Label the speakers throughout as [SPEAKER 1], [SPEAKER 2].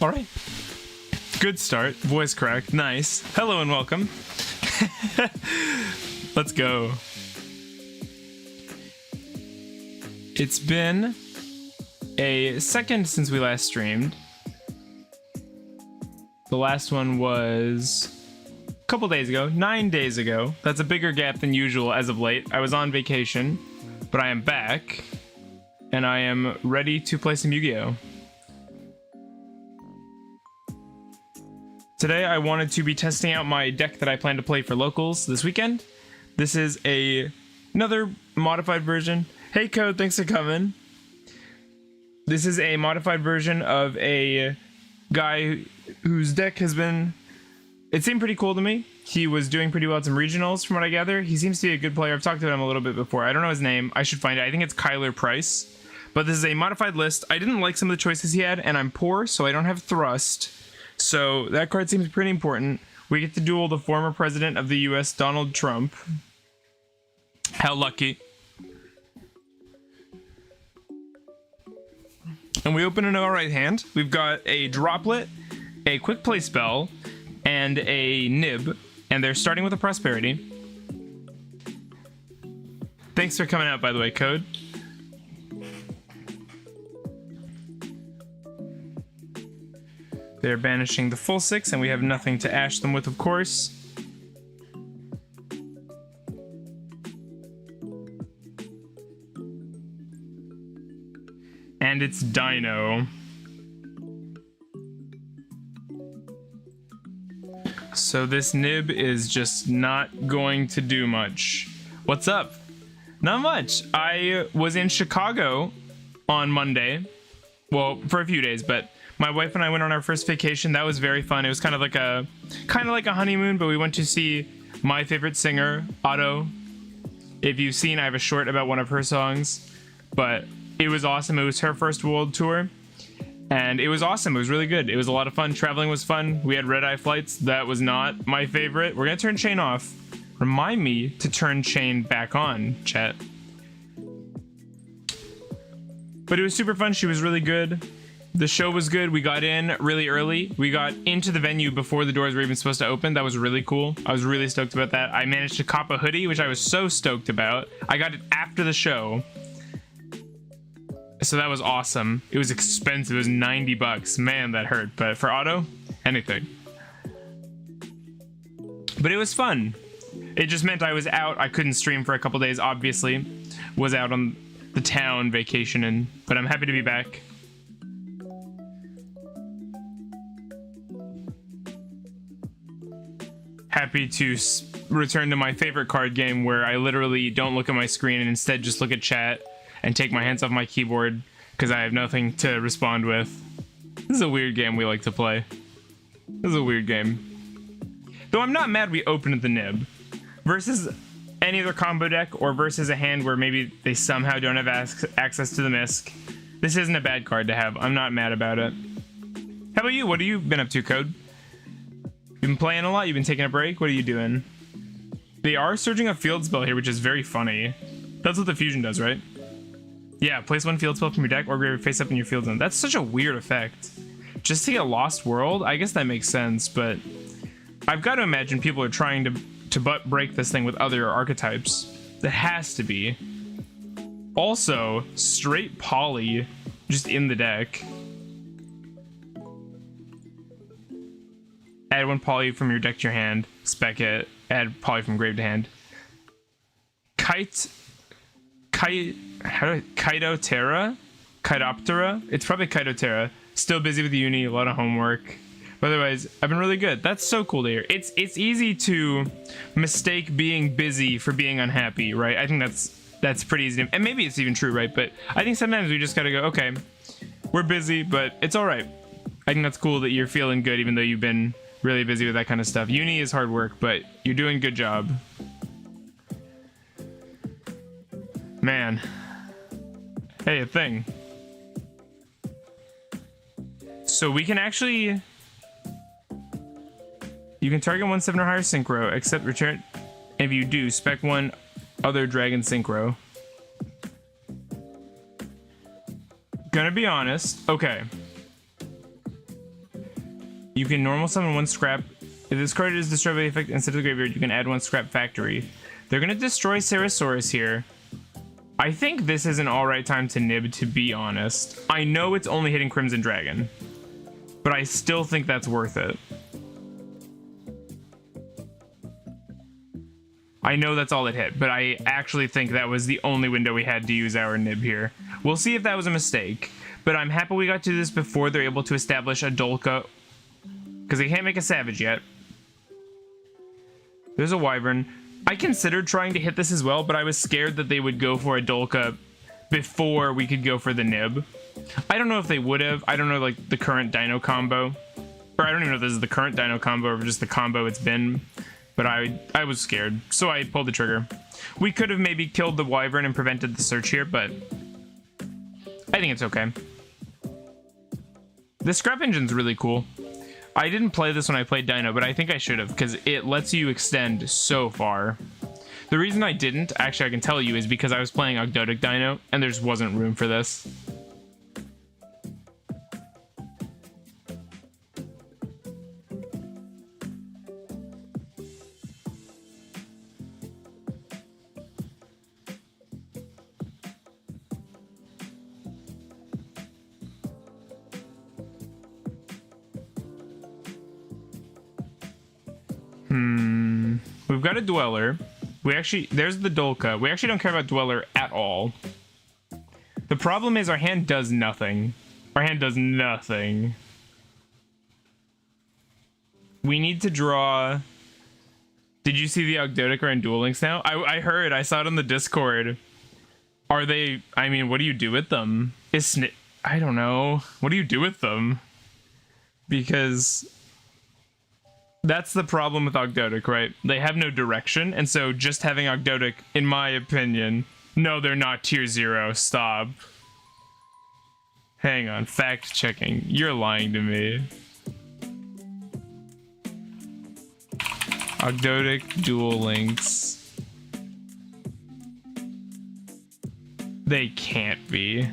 [SPEAKER 1] All right. Good start. Voice crack. Nice. Hello and welcome. Let's go. It's been a second since we last streamed. The last one was a couple days ago, 9 days ago. That's a bigger gap than usual as of late. I was on vacation, but I am back, and I am ready to play some Yu-Gi-Oh! Today I wanted to be testing out my deck that I plan to play for locals this weekend. This is another modified version. Hey Code, thanks for coming. This is a modified version of a guy whose deck has been... It seemed pretty cool to me. He was doing pretty well at some regionals from what I gather. He seems to be a good player. I've talked about him a little bit before. I don't know his name. I should find it. I think it's Kyler Price. But this is a modified list. I didn't like some of the choices he had, and I'm poor, so I don't have Thrust. So that card seems pretty important. We get to duel the former president of the US, Donald Trump. How lucky. And we open an alright hand. We've got a Droplet, a Quick Play Spell, and a Nib. And they're starting with a Prosperity. Thanks for coming out, by the way, Code. They're banishing the full 6, and we have nothing to ash them with, of course. And it's Dino. So this Nib is just not going to do much. What's up? Not much. I was in Chicago on Monday. Well, for a few days, but my wife and I went on our first vacation. That was very fun. It was kind of like a honeymoon, but we went to see my favorite singer, Otto. If you've seen, I have a short about one of her songs, but it was awesome. It was her first world tour, and it was awesome. It was really good. It was a lot of fun. Traveling was fun. We had red-eye flights. That was not my favorite. We're gonna turn Chain off. Remind me to turn Chain back on, chat. But it was super fun. She was really good. The show was good. We got in really early. We got into the venue before the doors were even supposed to open. That was really cool. I was really stoked about that. I managed to cop a hoodie, which I was so stoked about. I got it after the show. So that was awesome. It was expensive. It was 90 bucks. Man, that hurt. But for Otto, anything. But it was fun. It just meant I was out. I couldn't stream for a couple days, obviously. Was out on the town vacationing. But I'm happy to be back. Happy to return to my favorite card game where I literally don't look at my screen and instead just look at chat and take my hands off my keyboard because I have nothing to respond with. This is a weird game we like to play. This is a weird game. Though I'm not mad we opened the Nib. Versus any other combo deck or versus a hand where maybe they somehow don't have access to the Misc. This isn't a bad card to have. I'm not mad about it. How about you? What have you been up to, Code? You've been playing a lot? You've been taking a break? What are you doing? They are surging a field spell here, which is very funny. That's what the fusion does, right? Yeah, place one field spell from your deck or grave it face up in your field zone. That's such a weird effect. Just to get Lost World? I guess that makes sense, but I've got to imagine people are trying to butt break this thing with other archetypes. That has to be. Also, straight poly just in the deck. Add one poly from your deck to your hand. Spec it. Add poly from grave to hand. Kaitotera? Kaitoptera? It's probably Kaitotera. Still busy with uni, a lot of homework. But otherwise, I've been really good. That's so cool to hear. It's easy to mistake being busy for being unhappy, right? I think that's pretty easy. And maybe it's even true, right? But I think sometimes we just gotta go, okay, we're busy, but it's all right. I think that's cool that you're feeling good even though you've been really busy with that kind of stuff. Uni is hard work, but you're doing a good job. Man. Hey, a thing. So we can actually... You can target 1/7 or higher synchro, except return... If you do, spec one other dragon synchro. Gonna be honest. Okay. You can normal summon 1 scrap. If this card is destroyed by the effect instead of the graveyard, you can add 1 scrap factory. They're gonna destroy Sarasaurus here. I think this is an alright time to nib, to be honest. I know it's only hitting Crimson Dragon, but I still think that's worth it. I know that's all it hit, but I actually think that was the only window we had to use our nib here. We'll see if that was a mistake, but I'm happy we got to this before they're able to establish a Dolka, because they can't make a Savage yet. There's a Wyvern. I considered trying to hit this as well, but I was scared that they would go for a Dolka before we could go for the nib. I don't know if they would have. I don't know, like, the current Dino combo. Or I don't even know if this is the current Dino combo or just the combo it's been. But I was scared, so I pulled the trigger. We could have maybe killed the Wyvern and prevented the search here, but I think it's okay. The Scrap Engine's really cool. I didn't play this when I played Dino, but I think I should have, because it lets you extend so far. The reason I didn't, actually I can tell you, is because I was playing Ogdotic Dino, and there just wasn't room for this. We've got a Dweller. There's the Dolka. We actually don't care about Dweller at all. The problem is our hand does nothing. Our hand does nothing. We need to draw... Did you see the Ogdotic are in Duel Links now? I saw it on the Discord. Are they... I mean, what do you do with them? I don't know. What do you do with them? Because... That's the problem with Ogdotic, right? They have no direction, and so just having Ogdotic, in my opinion... No, they're not tier 0. Stop. Hang on. Fact checking. You're lying to me. Ogdotic Duel Links. They can't be.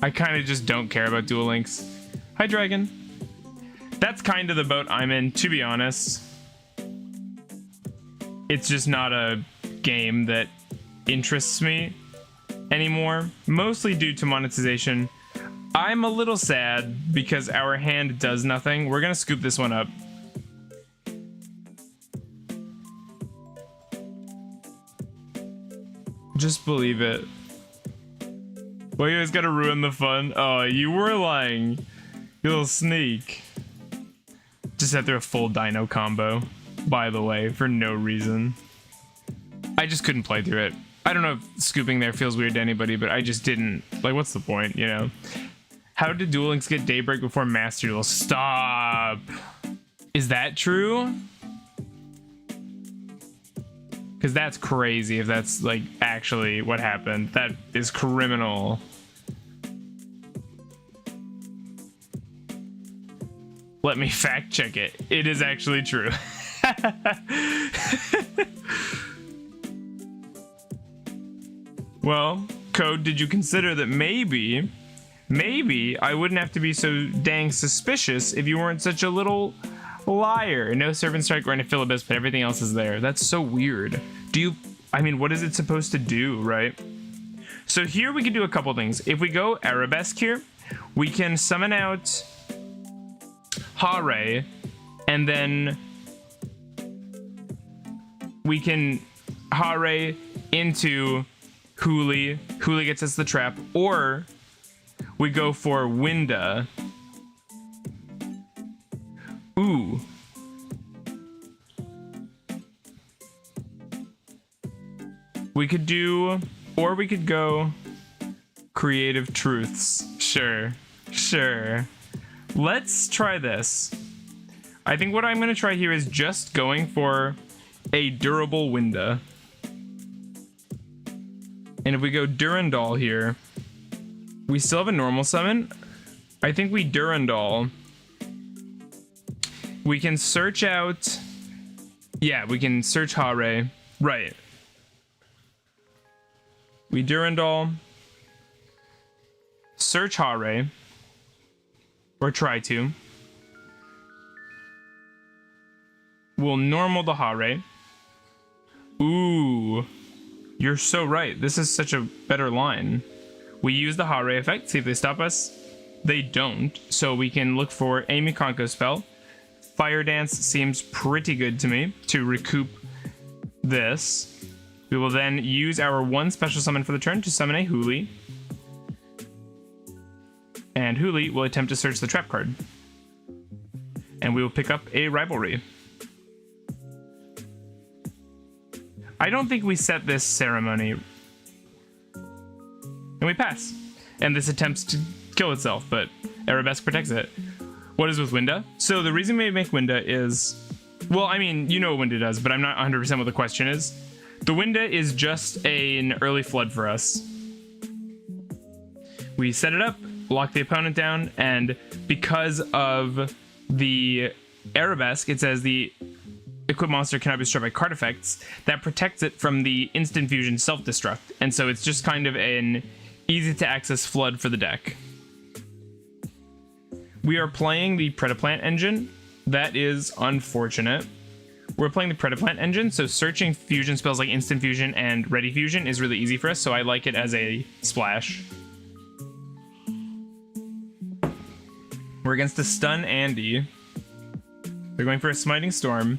[SPEAKER 1] I kind of just don't care about Duel Links. Hi, Dragon. That's kind of the boat I'm in, to be honest. It's just not a game that interests me anymore, mostly due to monetization. I'm a little sad because our hand does nothing. We're gonna scoop this one up. Just believe it. Well, you guys gotta ruin the fun. Oh, you were lying. You little sneak. Just had through a full Dino combo, by the way, for no reason. I just couldn't play through it. I don't know if scooping there feels weird to anybody, but I just didn't. Like, what's the point, you know? How did Duel Links get Daybreak before Master Duel? Stop! Is that true? Because that's crazy if that's, like, actually what happened. That is criminal. Let me fact check it. It is actually true. Well, Code, did you consider that maybe I wouldn't have to be so dang suspicious if you weren't such a little liar? No Servant Strike or any Philibus, but everything else is there. That's so weird. I mean, what is it supposed to do, right? So here we can do a couple things. If we go Arabesque here, we can summon out Hare, and then we can Hare into Huli. Huli gets us the trap, or we go for Winda. Ooh. We could do, or we could go Creative Truths. Sure. Let's try this. I think what I'm going to try here is just going for a durable Winda. And if we go Durandal here, we still have a normal summon. I think we Durandal. We can search out... Yeah, we can search Hare. Right. We Durandal. search Hare. Or try to. We'll normal the Hare. Ooh. You're so right. This is such a better line. We use the Hare effect. See if they stop us. They don't. So we can look for a Mikanko spell. Fire Dance seems pretty good to me to recoup this. We will then use our one special summon for the turn to summon a Huli. And Huli will attempt to search the trap card. And we will pick up a Rivalry. I don't think we set this ceremony. And we pass. And this attempts to kill itself, but Arabesque protects it. What is with Winda? So the reason we make Winda is... Well, I mean, you know what Winda does, but I'm not 100% what the question is. The Winda is just an early flood for us. We set it up, lock the opponent down, and because of the Arabesque, it says the equipped monster cannot be struck by card effects. That protects it from the instant fusion self-destruct, and so it's just kind of an easy-to-access flood for the deck. We are playing the Predaplant engine. That is unfortunate. We're playing the Predaplant engine, so searching fusion spells like Instant Fusion and Ready Fusion is really easy for us, so I like it as a splash. We're against a Stun Andy. They're going for a Smiting Storm.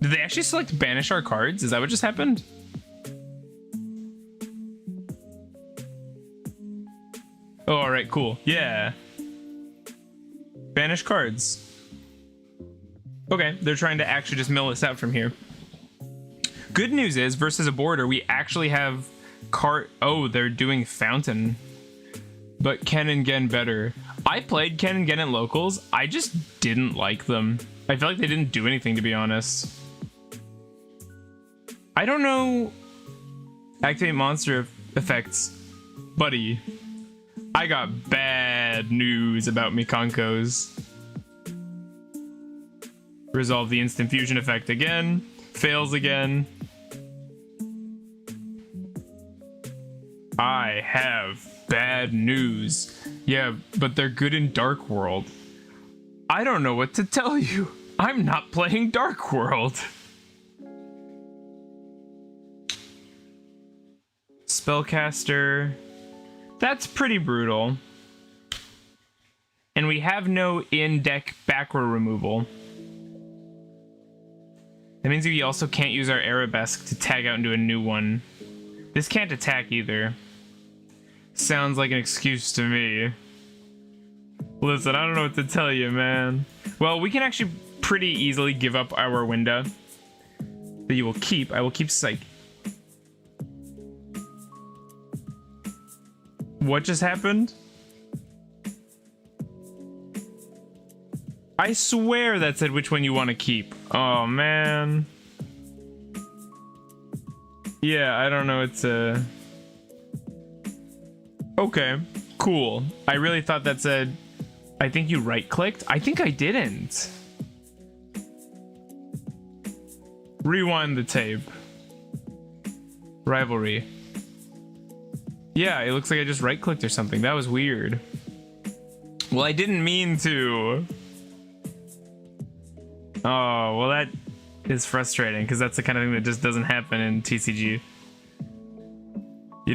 [SPEAKER 1] Did they actually select Banish our cards? Is that what just happened? Oh, alright, cool. Yeah. Banish cards. Okay, they're trying to actually just mill us out from here. Good news is, versus a border, we actually have card... Oh, they're doing Fountain. But Ken and Gen better. I played Ken and Gen at locals. I just didn't like them. I feel like they didn't do anything, to be honest. I don't know... Activate monster effects. Buddy. I got bad news about Mikankos. Resolve the instant fusion effect again. Fails again. I have bad news. Yeah, but they're good in Dark World. I don't know what to tell you. I'm not playing Dark World. Spellcaster. That's pretty brutal. And we have no in-deck back row removal. That means we also can't use our Arabesque to tag out into a new one. This can't attack either. Sounds like an excuse to me. Listen, I don't know what to tell you, man. Well, we can actually pretty easily give up our window that you will keep. I will keep Psych. What just happened? I swear that said which one you want to keep. Oh, man. Yeah, I don't know. It's a... Okay, cool. I really thought that said... I think you right-clicked? I think I didn't. Rewind the tape. Rivalry. Yeah, it looks like I just right-clicked or something. That was weird. Well, I didn't mean to. Oh, well that is frustrating because that's the kind of thing that just doesn't happen in TCG. You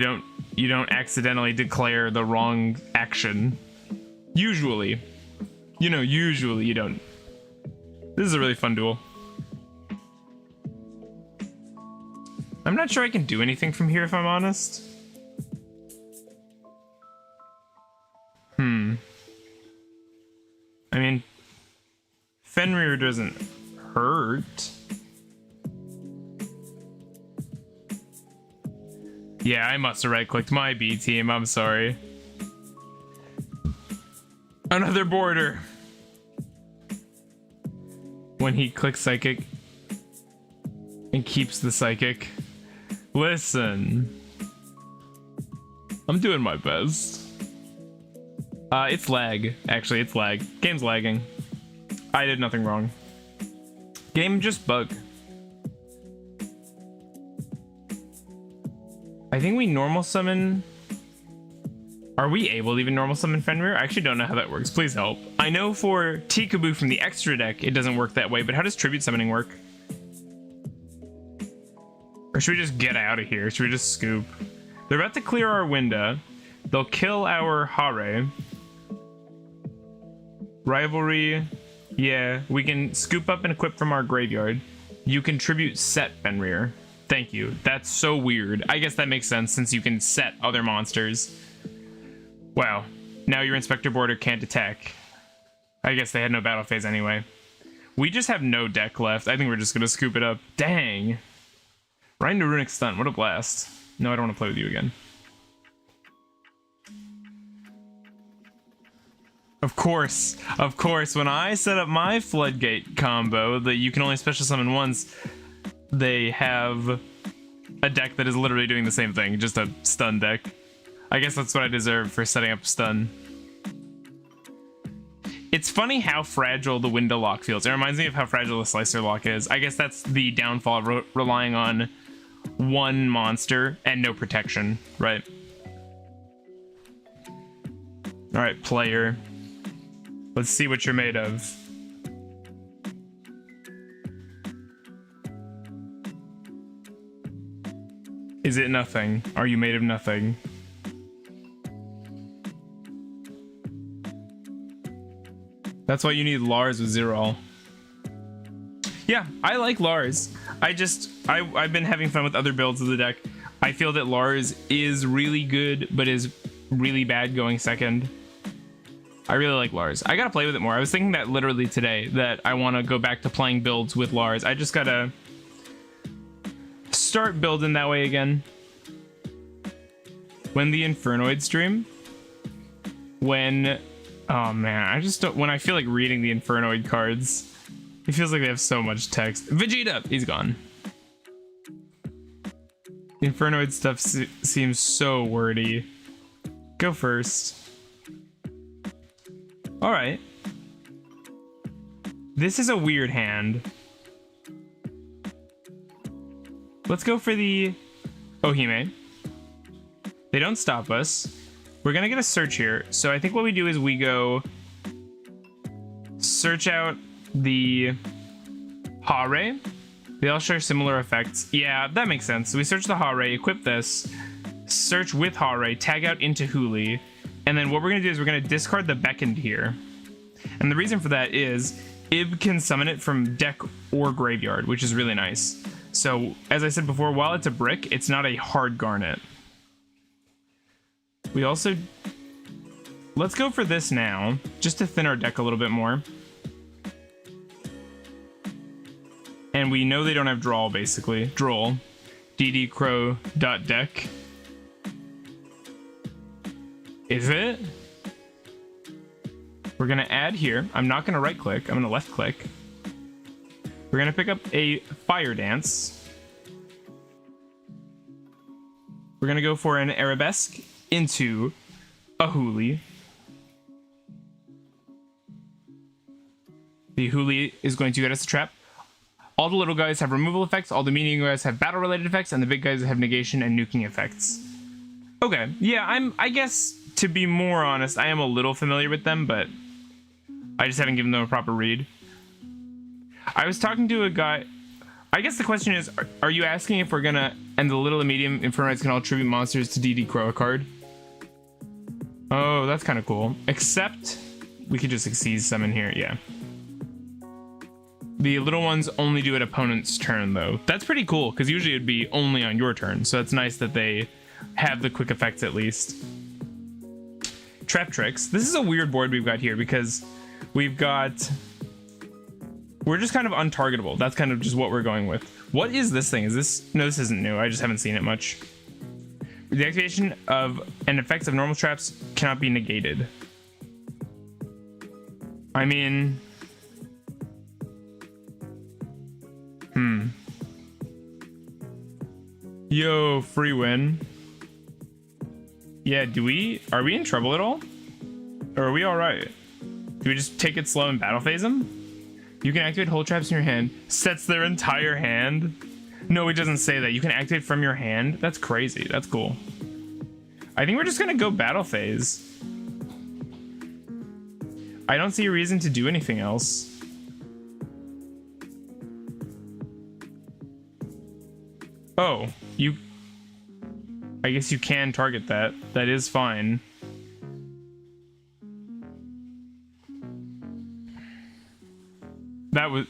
[SPEAKER 1] don't accidentally declare the wrong action. Usually. You know, usually you don't. This is a really fun duel. I'm not sure I can do anything from here if I'm honest. I mean, Fenrir doesn't hurt. Yeah, I must have right-clicked my B team. I'm sorry. Another border. When he clicks Psychic and keeps the Psychic. Listen. I'm doing my best. It's lag. Actually, it's lag. Game's lagging. I did nothing wrong. Game just bug. I think we normal summon Are we able to even normal summon Fenrir? I actually don't know how that works. Please help. I know for Tikaboo from the extra deck, it doesn't work that way, but how does tribute summoning work? Or should we just get out of here? Should we just scoop? They're about to clear our window. They'll kill our Hare. Rivalry. Yeah, we can scoop up and equip from our graveyard. You can tribute set Fenrir. Thank you. That's so weird. I guess that makes sense since you can set other monsters. Wow. Now your Inspector Boarder can't attack. I guess they had no battle phase anyway. We just have no deck left. I think we're just going to scoop it up. Dang. Right into Runic Stun. What a blast. No, I don't want to play with you again. Of course, when I set up my Floodgate combo that you can only special summon once, they have a deck that is literally doing the same thing, just a stun deck. I guess that's what I deserve for setting up stun. It's funny how fragile the window lock feels. It reminds me of how fragile the slicer lock is. I guess that's the downfall of relying on one monster and no protection, right? All right, player. Let's see what you're made of. Is it nothing? Are you made of nothing? That's why you need Lars with Zerol. Yeah, I like Lars. I've been having fun with other builds of the deck. I feel that Lars is really good, but is really bad going second. I really like Lars. I gotta play with it more. I was thinking that literally today, that I want to go back to playing builds with Lars. I just gotta start building that way again. When the Infernoid stream? When... Oh man, I just don't... When I feel like reading the Infernoid cards, it feels like they have so much text. Vegeta! He's gone. The Infernoid stuff seems so wordy. Go first. Alright. This is a weird hand. Let's go for the Ohime. They don't stop us. We're gonna get a search here. So I think what we do is we go search out the Hare. They all share similar effects. Yeah, that makes sense. So we search the Hare, equip this, search with Hare, tag out into Huli, and then what we're gonna do is we're gonna discard the Beckoned here. And the reason for that is Ib can summon it from deck or graveyard, which is really nice. So as I said before, while it's a brick, it's not a hard garnet. We also... Let's go for this now, just to thin our deck a little bit more. And we know they don't have draw, basically. Droll. ddcrow.deck. Is it? We're gonna add here. I'm not gonna right click, I'm gonna left click. We're gonna pick up a Fire Dance. We're gonna go for an Arabesque into a Huli. The Huli is going to get us a trap. All the little guys have removal effects, all the medium guys have battle related effects, and the big guys have negation and nuking effects. Okay, yeah, I guess, to be more honest, I am a little familiar with them, but I just haven't given them a proper read. I was talking to a guy... I guess the question is, are you asking if we're gonna... And the little and medium Infernoids can all tribute monsters to DD Crow a card? Oh, that's kind of cool. Except, we could just Xyz summon here, yeah. The little ones only do it opponent's turn, though. That's pretty cool, because usually it'd be only on your turn, so it's nice that they have the quick effects at least. Trap Tricks. This is a weird board we've got here, because we've got... We're just kind of untargetable. That's kind of just what we're going with. What is this thing? Is this... No, this isn't new. I just haven't seen it much. The activation of and effects of normal traps cannot be negated. I mean... Yo, free win. Yeah, are we in trouble at all? Or are we alright? Do we just take it slow and battle phase them? You can activate hold traps in your hand. Sets their entire hand? No, it doesn't say that. You can activate from your hand? That's crazy. That's cool. I think we're just gonna go battle phase. I don't see a reason to do anything else. Oh, I guess you can target that. That is fine.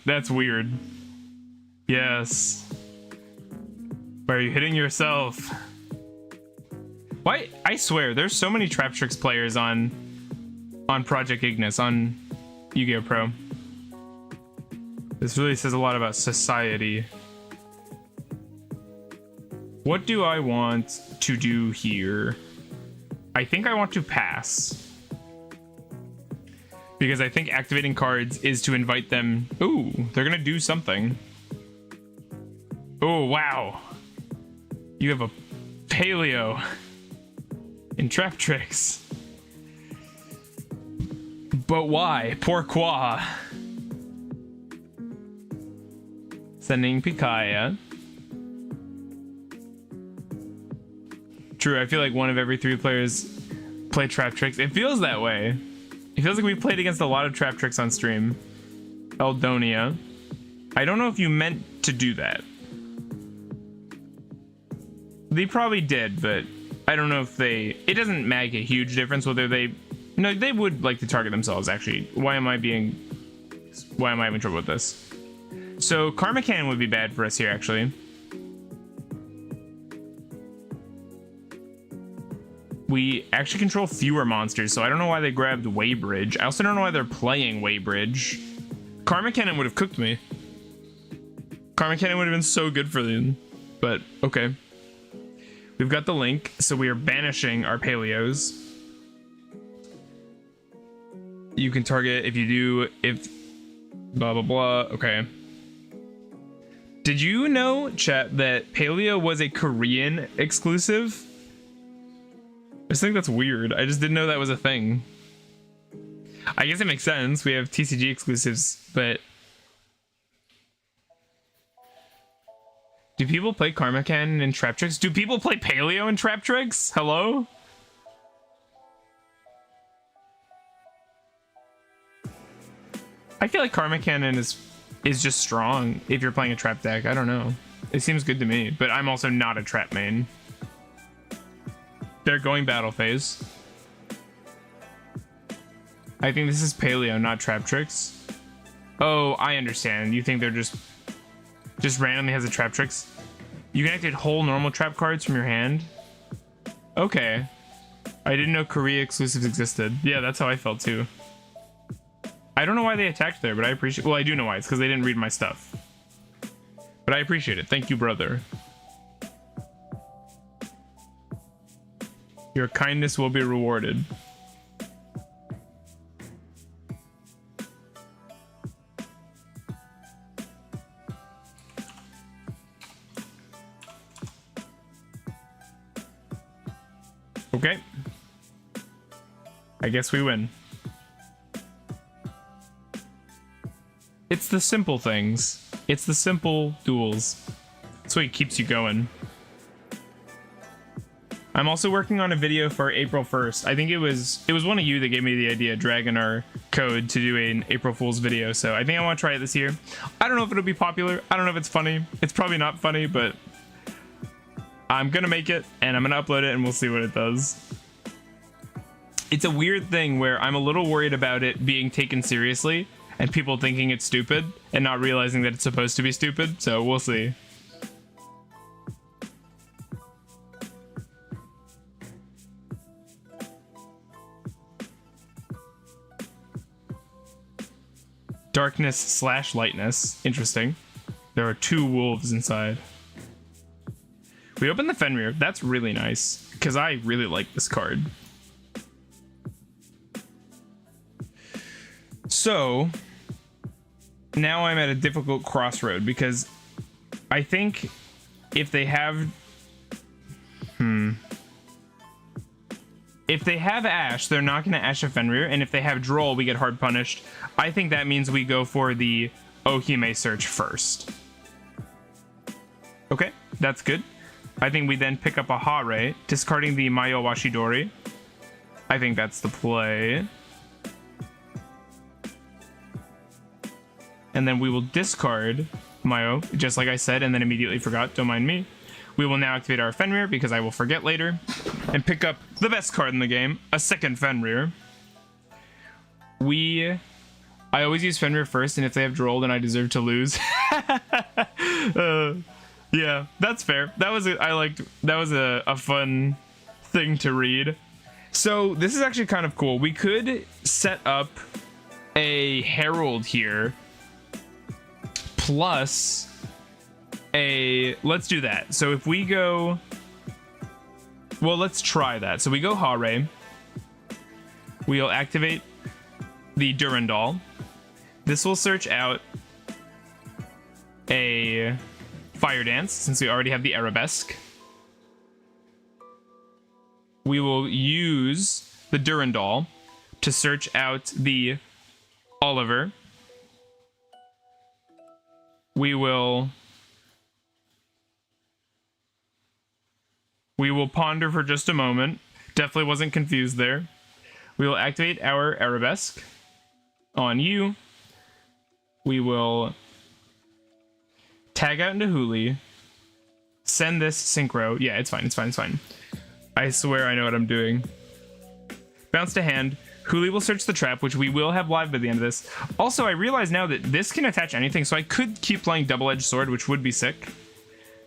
[SPEAKER 1] That's weird. Yes. Why are you hitting yourself? Why? I swear, there's so many Trap Tricks players on Project Ignis, on Yu-Gi-Oh! Pro. This really says a lot about society. What do I want to do here? I think I want to pass. Because I think activating cards is to invite them. Ooh, they're gonna do something. Oh, wow. You have a Paleo in Trap Tricks. But why? Pourquoi? Sending Picaya. True, I feel like one of every 3 players play Trap Tricks. It feels that way. It feels like we played against a lot of Trap Tricks on stream. Eldonia. I don't know if you meant to do that. They probably did, but I don't know if they... It doesn't make a huge difference whether they... No, they would like to target themselves, actually. Why am I having trouble with this? So, Karma Cannon would be bad for us here, actually. We actually control fewer monsters, so I don't know why they grabbed Waybridge. I also don't know why they're playing Waybridge. Karma Cannon would have cooked me. Karma Cannon would have been so good for them. But, okay. We've got the link, so we are banishing our Paleos. You can target if you do, if... Blah, blah, blah. Okay. Did you know, chat, that Paleo was a Korean exclusive? I just think that's weird. I just didn't know that was a thing. I guess it makes sense. We have TCG exclusives, but... Do people play Karma Cannon in Trap Tricks? Do people play Paleo in Trap Tricks? Hello? I feel like Karma Cannon is just strong if you're playing a trap deck. I don't know. It seems good to me, but I'm also not a trap main. They're going battle phase. I think this is Paleo, not Trap Tricks. Oh, I understand. You think they're just randomly has a Trap Tricks? You can activate whole normal trap cards from your hand? Okay. I didn't know Korea exclusives existed. Yeah, that's how I felt too. I don't know why they attacked there, but I appreciate... Well, I do know why. It's because they didn't read my stuff. But I appreciate it. Thank you, brother. Your kindness will be rewarded. Okay. I guess we win. It's the simple things. It's the simple duels. That's what keeps you going. I'm also working on a video for April 1st. I think it was one of you that gave me the idea, dragging our code to do an April Fool's video. So I think I want to try it this year. I don't know if it'll be popular. I don't know if it's funny. It's probably not funny, but I'm gonna make it and I'm gonna upload it and we'll see what it does. It's a weird thing where I'm a little worried about it being taken seriously and people thinking it's stupid and not realizing that it's supposed to be stupid. So we'll see. Darkness / lightness. Interesting. There are 2 wolves inside. We open the Fenrir. That's really nice because I really like this card. So now I'm at a difficult crossroad because I think if they have if they have Ash, they're not going to Ash a Fenrir, and if they have Droll, we get hard punished. I think that means we go for the Ohime search first. Okay, that's good. I think we then pick up a Hare, discarding the Mayo Washidori. I think that's the play. And then we will discard Mayo, just like I said, and then immediately forgot. Don't mind me. We will now activate our Fenrir, because I will forget later, and pick up the best card in the game, a second Fenrir. I always use Fenrir first, and if they have Droll, then I deserve to lose. Yeah, that's fair. That was a fun thing to read. So this is actually kind of cool. We could set up a Herald here, plus let's do that. So if we go, well, let's try that. So we go Hare. We'll activate the Durandal. This will search out a Fire Dance, since we already have the Arabesque. We will use the Durandal to search out the Oliver. We will ponder for just a moment. Definitely wasn't confused there. We will activate our Arabesque on you. We will tag out into Huli. Send this Synchro. Yeah, it's fine, it's fine, it's fine. I swear I know what I'm doing. Bounce to hand. Huli will search the trap, which we will have live by the end of this. Also, I realize now that this can attach anything, so I could keep playing Double-Edged Sword, which would be sick.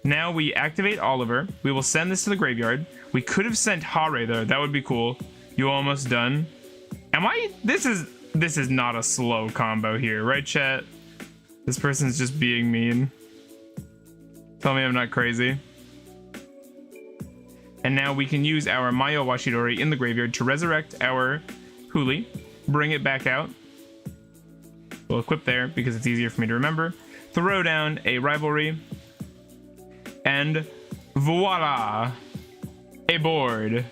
[SPEAKER 1] Now we activate Oliver. We will send this to the graveyard. We could have sent Hare, though. That would be cool. You almost done. This is not a slow combo here, right, chat? This person's just being mean. Tell me I'm not crazy. And now we can use our Mayo Washidori in the graveyard to resurrect our Huli, bring it back out. We'll equip there because it's easier for me to remember. Throw down a Rivalry. And voila! A board.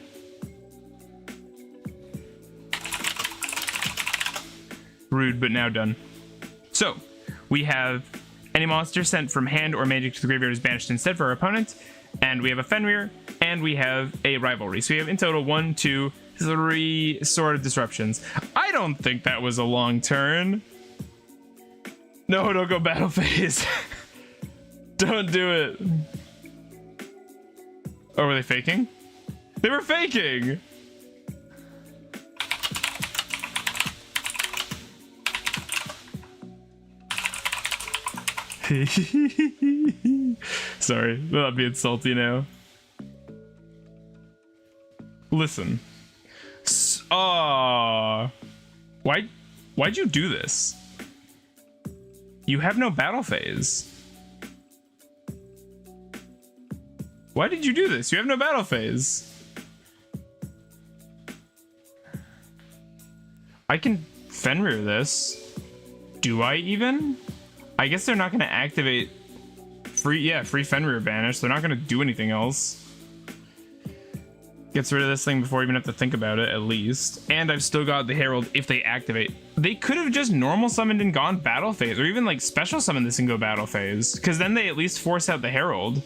[SPEAKER 1] Rude, but now done. So, we have any monster sent from hand or magic to the graveyard is banished instead for our opponent. And we have a Fenrir, and we have a Rivalry. So we have in total 1, 2, 3 Sword of Disruptions. I don't think that was a long turn. No, don't go battle phase. Don't do it. Oh, were they faking? They were faking! Sorry, not being salty now. Listen. Why'd you do this? You have no battle phase. Why did you do this? You have no battle phase. I can Fenrir this. Do I even? I guess they're not going to activate free Fenrir banish. They're not going to do anything else. Gets rid of this thing before I even have to think about it, at least. And I've still got the Herald if they activate. They could have just normal summoned and gone battle phase, or even like special summon this and go battle phase, because then they at least force out the Herald.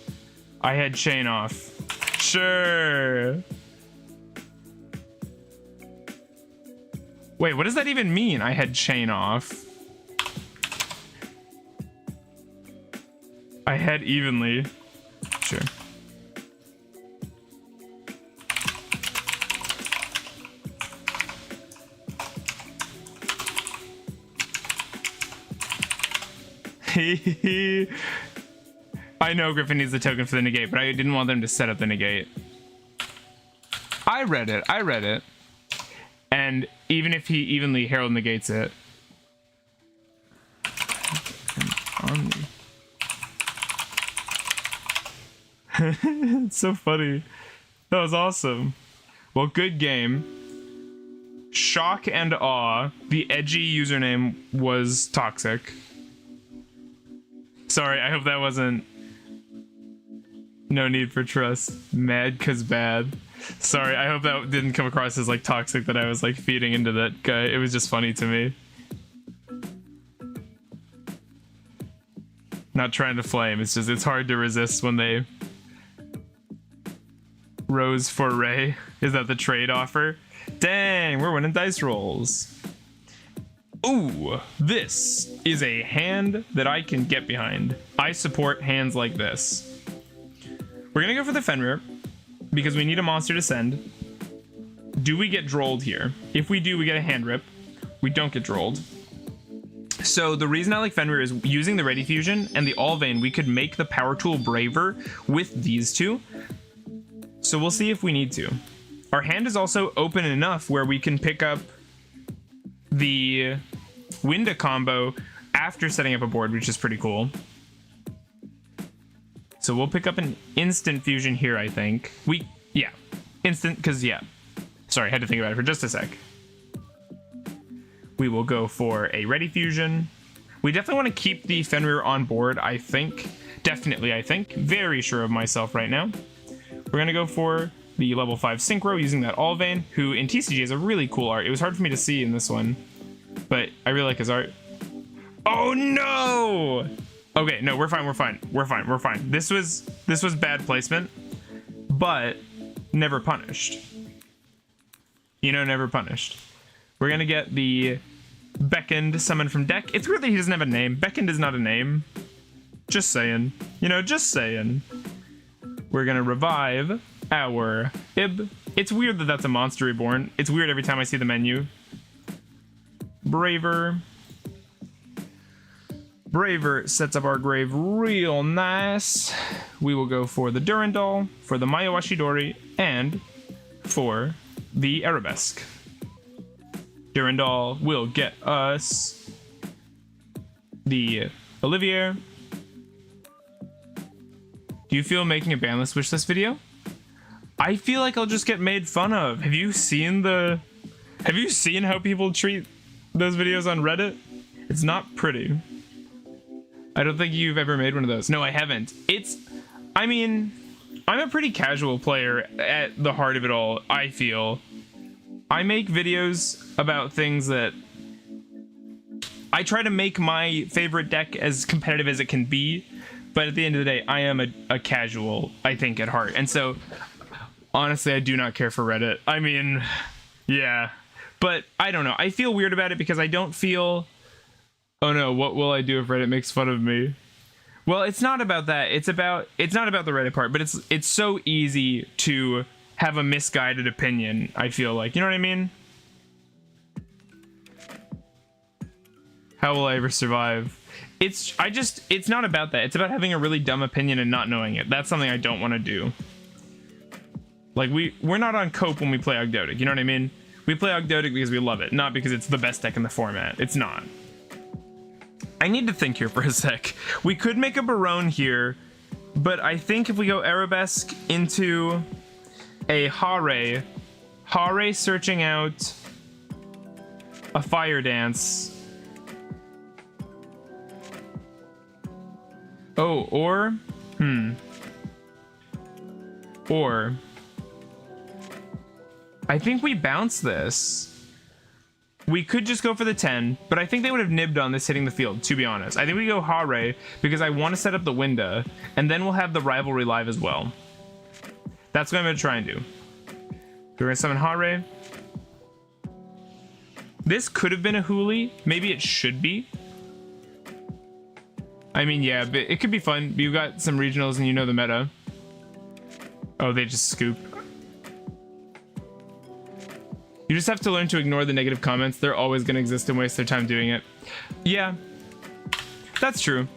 [SPEAKER 1] I had Chain off. Sure. Wait, what does that even mean? I had Chain off. I had evenly. Sure. I know Griffin needs the token for the negate, but I didn't want them to set up the negate. I read it. And even if he evenly Herald negates it. It's so funny. That was awesome. Well, good game. Shock and awe. The edgy username was toxic. Sorry, I hope that wasn't... No need for trust. Mad cause bad. Sorry, I hope that didn't come across as like toxic, that I was like feeding into that guy. It was just funny to me. Not trying to flame, it's just, it's hard to resist when they Rose for Ray. Is that the trade offer? Dang, we're winning dice rolls. Ooh, this is a hand that I can get behind. I support hands like this. We're gonna go for the Fenrir because we need a monster to send. Do we get drolled here? If we do, we get a hand rip. We don't get drolled. So the reason I like Fenrir is using the Ready Fusion and the Allvein, we could make the Power Tool braver with these two. So we'll see if we need to. Our hand is also open enough where we can pick up the Winda combo after setting up a board, which is pretty cool. So we'll pick up an instant fusion here, I think. Yeah, instant, because yeah. Sorry, I had to think about it for just a sec. We will go for a Ready Fusion. We definitely want to keep the Fenrir on board, I think. Definitely, I think. Very sure of myself right now. We're going to go for the level 5 Synchro using that Allvein, who in TCG is a really cool art. It was hard for me to see in this one, but I really like his art. Oh no! Okay, no, we're fine, we're fine. We're fine, we're fine. This was bad placement, but never punished. You know, never punished. We're going to get the Beckoned summon from deck. It's weird that he doesn't have a name. Beckoned is not a name. Just saying. You know, just saying. We're going to revive our Ib. It's weird that that's a monster reborn. It's weird every time I see the menu. Braver. Braver sets up our grave real nice. We will go for the Durandal, for the Mayawashidori, and for the Arabesque. Durandal will get us the Olivier. Do you feel making a banlist wishlist video? I feel like I'll just get made fun of. Have you seen how people treat those videos on Reddit? It's not pretty. I don't think you've ever made one of those. No, I haven't. I mean, I'm a pretty casual player at the heart of it all, I feel. I make videos about things that I try to make my favorite deck as competitive as it can be, but at the end of the day, I am a casual, I think, at heart. And so, honestly, I do not care for Reddit. I mean, yeah. But I don't know. I feel weird about it because I don't feel, oh no, what will I do if Reddit makes fun of me? Well, it's not about that. It's not about the Reddit part, but it's so easy to have a misguided opinion, I feel like. You know what I mean? How will I ever survive? It's not about that. It's about having a really dumb opinion and not knowing it. That's something I don't want to do. Like, we're not on cope when we play Ogdoadic, you know what I mean? We play Ogdoadic because we love it, not because it's the best deck in the format. It's not. I need to think here for a sec. We could make a Barone here, but I think if we go Arabesque into a Hare searching out a Fire Dance. Oh, or I think we bounce this. We could just go for the 10, but I think they would have nibbed on this hitting the field, to be honest. I think we go Hare because I want to set up the Winda, and then we'll have the Rivalry live as well. That's what I'm going to try and do. We're going to summon Hare. This could have been a Huli. Maybe it should be. I mean, yeah, but it could be fun. You've got some regionals and you know the meta. Oh, they just scoop. You just have to learn to ignore the negative comments. They're always going to exist and waste their time doing it. Yeah, that's true.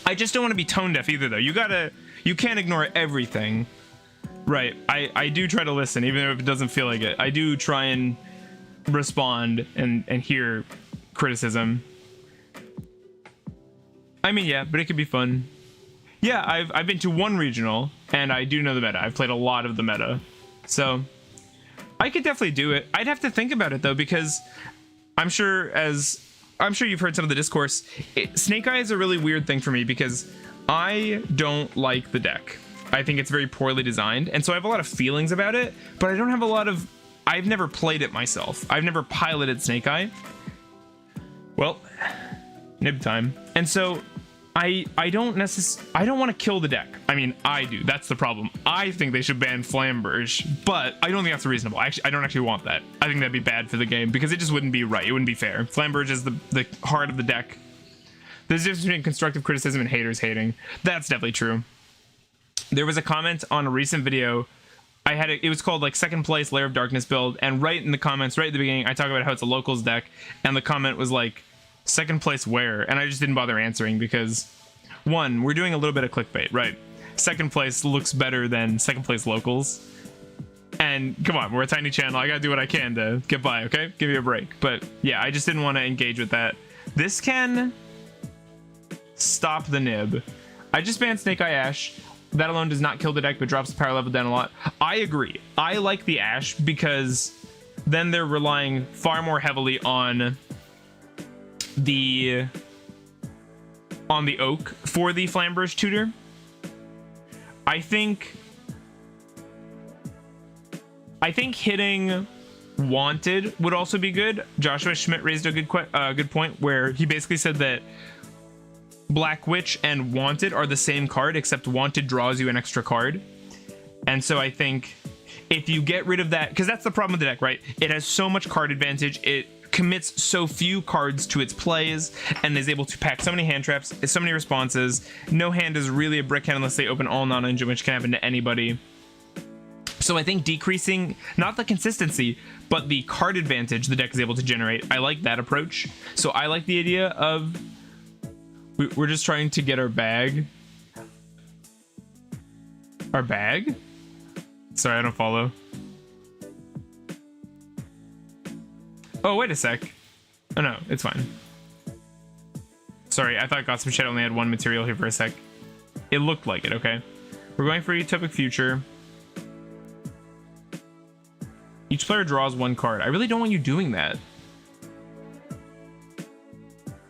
[SPEAKER 1] I just don't want to be tone deaf either, though. You can't ignore everything. Right, I do try to listen, even if it doesn't feel like it. I do try and respond and hear criticism. I mean, yeah, but it could be fun. Yeah, I've been to one regional, and I do know the meta. I've played a lot of the meta. So, I could definitely do it. I'd have to think about it, though, because I'm sure you've heard some of the discourse. Snake Eye is a really weird thing for me, because I don't like the deck. I think it's very poorly designed, and so I have a lot of feelings about it, but I don't have a lot of... I've never played it myself. I've never piloted Snake Eye. Well, nib time. And so I don't want to kill the deck. I mean, I do. That's the problem. I think they should ban Flamberge, but I don't think that's reasonable. I don't actually want that. I think that'd be bad for the game because it just wouldn't be right. It wouldn't be fair. Flamberge is the heart of the deck. There's a difference between constructive criticism and haters hating. That's definitely true. There was a comment on a recent video. It was called like second place Lair of Darkness build, and right in the comments, right at the beginning, I talk about how it's a locals deck, and the comment was like, second place where? And I just didn't bother answering because, one, we're doing a little bit of clickbait, right? Second place looks better than second place locals. And come on, we're a tiny channel. I gotta do what I can to get by, okay? Give me a break. But yeah, I just didn't want to engage with that. This can stop the nib. I just banned Snake Eye Ash. That alone does not kill the deck, but drops the power level down a lot. I agree. I like the Ash because then they're relying far more heavily on the oak for the Flamberge tutor. I think hitting Wanted would also be good. Joshua Schmidt raised a good point where he basically said that Black Witch and Wanted are the same card, except Wanted draws you an extra card. And so I think if you get rid of that, because that's the problem with the deck, right? It has so much card advantage. It commits so few cards to its plays and is able to pack so many hand traps, so many responses. No hand is really a brick hand unless they open all non-engine, which can happen to anybody. So I think decreasing not the consistency but the card advantage the deck is able to generate, I like that approach. So I like the idea of we're just trying to get our bag. Sorry, I don't follow. Oh, wait a sec. Oh, no, it's fine. Sorry, I thought Gotham Shed only had one material here for a sec. It looked like it, okay. We're going for Utopic Future. Each player draws one card. I really don't want you doing that.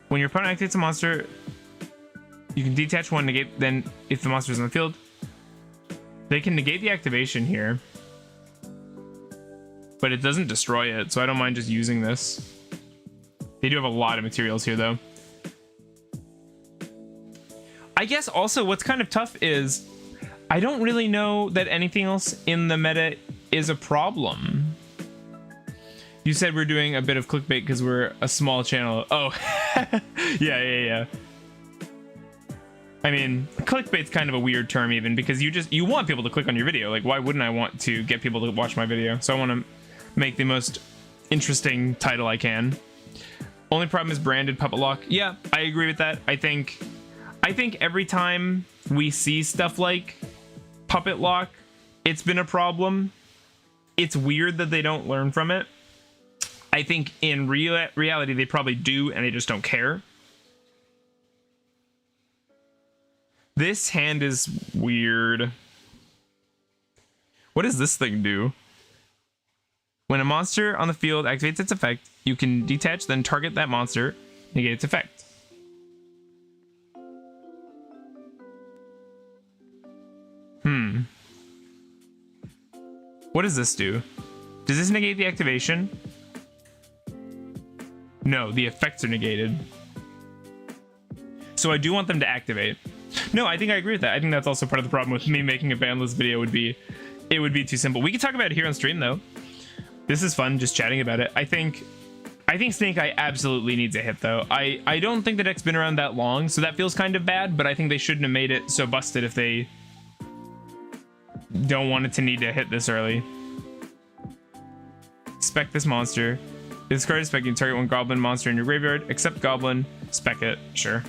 [SPEAKER 1] When your opponent activates a monster, you can detach one, negate, then if the monster is on the field, they can negate the activation here. But it doesn't destroy it, so I don't mind just using this. They do have a lot of materials here, though. I guess also what's kind of tough is I don't really know that anything else in the meta is a problem. You said we're doing a bit of clickbait because we're a small channel. Oh, yeah. I mean, clickbait's kind of a weird term even because you want people to click on your video. Like, why wouldn't I want to get people to watch my video? So I want to make the most interesting title I can. Only problem is branded puppet lock. Yeah, I agree with that. I think every time we see stuff like puppet lock, it's been a problem. It's weird that they don't learn from it. I think in reality they probably do and they just don't care. This hand is weird. What does this thing do? When a monster on the field activates its effect, you can detach, then target that monster, negate its effect. What does this do? Does this negate the activation? No, the effects are negated. So I do want them to activate. No, I think I agree with that. I think that's also part of the problem with me making a ban list video would be, it would be too simple. We can talk about it here on stream though. This is fun, just chatting about it. I think Snake Eye absolutely needs a hit though. I don't think the deck's been around that long, so that feels kind of bad, but I think they shouldn't have made it so busted if they don't want it to need to hit this early. Spec this monster. If this card is spec, you can target one goblin monster in your graveyard, except goblin, spec it, sure.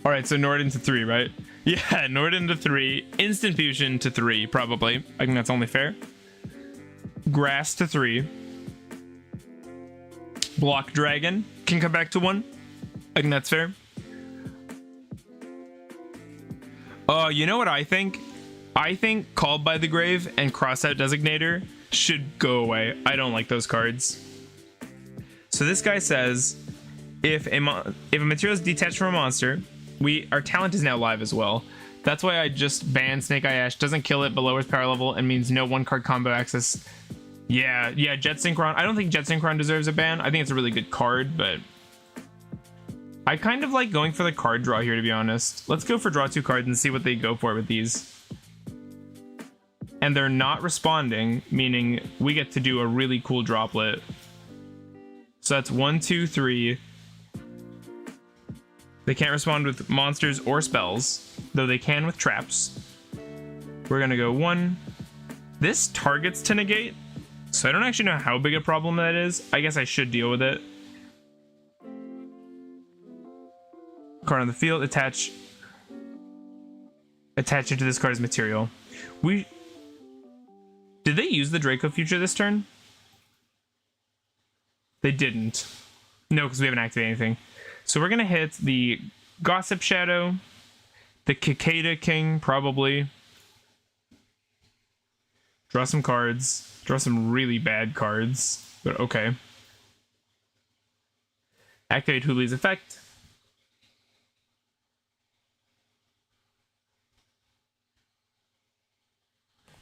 [SPEAKER 1] All right, so Norden to 3, right? Yeah, Norden to 3, instant fusion to 3, probably. I think that's only fair. Grass to 3. Block dragon can come back to 1. I think that's fair. You know what I think? I think Called by the Grave and Crossout Designator should go away. I don't like those cards. So this guy says, if a material is detached from a monster, our talent is now live as well. That's why I just banned Snake Eye Ash. Doesn't kill it but lowers power level and means no one card combo access Yeah, Jet Synchron. I don't think Jet Synchron deserves a ban. I think it's a really good card, but I kind of like going for the card draw here, to be honest. Let's go for draw 2 cards and see what they go for with these. And they're not responding, meaning we get to do a really cool droplet. So that's 1, 2, 3. They can't respond with monsters or spells, though they can with traps. We're gonna go 1. This targets to negate, so I don't actually know how big a problem that is. I guess I should deal with it. Card on the field, attach it to this card's material. Did they use the Draco Future this turn? They didn't. No, because we haven't activated anything. So we're gonna hit the Gossip Shadow, the Cicada King, probably. Draw some cards. Draw some really bad cards, but okay. Activate Huli's effect.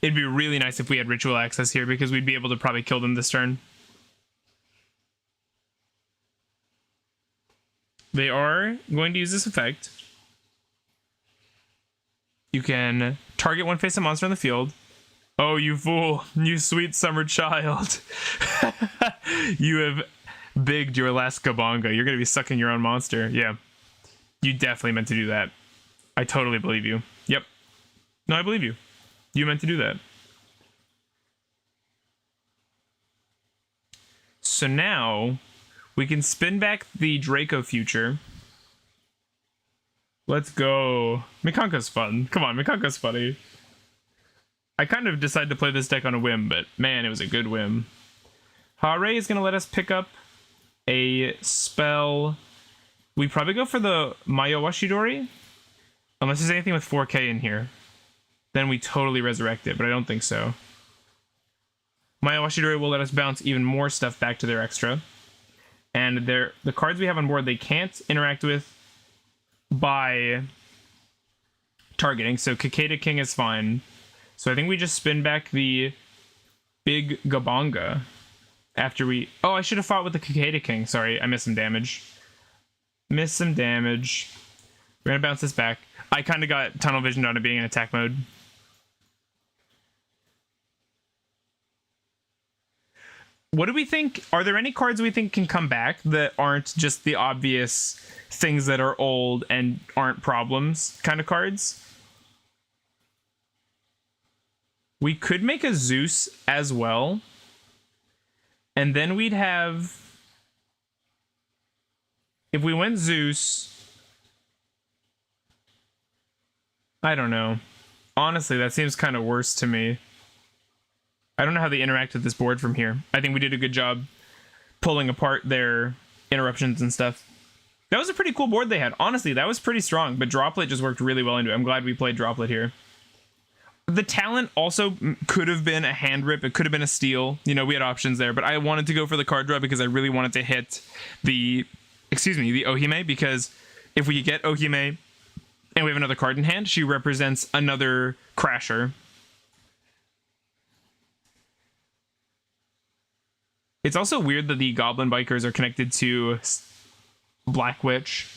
[SPEAKER 1] It'd be really nice if we had Ritual Access here because we'd be able to probably kill them this turn. They are going to use this effect. You can target one face-up monster on the field. Oh, you fool. You sweet summer child. You have bigged your last Kabonga. You're going to be sucking your own monster. Yeah. You definitely meant to do that. I totally believe you. Yep. No, I believe you. You meant to do that. So now we can spin back the Draco Future. Let's go. Mikanko's fun. Come on, Mikanko's funny. I kind of decided to play this deck on a whim, but man, it was a good whim. Hare is going to let us pick up a spell. We probably go for the Mayo Washidori. Unless there's anything with 4K in here. Then we totally resurrect it, but I don't think so. Mayo Washidori will let us bounce even more stuff back to their extra. And the cards we have on board, they can't interact with by targeting. So Cicada King is fine. So I think we just spin back the big Gabonga after we... Oh, I should have fought with the Cicada King. Sorry, I missed some damage. We're going to bounce this back. I kind of got tunnel visioned on it being in attack mode. What do we think? Are there any cards we think can come back that aren't just the obvious things that are old and aren't problems kind of cards? We could make a Zeus as well. And then we'd have... If we went Zeus... I don't know. Honestly, that seems kind of worse to me. I don't know how they interact with this board from here. I think we did a good job pulling apart their interruptions and stuff. That was a pretty cool board they had. Honestly, that was pretty strong, but Droplet just worked really well into it. I'm glad we played Droplet here. The talent also could have been a hand rip. It could have been a steal. You know, we had options there, but I wanted to go for the card draw because I really wanted to hit the Ohime, because if we get Ohime and we have another card in hand, she represents another Crasher. It's also weird that the Goblin Bikers are connected to Black Witch.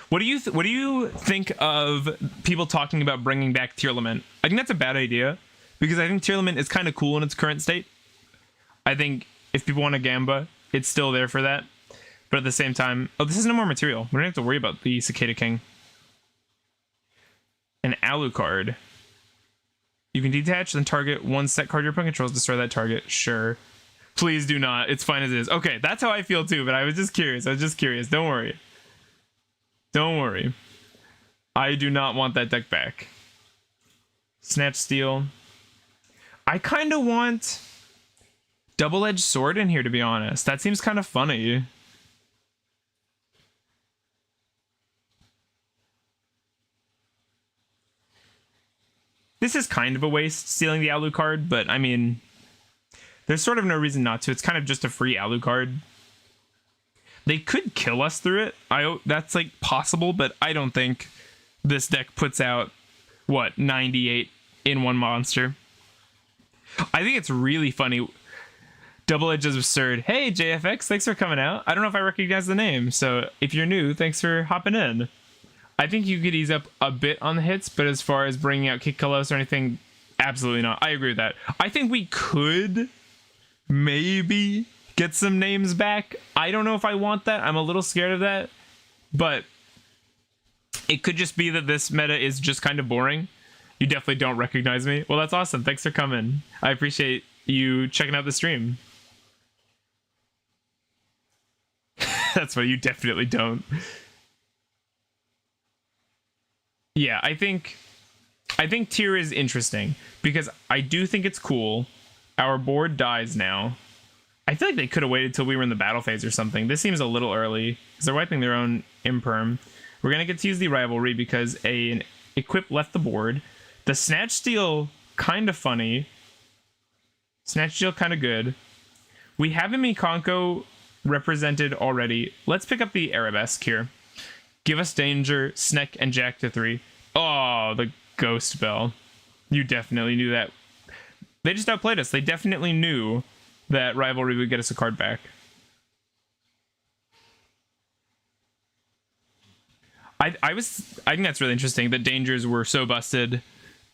[SPEAKER 1] What do you think of people talking about bringing back Tearlament? I think that's a bad idea because I think Tearlament is kind of cool in its current state. I think if people want a Gamba, it's still there for that. But at the same time, oh, this is no more material. We don't have to worry about the Cicada King. An Alucard. You can detach, then target one set card your opponent controls, destroy that target. Sure. Please do not. It's fine as it is. Okay, that's how I feel too, but I was just curious. Don't worry. Don't worry. I do not want that deck back. Snatch Steel. I kind of want Double-Edged Sword in here, to be honest. That seems kind of funny. This is kind of a waste, stealing the Alucard, but I mean, there's sort of no reason not to. It's kind of just a free Alucard. They could kill us through it. That's like possible, but I don't think this deck puts out, what, 98 in one monster. I think it's really funny. Double Edge is absurd. Hey, JFX, thanks for coming out. I don't know if I recognize the name, so if you're new, thanks for hopping in. I think you could ease up a bit on the hits, but as far as bringing out Kick Kalos or anything, absolutely not. I agree with that. I think we could maybe get some names back. I don't know if I want that. I'm a little scared of that, but it could just be that this meta is just kind of boring. You definitely don't recognize me. Well, that's awesome. Thanks for coming. I appreciate you checking out the stream. That's what you definitely don't. Yeah, I think tier is interesting because I do think it's cool. Our board dies now. I feel like they could have waited till we were in the battle phase or something. This seems a little early because they're wiping their own imperm. We're gonna get to use the rivalry because an equip left the board. The Snatch Steal, kind of funny. Snatch Steal, kind of good. We have a Mikanko represented already. Let's pick up the Arabesque here. Give us Danger, Sneck, and Jack to 3. Oh, the Ghost Bell. You definitely knew that. They just outplayed us. They definitely knew that Rivalry would get us a card back. I think that's really interesting that Dangers were so busted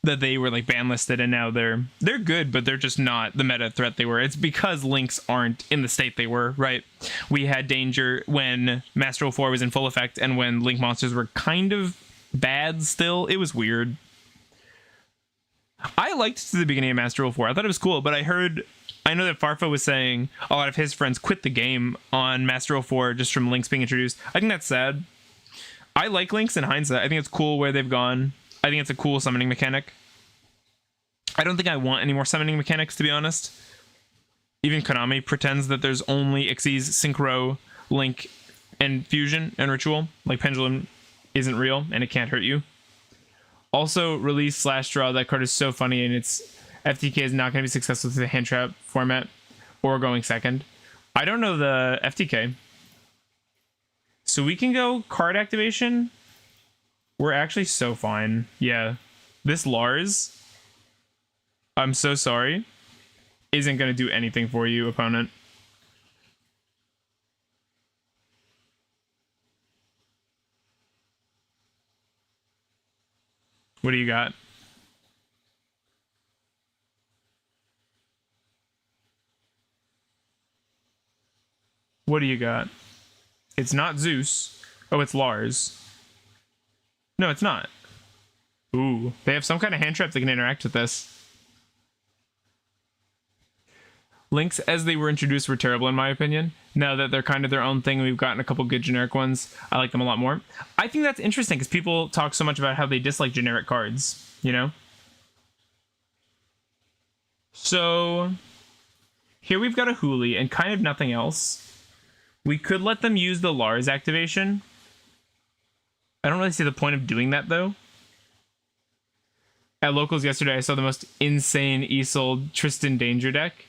[SPEAKER 1] that they were like ban listed, and now they're good, but they're just not the meta threat they were. It's because links aren't in the state they were, right? We had Danger when Master Rule 4 was in full effect, and when link monsters were kind of bad still. It was weird. I liked the beginning of Master Rule 4. I thought it was cool, but I know that Farfa was saying a lot of his friends quit the game on Master Rule 4 just from links being introduced. I think that's sad. I like links in hindsight. I think it's cool where they've gone. I think it's a cool summoning mechanic. I don't think I want any more summoning mechanics, to be honest. Even Konami pretends that there's only Xyz, Synchro, Link, and Fusion and Ritual. Like Pendulum isn't real and it can't hurt you. Also, release / draw. That card is so funny, and its FTK is not going to be successful through the hand trap format or going second. I don't know the FTK. So we can go card activation. We're actually so fine. Yeah. This Lars, I'm so sorry, isn't going to do anything for you, opponent. What do you got? What do you got? It's not Zeus. Oh, it's Lars. No, it's not. Ooh, they have some kind of hand trap that can interact with this. Links, as they were introduced, were terrible in my opinion. Now that they're kind of their own thing, and we've gotten a couple good generic ones, I like them a lot more. I think that's interesting because people talk so much about how they dislike generic cards, you know? So here we've got a Hooli and kind of nothing else. We could let them use the Lars activation. I don't really see the point of doing that, though. At Locals yesterday, I saw the most insane Isolde Tristan Danger deck.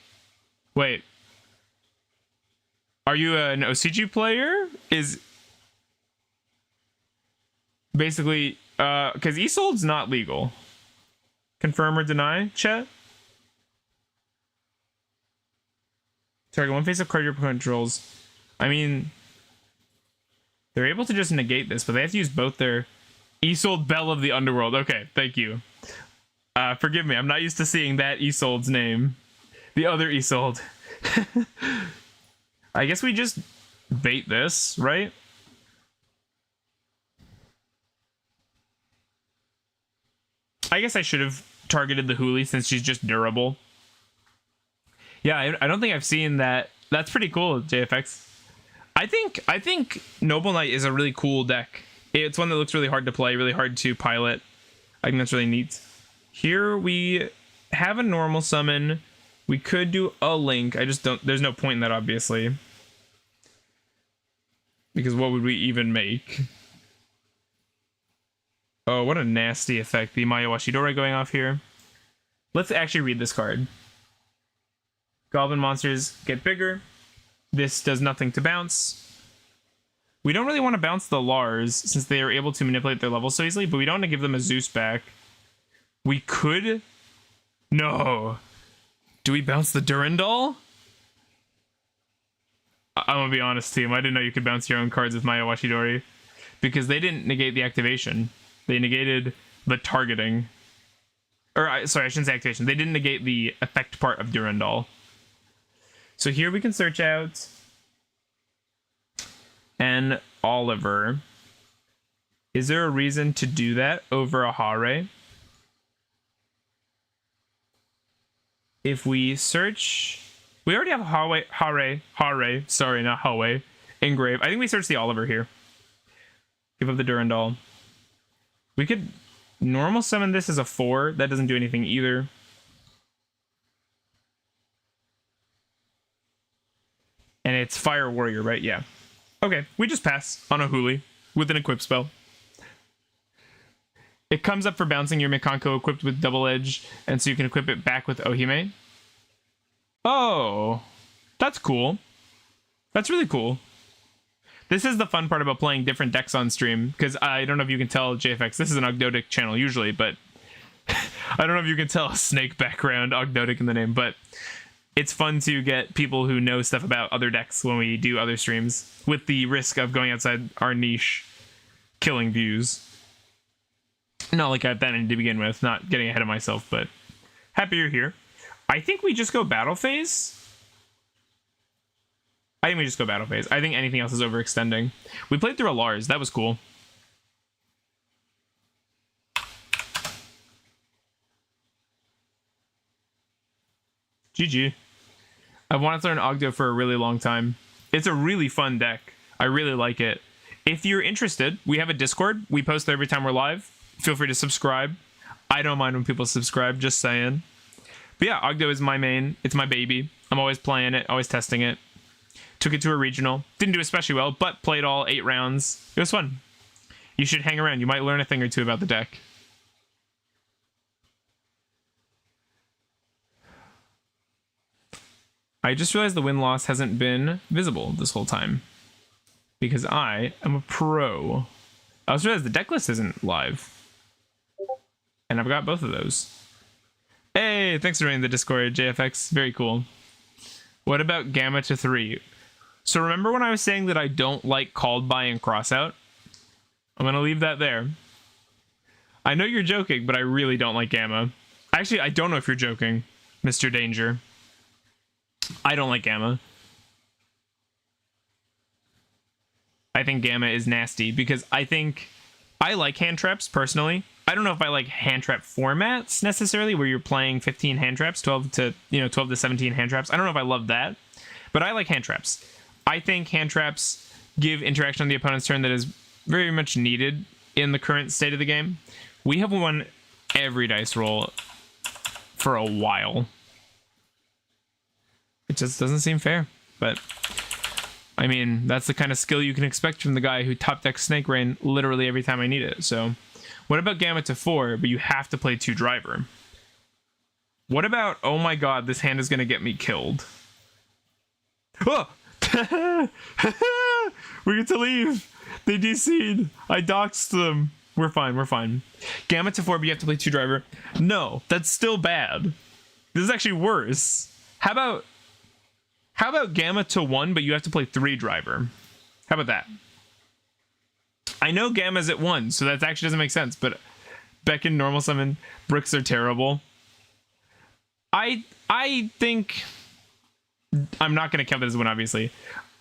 [SPEAKER 1] Wait. Are you an OCG player? Is... Basically, because Isolde's not legal. Confirm or deny, chat? Target one face-up card your opponent controls. I mean, they're able to just negate this, but they have to use both their Isolde Belle of the Underworld. Okay, thank you. Forgive me, I'm not used to seeing that Isolde's name. The other Isolde. I guess we just bait this, right? I guess I should have targeted the Hooli since she's just durable. Yeah, I don't think I've seen that. That's pretty cool, JFX. I think Noble Knight is a really cool deck. It's one that looks really hard to play, really hard to pilot. I think that's really neat. Here we have a normal summon. We could do a Link. I just don't... There's no point in that, obviously. Because what would we even make? Oh, what a nasty effect. The Maya Washidori going off here. Let's actually read this card. Goblin monsters get bigger. This does nothing to bounce. We don't really want to bounce the Lars since they are able to manipulate their levels so easily, but we don't want to give them a Zeus back. We could... No. Do we bounce the Durandal? I'm gonna be honest, team. I didn't know you could bounce your own cards with Maya Washidori. Because they didn't negate the activation. They negated the targeting. Or, sorry, I shouldn't say activation. They didn't negate the effect part of Durandal. So here we can search out an Oliver. Is there a reason to do that over a Hare? If we search... We already have a Hare, sorry, not Hawe, engrave. I think we search the Oliver here. Give up the Durandal. We could normal summon this as a 4. That doesn't do anything either. And it's Fire Warrior, right? Yeah. Okay, we just pass on a Huli with an equip spell. It comes up for bouncing your Mikanko equipped with Double Edge, and so you can equip it back with Ohime. Oh, that's cool. That's really cool. This is the fun part about playing different decks on stream, because I don't know if you can tell, JFX, this is an Ogdotic channel usually, but I don't know if you can tell a snake background, Ogdotic in the name, but it's fun to get people who know stuff about other decks when we do other streams, with the risk of going outside our niche, killing views. Not like I had that to begin with, not getting ahead of myself, but happy you're here. I think we just go battle phase. I think we just go battle phase. I think anything else is overextending. We played through a Lars. That was cool. GG. I've wanted to learn Ogdo for a really long time. It's a really fun deck. I really like it. If you're interested, we have a Discord. We post there every time we're live. Feel free to subscribe. I don't mind when people subscribe, just saying. But yeah, Ogdo is my main. It's my baby. I'm always playing it, always testing it. Took it to a regional. Didn't do especially well, but played all 8 rounds. It was fun. You should hang around. You might learn a thing or two about the deck. I just realized the win-loss hasn't been visible this whole time. Because I am a pro. I also realized the deck list isn't live. And I've got both of those. Hey, thanks for joining the Discord, JFX. Very cool. What about Gamma to 3? So remember when I was saying that I don't like Called By and Crossout? I'm going to leave that there. I know you're joking, but I really don't like Gamma. Actually, I don't know if you're joking, Mr. Danger. I don't like Gamma. I think Gamma is nasty because I think I like hand traps personally. I don't know if I like hand trap formats necessarily where you're playing 15 hand traps, 12 to 17 hand traps. I don't know if I love that, but I like hand traps. I think hand traps give interaction on the opponent's turn that is very much needed in the current state of the game. We have won every dice roll for a while. It just doesn't seem fair, but I mean, that's the kind of skill you can expect from the guy who top decks Snake Rain literally every time I need it. So what about Gamma to 4, but you have to play 2 driver? What about, oh my god, this hand is going to get me killed. Oh! We get to leave. They DC'd. I doxed them. We're fine, we're fine. Gamma to 4, but you have to play 2 driver. No, that's still bad. This is actually worse. How about Gamma to 1, but you have to play 3 driver? How about that? I know Gamma's at 1, so that actually doesn't make sense, but Beckon, normal summon, bricks are terrible. I think... I'm not going to count that as 1, obviously.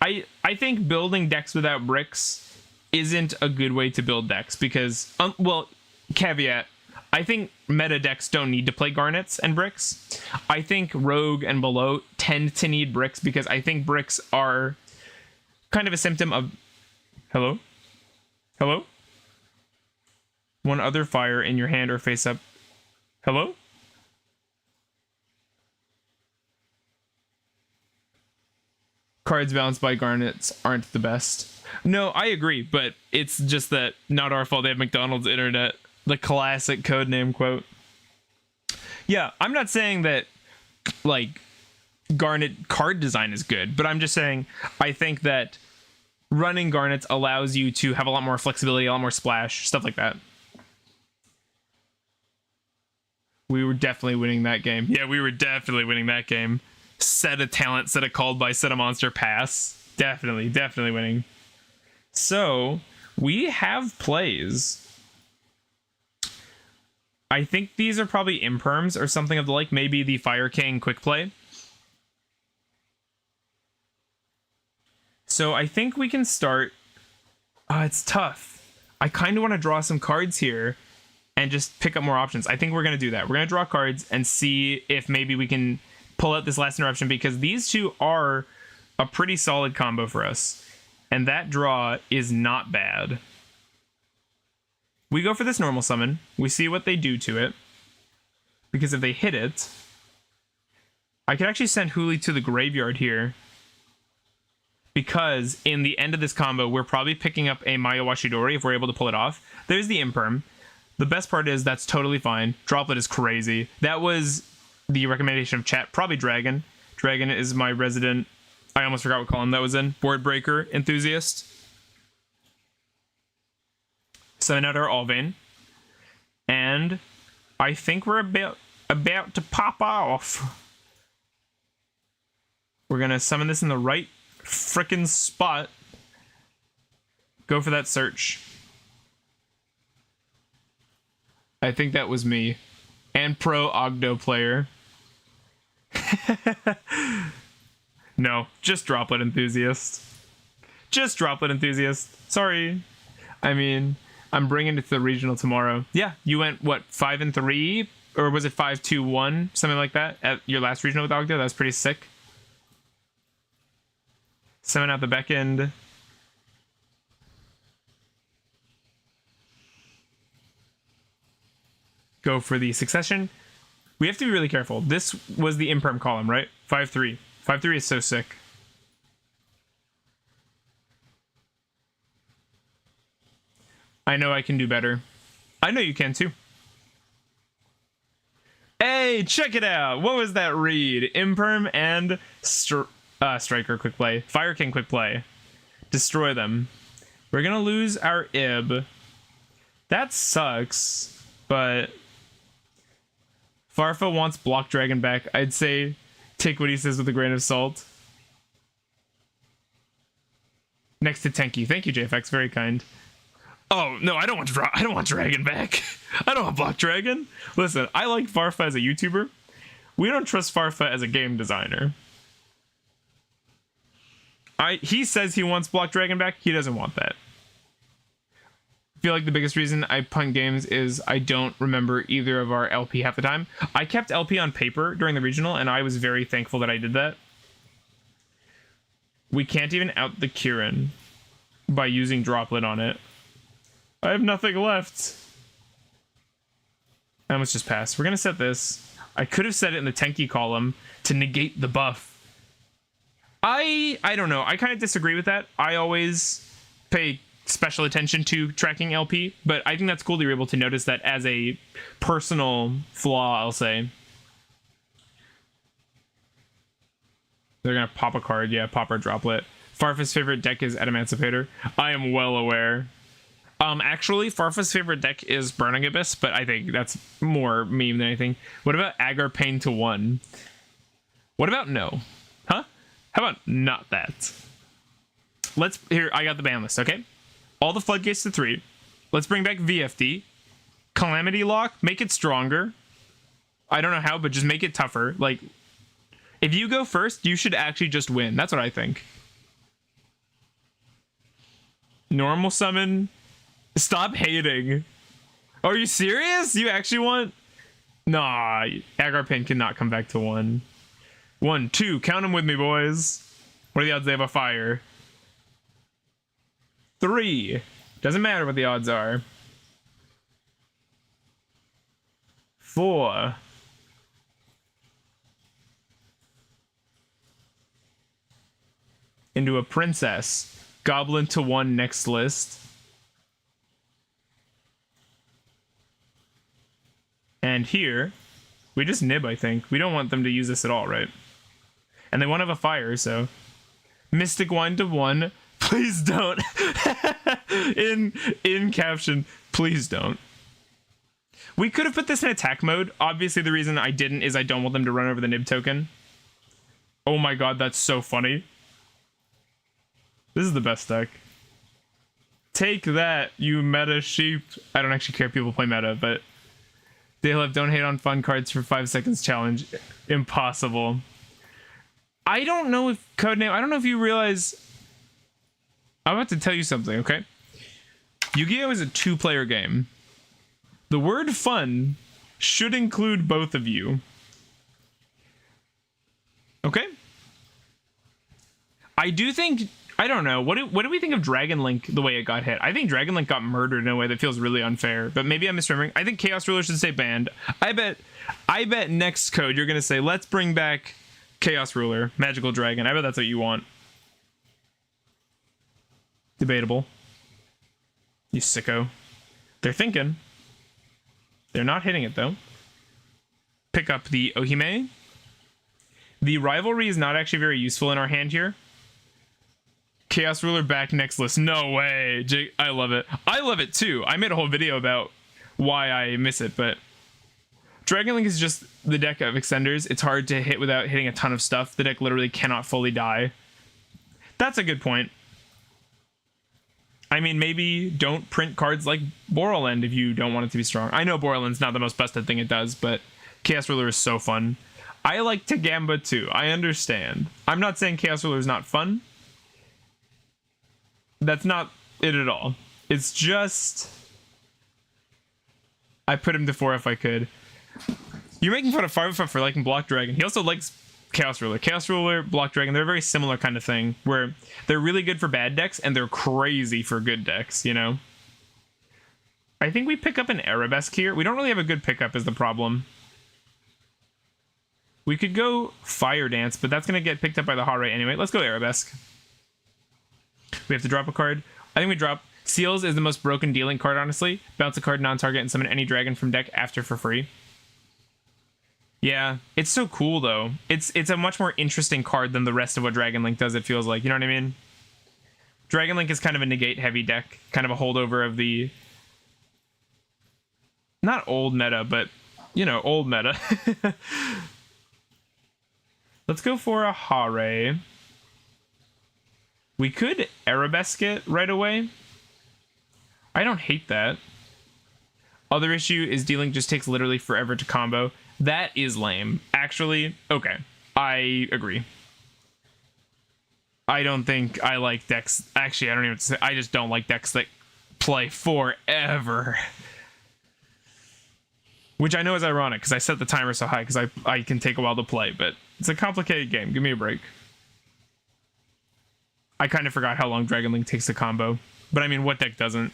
[SPEAKER 1] I think building decks without bricks isn't a good way to build decks, because... well, caveat. I think meta decks don't need to play garnets and bricks. I think rogue and below tend to need bricks because I think bricks are kind of a symptom of... Hello? Hello? One other fire in your hand or face up. Hello? Cards balanced by garnets aren't the best. No, I agree, but it's just that not our fault they have McDonald's internet. The classic codename quote. Yeah, I'm not saying that, like, Garnet card design is good, but I'm just saying I think that running Garnets allows you to have a lot more flexibility, a lot more splash, stuff like that. We were definitely winning that game. Yeah, we were definitely winning that game. Set a talent, set a called by, set a monster, pass. Definitely winning. So, we have plays. I think these are probably imperms or something of the like. Maybe the Fire King quick play. So I think we can start. It's tough. I kind of want to draw some cards here and just pick up more options. I think we're going to do that. We're going to draw cards and see if maybe we can pull out this last interruption, because these two are a pretty solid combo for us. And that draw is not bad. We go for this normal summon. We see what they do to it. Because if they hit it, I could actually send Huli to the graveyard here. Because in the end of this combo, we're probably picking up a Maya Washidori if we're able to pull it off. There's the Imperm. The best part is that's totally fine. Droplet is crazy. That was the recommendation of chat. Probably Dragon. Dragon is my resident... I almost forgot what column that was in. Board Breaker enthusiast. Summon out our Alvain. And I think we're about to pop off. We're going to summon this in the right frickin' spot. Go for that search. I think that was me. And pro Ogdo player. No, just Droplet enthusiast. Just Droplet enthusiast. Sorry. I mean, I'm bringing it to the regional tomorrow. Yeah, you went, what, 5-3? Or was it 5-2-1? Something like that at your last regional with Ogdo? That was pretty sick. Summon out the back end. Go for the succession. We have to be really careful. This was the Imperm column, right? 5-3. 5-3 is so sick. I know I can do better. I know you can too. Hey, check it out. What was that read? Imperm and Striker quick play. Fire King quick play. Destroy them. We're gonna lose our Ib. That sucks, but Farfa wants Block Dragon back. I'd say take what he says with a grain of salt. Next to Tenki. Thank you, JFX. Very kind. Oh, no, I don't want Dragon back. I don't want Block Dragon. Listen, I like Farfa as a YouTuber. We don't trust Farfa as a game designer. He says he wants Block Dragon back. He doesn't want that. I feel like the biggest reason I punt games is I don't remember either of our LP half the time. I kept LP on paper during the regional, and I was very thankful that I did that. We can't even out the Kirin by using Droplet on it. I have nothing left. I almost just passed. We're going to set this. I could have set it in the Tenki column to negate the buff. I don't know. I kind of disagree with that. I always pay special attention to tracking LP, but I think that's cool that you're able to notice that as a personal flaw, I'll say. They're going to pop a card. Yeah, pop our Droplet. Farfa's favorite deck is Emancipator. I am well aware. Actually, Farfa's favorite deck is Burning Abyss, but I think that's more meme than anything. What about Agar Pain to 1? What about no? Huh? How about not that? Here, I got the ban list, okay? All the floodgates to 3. Let's bring back VFD. Calamity Lock, make it stronger. I don't know how, but just make it tougher. Like, if you go first, you should actually just win. That's what I think. Normal summon. Stop hating. Are you serious? You actually want? Nah, Agar Pain cannot come back to 1. 1, 2, count them with me, boys. What are the odds they have a fire? 3. Doesn't matter what the odds are. 4. Into a princess. Goblin to 1 next list. And here, we just nib, I think. We don't want them to use this at all, right? And they won't have a fire, so... Mystic Wine to 1. Please don't. in caption, please don't. We could have put this in attack mode. Obviously, the reason I didn't is I don't want them to run over the nib token. Oh my god, that's so funny. This is the best deck. Take that, you meta sheep. I don't actually care if people play meta, but they love don't hate on fun cards for 5 seconds challenge. Impossible. I don't know if Codename, I don't know if you realize. I'm about to tell you something, okay? Yu-Gi-Oh! Is a 2-player game. The word fun should include both of you. Okay? I do think, I don't know, what do we think of Dragon Link the way it got hit? I think Dragon Link got murdered in a way that feels really unfair, but maybe I'm misremembering. I think Chaos Ruler should stay banned. I bet next code you're gonna say, let's bring back Chaos Ruler, Magical Dragon. I bet that's what you want. Debatable. You sicko. They're thinking. They're not hitting it though. Pick up the Ohime. The rivalry is not actually very useful in our hand here. Chaos Ruler back next list. No way. Jake, I love it. I love it too. I made a whole video about why I miss it, but Dragon Link is just the deck of extenders. It's hard to hit without hitting a ton of stuff. The deck literally cannot fully die. That's a good point. I mean, maybe don't print cards like Borrowland if you don't want it to be strong. I know Borrowland's not the most busted thing it does, but Chaos Ruler is so fun. I like Tagambá too. I understand. I'm not saying Chaos Ruler is not fun. That's not it at all. It's just I put him to 4 if I could. You're making fun of Farfa for liking Block Dragon. He also likes Chaos Ruler. Chaos Ruler, Block Dragon, they're a very similar kind of thing where they're really good for bad decks and they're crazy for good decks, you know? I think we pick up an Arabesque here. We don't really have a good pickup is the problem. We could go Fire Dance, but that's going to get picked up by the Hare anyway. Let's go Arabesque. We have to drop a card. I think we drop Seals is the most broken dealing card, honestly. Bounce a card, non-target, and summon any dragon from deck after for free. Yeah, it's so cool though. It's a much more interesting card than the rest of what Dragon Link does, it feels like. You know what I mean? Dragon Link is kind of a negate heavy deck, kind of a holdover of the not old meta, but you know, old meta. Let's go for a Hare. We could Arabesque it right away. I don't hate that. Other issue is dealing just takes literally forever to combo. That is lame. Actually, okay. I agree. I don't think I like decks. Actually, I don't even say. I just don't like decks that play forever. Which I know is ironic because I set the timer so high because I can take a while to play, but it's a complicated game. Give me a break. I kind of forgot how long Dragon Link takes to combo. But I mean, what deck doesn't?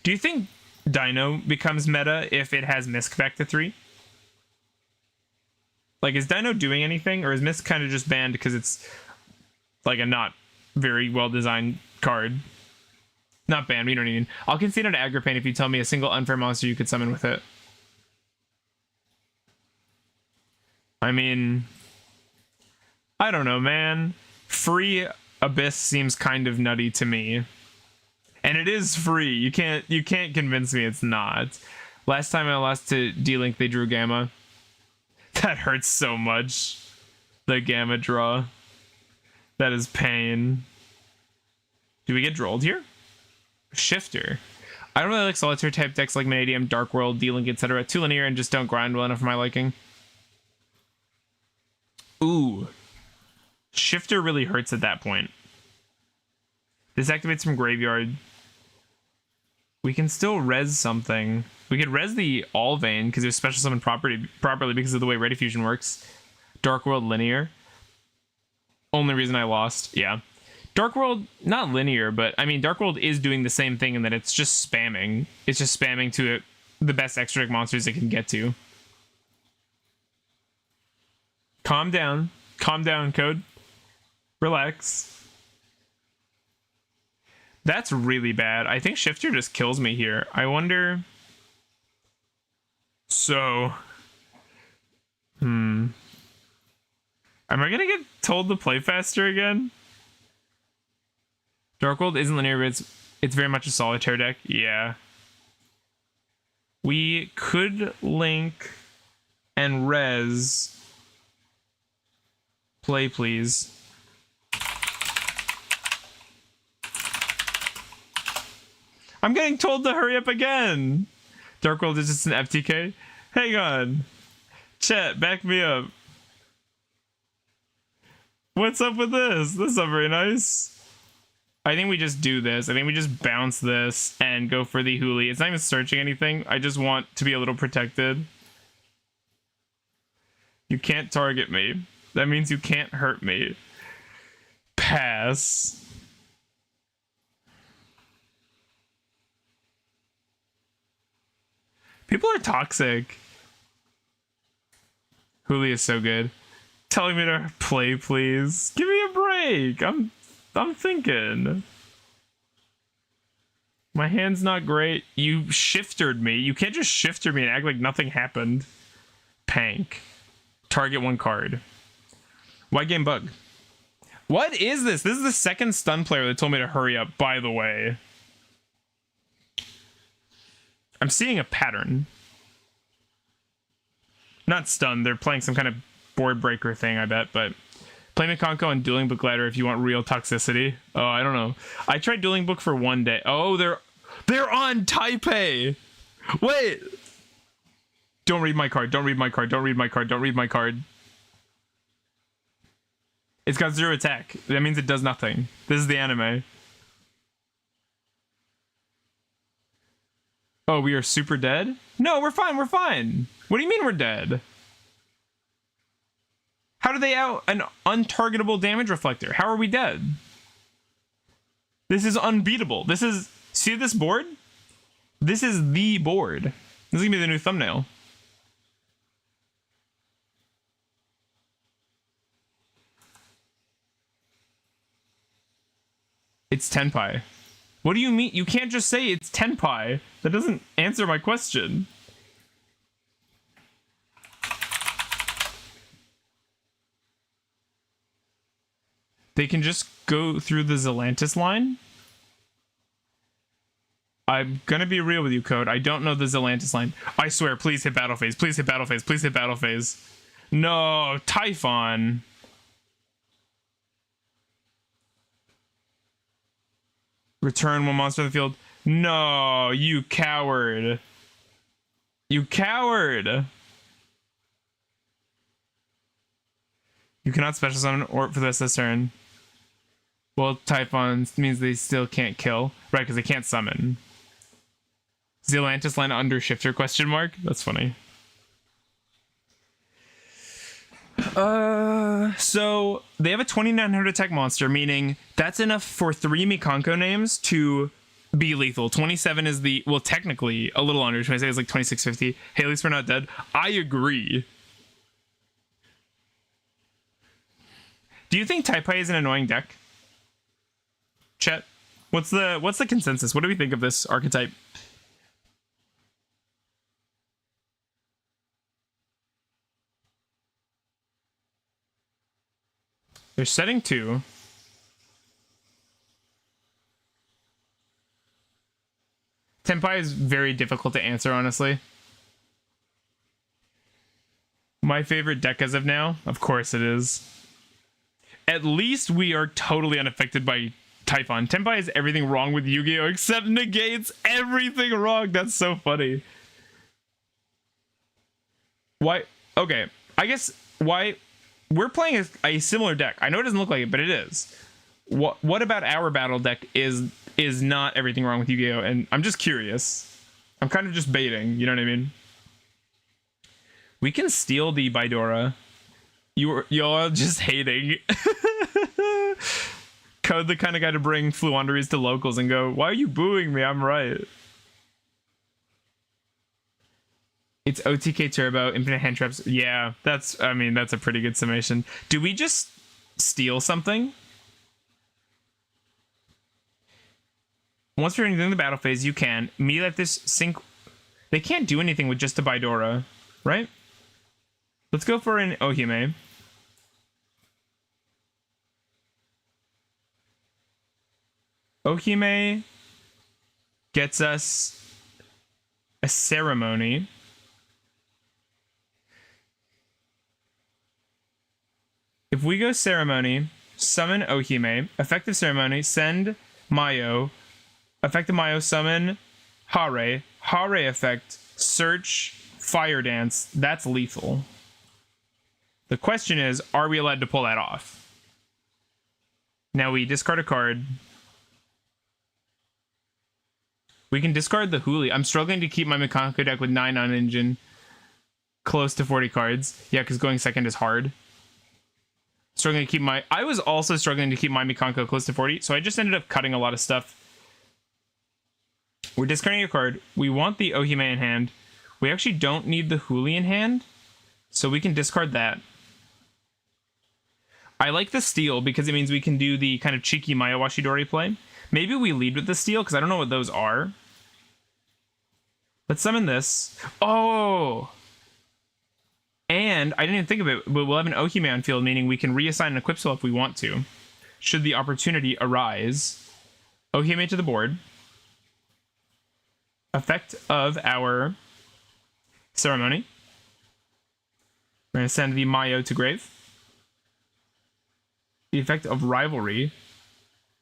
[SPEAKER 1] Do you think Dino becomes meta if it has Misk back to 3? Like, is Dino doing anything? Or is Misk kind of just banned because it's like a not very well-designed card? Not banned, we don't even. I'll concede on Aggro Pain if you tell me a single unfair monster you could summon with it. I mean, I don't know, man. Free Abyss seems kind of nutty to me. And it is free. You can't convince me it's not. Last time I lost to D-Link, they drew Gamma. That hurts so much. The Gamma draw. That is pain. Do we get drolled here? Shifter. I don't really like solitaire type decks like Vanadium, Dark World, D-Link, etc. Too linear and just don't grind well enough for my liking. Ooh. Shifter really hurts at that point. This activates from graveyard. We can still res something. We could res the Allvein because there's special summon properly because of the way Ready Fusion works. Dark World linear. Only reason I lost. Yeah. Dark World, not linear, but I mean, Dark World is doing the same thing in that it's just spamming. It's just spamming to the best extra deck monsters it can get to. Calm down. Calm down, Code. Relax. That's really bad. I think Shifter just kills me here. I wonder... So... Am I gonna get told to play faster again? Dark World isn't linear, but it's It's very much a solitaire deck. Yeah. We could link and res. Play, please. I'm getting told to hurry up again. Dark World is just an FTK. Hang on. Chat, back me up. What's up with this? This is not very nice. I think we just do this. I think we just bounce this and go for the Huli. It's not even searching anything. I just want to be a little protected. You can't target me. That means you can't hurt me. Pass. People are toxic. Huli is so good. Telling me to play, please. Give me a break. I'm thinking. My hand's not great. You shiftered me. You can't just shifter me and act like nothing happened. Pank. Target one card. Why game bug? What is this? This is the second stun player that told me to hurry up, by the way. I'm seeing a pattern. Not stun. They're playing some kind of board breaker thing, I bet, but play Mikanko and Dueling Book Ladder if you want real toxicity. Oh, I don't know. I tried Dueling Book for one day. Oh, they're on Taipei. Wait. Don't read my card. Don't read my card. Don't read my card. Don't read my card. It's got 0 attack. That means it does nothing. This is the anime. Oh, we are super dead? No, we're fine. We're fine. What do you mean we're dead? How do they out an untargetable damage reflector? How are we dead? This is unbeatable. This is... See this board? This is the board. This is gonna be the new thumbnail. It's Tenpai. What do you mean? You can't just say it's Tenpai. That doesn't answer my question. They can just go through the Zelantis line? I'm gonna be real with you, Code. I don't know the Zelantis line. I swear, please hit battle phase. Please hit battle phase. Please hit battle phase. No, Typhon. Return one monster to the field. No, you coward. You coward. You cannot special summon or for this turn. Well, Typhon means they still can't kill. Right, because they can't summon. Zelantis line under shifter question mark? That's funny. So they have a 2900 attack monster, meaning that's enough for 3 Mikanko names to be lethal. 27 is the, well, technically a little under. 27 is like 2650. Hey, at least we're not dead. I agree. Do you think Taipei is an annoying deck? Chat, what's the consensus? What do we think of this archetype? They're setting 2. Tenpai is very difficult to answer, honestly. My favorite deck as of now? Of course it is. At least we are totally unaffected by Typhon. Tenpai has everything wrong with Yu-Gi-Oh! Except negates everything wrong. That's so funny. Why? Okay, I guess why... We're playing a similar deck. I know it doesn't look like it, but it is. What about our battle deck is not everything wrong with Yu-Gi-Oh! And I'm just curious. I'm kind of just baiting, you know what I mean? We can steal the Baidora. You're just hating. Code the kind of guy to bring Fluanderies to locals and go, why are you booing me? I'm right. It's OTK Turbo, Infinite Hand Traps. Yeah, that's a pretty good summation. Do we just steal something? Once you're in the battle phase, you can. Me let this sync. They can't do anything with just a Baidora, right? Let's go for an Ohime. Ohime gets us a ceremony. If we go ceremony, summon Ohime, effective ceremony, send Mayo, effective Mayo, summon Hare, Hare effect, search, fire dance. That's lethal. The question is, are we allowed to pull that off? Now we discard a card. We can discard the Huli. I'm struggling to keep my Mikanko deck with 9 on engine close to 40 cards. Yeah, because going second is hard. Struggling to keep my... I was also struggling to keep my Mikanko close to 40, so I just ended up cutting a lot of stuff. We're discarding a card. We want the Ohime in hand. We actually don't need the Huli in hand, so we can discard that. I like the steal because it means we can do the kind of cheeky Mayawashidori play. Maybe we lead with the steal because I don't know what those are. Let's summon this. Oh! And I didn't even think of it, but we'll have an Ohime on field, meaning we can reassign an equip spell if we want to, should the opportunity arise. Ohime to the board. Effect of our ceremony. We're going to send the Mayo to grave. The effect of rivalry.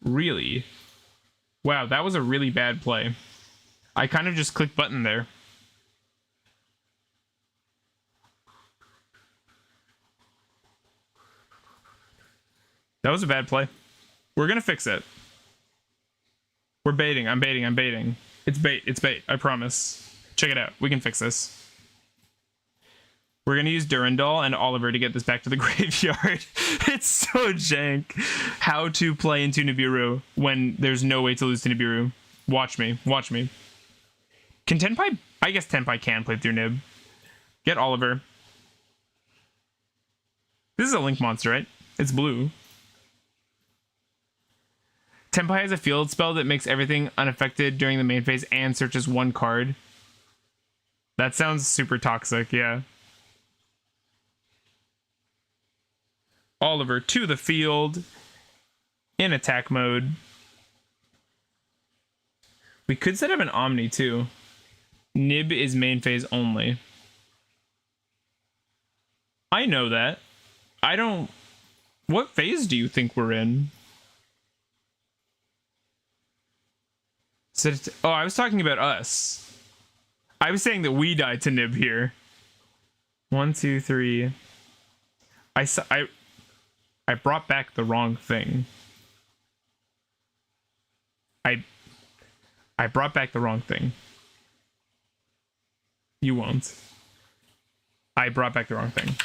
[SPEAKER 1] Really? Wow, that was a really bad play. I kind of just clicked button there. That was a bad play. We're gonna fix it. We're baiting. I'm baiting. I'm baiting. It's bait. It's bait. I promise. Check it out. We can fix this. We're gonna use Durandal and Oliver to get this back to the graveyard. It's so jank. How to play into Nibiru when there's no way to lose to Nibiru. Watch me. Watch me. Can Tenpai... I guess Tenpai can play through Nib. Get Oliver. This is a Link monster, right? It's blue. Tenpai has a field spell that makes everything unaffected during the main phase and searches one card. That sounds super toxic, yeah. Oliver to the field in attack mode. We could set up an Omni too. Nib is main phase only. I know that. I don't... What phase do you think we're in? Oh, I was talking about us. I was saying that we died to Nib here. 1, 2, 3. I brought back the wrong thing. I brought back the wrong thing. You won't. I brought back the wrong thing.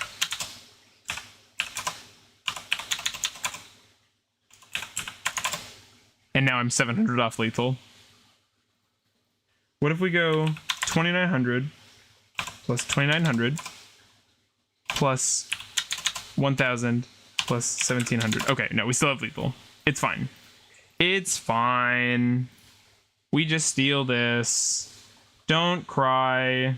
[SPEAKER 1] And now I'm 700 off lethal. What if we go 2900 plus 2900 plus 1000 plus 1700? Okay, no, we still have lethal. It's fine. It's fine. We just steal this. Don't cry.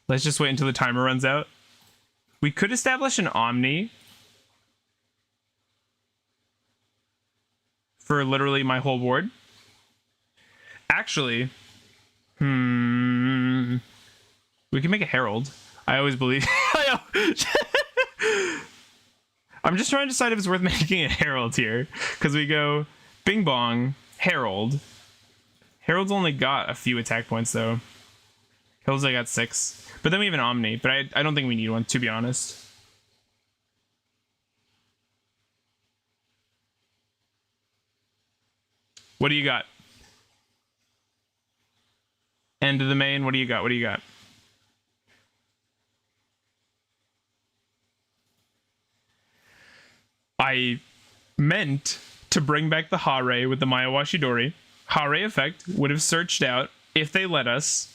[SPEAKER 1] Let's just wait until the timer runs out. We could establish an Omni for literally my whole board. Actually, we can make a Herald. I always believe. I'm just trying to decide if it's worth making a Herald here, because we go Bing Bong, Herald. Herald's only got a few attack points though. Herald's only got 6. But then we have an Omni, but I don't think we need one, to be honest. What do you got? End of the main, what do you got? What do you got? I meant to bring back the Hare with the Mayawashidori. Hare effect would have searched out, if they let us,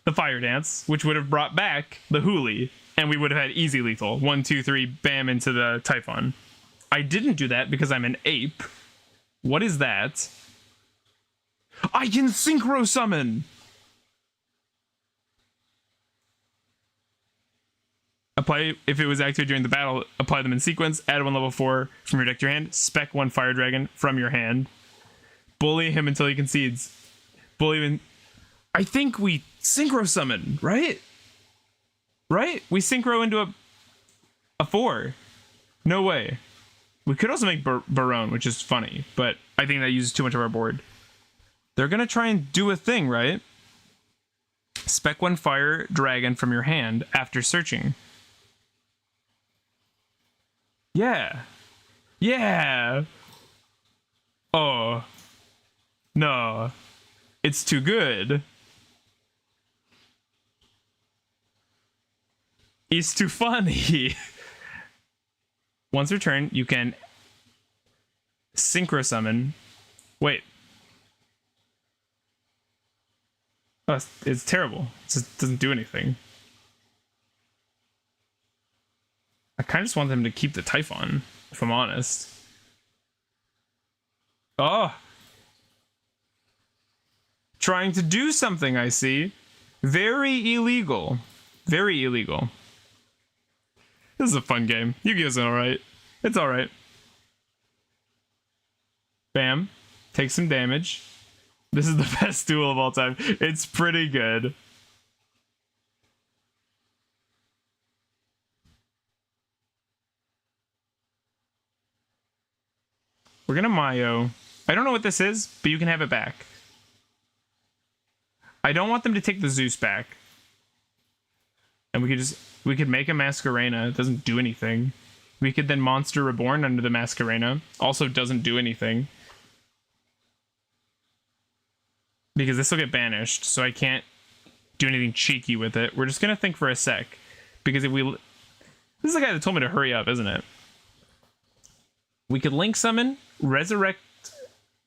[SPEAKER 1] the Fire Dance, which would have brought back the Huli, and we would have had easy lethal. 1, 2, 3, bam, into the Typhon. I didn't do that because I'm an ape. What is that? I can synchro summon! Apply if it was activated during the battle. Apply them in sequence. Add 1 level 4 from your deck to your hand. Spec 1 fire dragon from your hand. Bully him until he concedes. Bully him. I think we synchro summon, right? Right? We synchro into a 4. No way. We could also make Barone, which is funny, but I think that uses too much of our board. They're gonna try and do a thing, right? Spec 1 fire dragon from your hand after searching. Yeah. Yeah. Oh. No. It's too good. It's too funny. Once returned, you can synchro summon. Wait. Oh, it's terrible. It just doesn't do anything. I kind of just want them to keep the Typhon, if I'm honest. Oh. Trying to do something, I see. Very illegal. Very illegal. This is a fun game. Yu-Gi-Oh's alright. It's alright. Bam. Take some damage. This is the best duel of all time. It's pretty good. We're gonna Mayo. I don't know what this is, but you can have it back. I don't want them to take the Zeus back. And we could make a Masquerena. It doesn't do anything. We could then Monster Reborn under the Masquerena. Also doesn't do anything. Because this will get banished, so I can't do anything cheeky with it. We're just gonna think for a sec. Because if we... This is the guy that told me to hurry up, isn't it? We could Link Summon, resurrect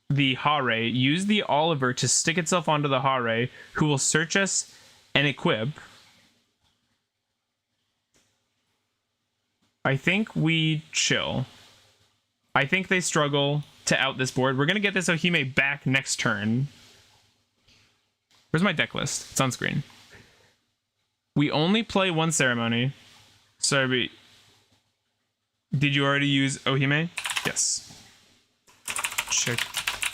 [SPEAKER 1] the Hare, use the Oliver to stick itself onto the Hare, who will search us and equip. I think we chill. I think they struggle to out this board. We're going to get this Ohime back next turn. Where's my deck list? It's on screen. We only play 1 ceremony. Sorry, did you already use Ohime? Yes. Check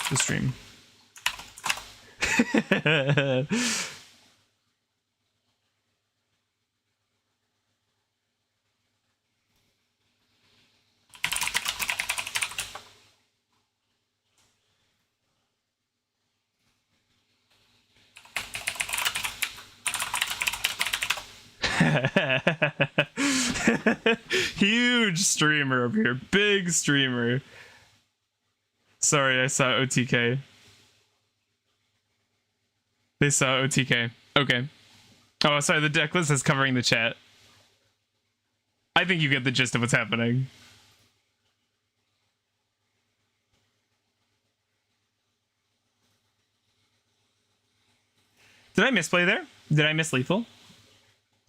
[SPEAKER 1] the stream. Huge streamer over here. Big streamer. Sorry, I saw OTK. They saw OTK. Okay. Oh, sorry, the deck list is covering the chat. I think you get the gist of what's happening. Did I misplay there? Did I miss lethal?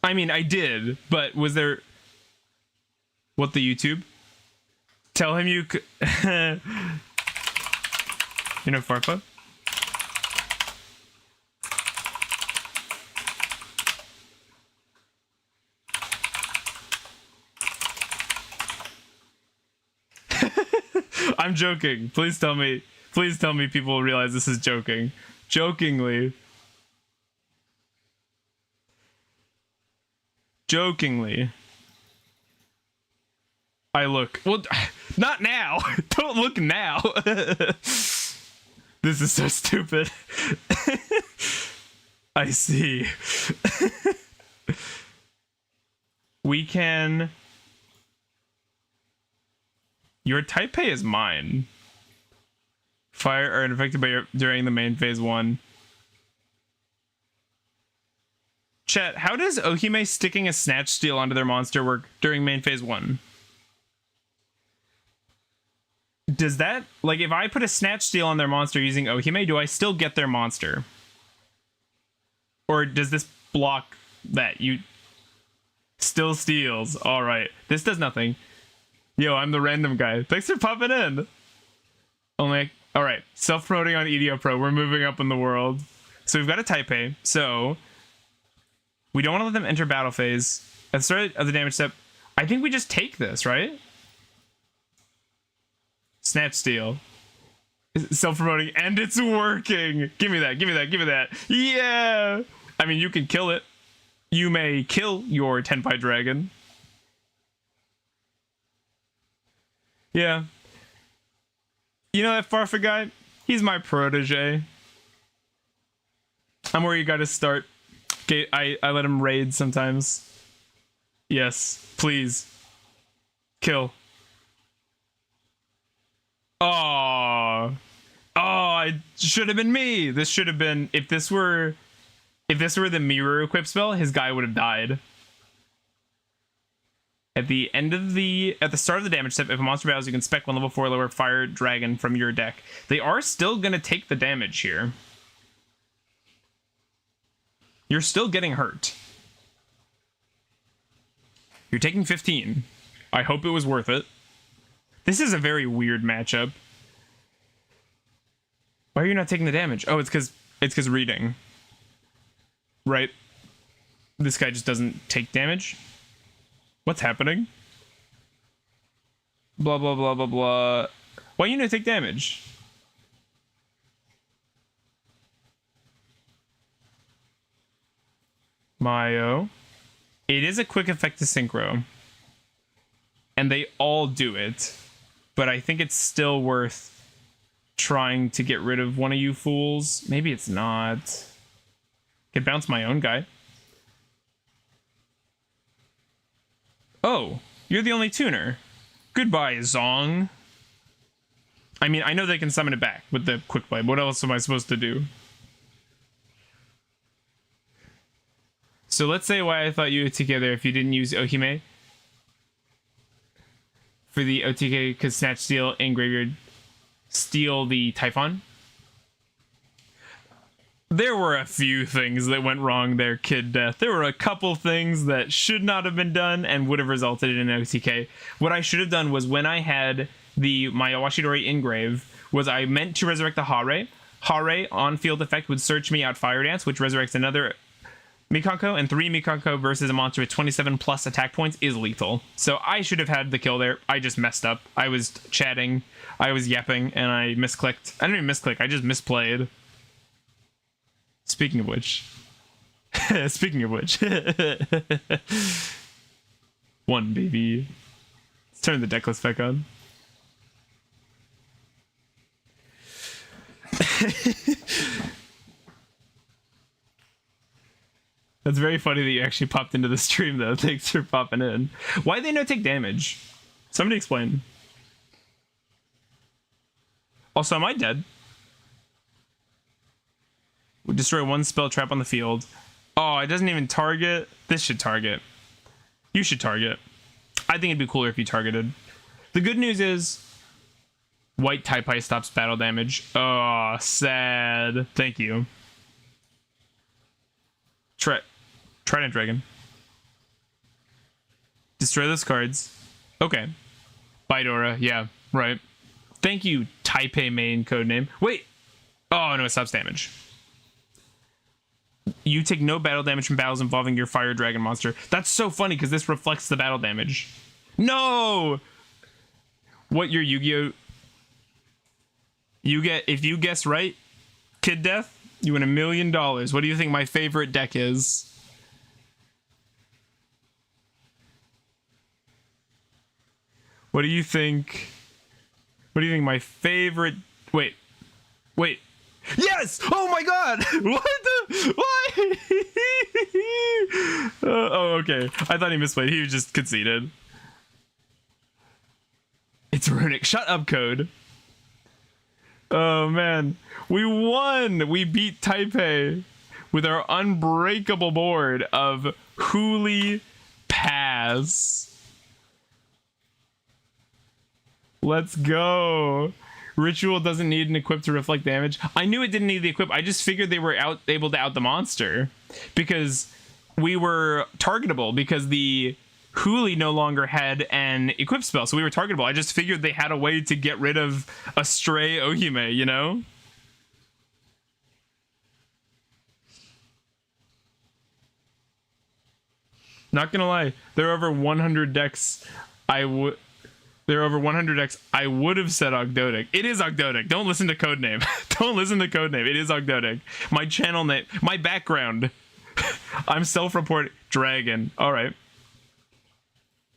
[SPEAKER 1] I mean, I did, but was there... What, the YouTube? Tell him you could... You know Farfa? I'm joking. Please tell me people will realize this is joking. Jokingly. I look. Well, not now. Don't look now. This is so stupid. I see. We can... Your Taipei is mine. Fire are infected by during the main phase 1. Chat, how does Ohime sticking a Snatch Steal onto their monster work during main phase 1? Does that, like, if I put a Snatch Steal on their monster using Ohime, do I still get their monster? Or does this block that? You still steals. All right. This does nothing. Yo, I'm the random guy. Thanks for popping in. Only, all right. Self-promoting on EDO Pro. We're moving up in the world. So we've got a Taipei. So We don't want to let them enter battle phase. At the start of the damage step, I think we just take this, right? Snatch steal. Self-promoting, and it's working. Give me that, give me that, give me that. Yeah! I mean, you can kill it. You may kill your Tenpai dragon. Yeah. You know that Farfa guy? He's my protege. I'm where you gotta start. Okay, I let him raid sometimes. Yes, please. Kill. Oh, it should have been me. This should have been, if this were the mirror equip spell, his guy would have died. At the start of the damage step, if a monster battles, you can spec one level 4 lower fire dragon from your deck. They are still gonna take the damage here. You're still getting hurt. You're taking 15. I hope it was worth it. This is a very weird matchup. Why are you not taking the damage? Oh, it's because reading. Right? This guy just doesn't take damage? What's happening? Blah, blah, blah, blah, blah. Why you not take damage? Mayo. It is a quick effect to synchro. And they all do it. But I think it's still worth trying to get rid of one of you fools. Maybe it's not. Could bounce my own guy. Oh, you're the only tuner. Goodbye, Zong. I mean, I know they can summon it back with the quick blade. What else am I supposed to do? So let's say why I thought you were together if you didn't use Ohime. For the OTK, because Snatch Steal in Graveyard steal the Typhon. There were a few things that went wrong there, Kid Death. There were a couple things that should not have been done and would have resulted in an OTK. What I should have done was when I had the Mayawashidori Engrave, was I meant to resurrect the Hare. Hare on field effect would search me out Fire Dance, which resurrects another Mikanko, and 3 Mikanko versus a monster with 27 plus attack points is lethal. So I should have had the kill there. I just messed up. I was chatting, I was yapping, and I misclicked. I didn't even misclick, I just misplayed. Speaking of which. Speaking of which. One, baby. Let's turn the deck list back on. That's very funny that you actually popped into the stream, though. Thanks for popping in. Why did they not take damage? Somebody explain. Also, am I dead? We destroy one spell trap on the field. Oh, it doesn't even target. This should target. You should target. I think it'd be cooler if you targeted. The good news is white Typai stops battle damage. Oh, sad. Thank you. Trident Dragon. Destroy those cards. Okay. Bidora. Yeah, right. Thank you, Taipei main codename. Wait. Oh, no, it stops damage. You take no battle damage from battles involving your fire dragon monster. That's so funny because this reflects the battle damage. No! What, your Yu-Gi-Oh? You get, if you guess right, Kid Death, you win $1 million. What do you think my favorite deck is? What do you think? What do you think my favorite... Wait. Yes! Oh my god! What the... Why? Oh, okay. I thought he misplayed. He was just conceded. It's runic. Shut up, Code. Oh, man. We won! We beat Taipei with our unbreakable board of Huli Pass. Let's go. Ritual doesn't need an equip to reflect damage. I knew it didn't need the equip. I just figured they were able to out the monster because we were targetable because the Huli no longer had an equip spell, so we were targetable. I just figured they had a way to get rid of a stray Ohime, you know? Not gonna lie, there are over 100 decks. There are over 100 decks. I would have said Ogdoadic. It is Ogdoadic. Don't listen to codename. Don't listen to codename. It is Ogdoadic. My channel name, my background. I'm self-reported dragon. All right.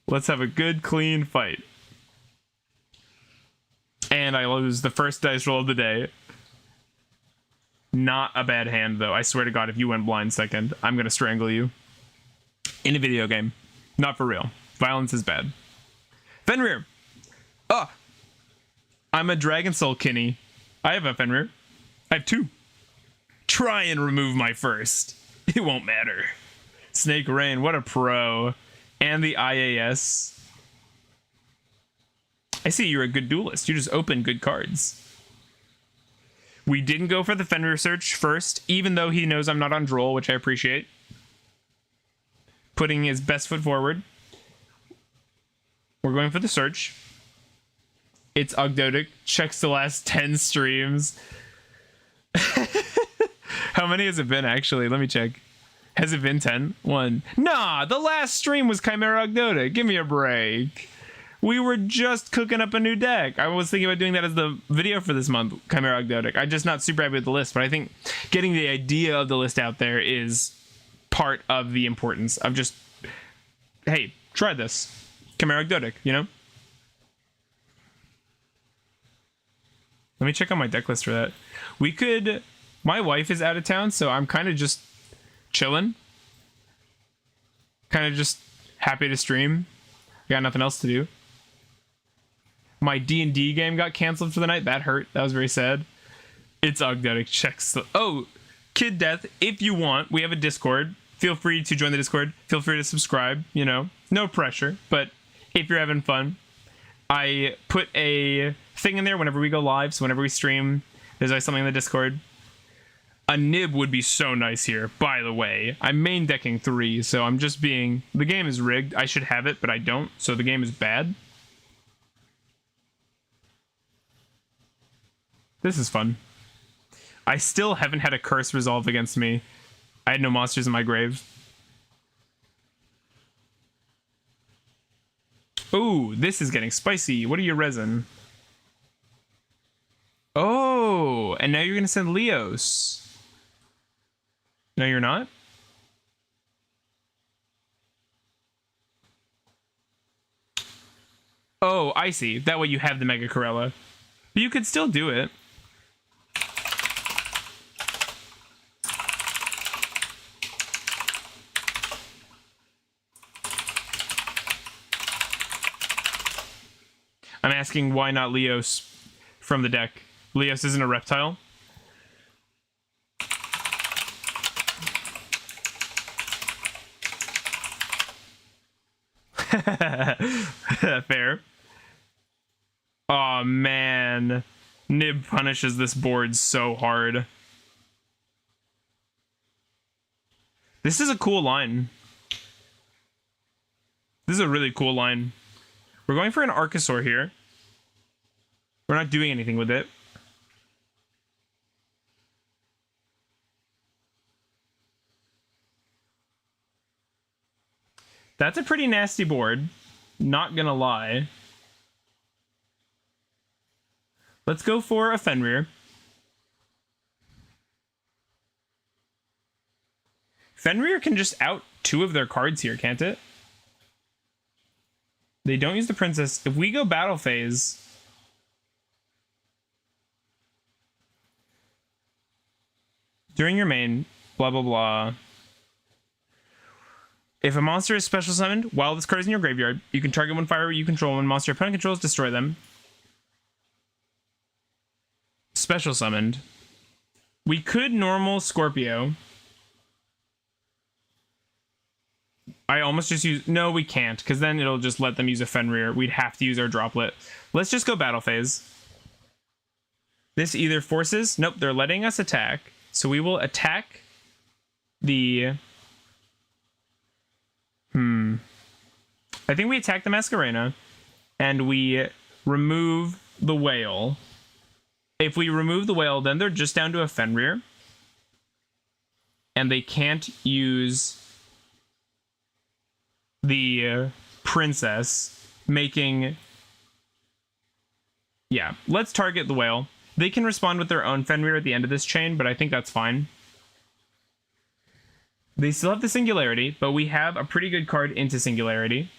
[SPEAKER 1] Let's have a good, clean fight. And I lose the first dice roll of the day. Not a bad hand, though. I swear to God, if you went blind second, I'm gonna strangle you. In a video game. Not for real. Violence is bad. Fenrir! Oh! I'm a Dragon Soul Kinney. I have a Fenrir. I have 2. Try and remove my first. It won't matter. Snake Rain, what a pro. And the IAS. I see you're a good duelist. You just open good cards. We didn't go for the Fenrir search first, even though he knows I'm not on Droll, which I appreciate. Putting his best foot forward. We're going for the search. It's Ogdoadic. Checks the last 10 streams. How many has it been, actually? Let me check. Has it been 10? 1. Nah, the last stream was Chimera Ogdoadic. Give me a break. We were just cooking up a new deck. I was thinking about doing that as the video for this month, Chimera Ogdoadic. I'm just not super happy with the list, but I think getting the idea of the list out there is part of the importance of just, hey, try this. Chimera Ogdoadic, you know? Let me check on my deck list for that. We could... My wife is out of town, so I'm kind of just chilling. Kind of just happy to stream. Got nothing else to do. My D&D game got canceled for the night. That hurt. That was very sad. It's Ogdoadic. Checks the... Oh, Kid Death, if you want, we have a Discord. Feel free to join the Discord. Feel free to subscribe, you know. No pressure, but if you're having fun. I put a thing in there whenever we go live, so whenever we stream, there's always something in the Discord. A nib would be so nice here, by the way. I'm main decking 3, so I'm just being... The game is rigged. I should have it, but I don't, so the game is bad. This is fun. I still haven't had a curse resolve against me. I had no monsters in my grave. Ooh, this is getting spicy. What are your resin? Oh, and now you're going to send Leos. No, you're not? Oh, I see. That way you have the Mega Corella. But you could still do it. I'm asking why not Leos from the deck. Leos isn't a reptile. Fair. Oh man. Nib punishes this board so hard. This is a cool line. This is a really cool line. We're going for an Archosaur here. We're not doing anything with it. That's a pretty nasty board. Not gonna lie. Let's go for a Fenrir. Fenrir can just out 2 of their cards here, can't it? They don't use the princess. If we go battle phase... During your main, blah, blah, blah. If a monster is special summoned while this card is in your graveyard, you can target one fire you control. When monster opponent controls, destroy them. Special summoned. We could normal Scorpio. I almost just use... No, we can't, because then it'll just let them use a Fenrir. We'd have to use our droplet. Let's just go battle phase. This either forces... Nope, they're letting us attack. So we will attack the... I think we attack the Masquerena, and we remove the whale. If we remove the whale, then they're just down to a Fenrir. And they can't use the princess, making... Yeah, let's target the whale. They can respond with their own Fenrir at the end of this chain, but I think that's fine. They still have the Singularity, but we have a pretty good card into Singularity.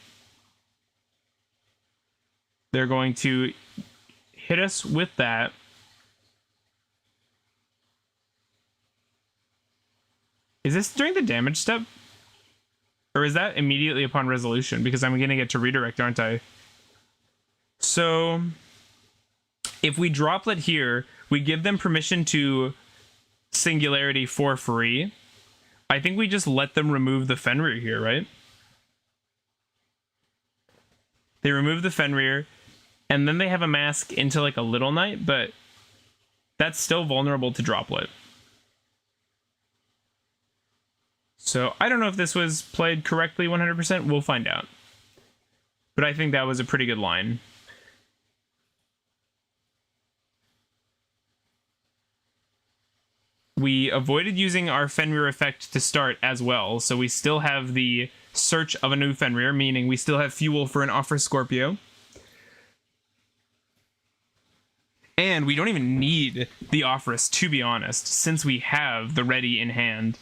[SPEAKER 1] They're going to hit us with that. Is this during the damage step? Or is that immediately upon resolution? Because I'm going to get to redirect, aren't I? So, if we droplet here, we give them permission to Singularity for free. I think we just let them remove the Fenrir here, right? They remove the Fenrir, and then they have a mask into like a Little Knight, but that's still vulnerable to droplet. So I don't know if this was played correctly 100%. We'll find out. But I think that was a pretty good line. We avoided using our Fenrir effect to start as well, so we still have the search of a new Fenrir, meaning we still have fuel for an Offer Scorpio. And we don't even need the Offerus, to be honest, since we have the ready in hand.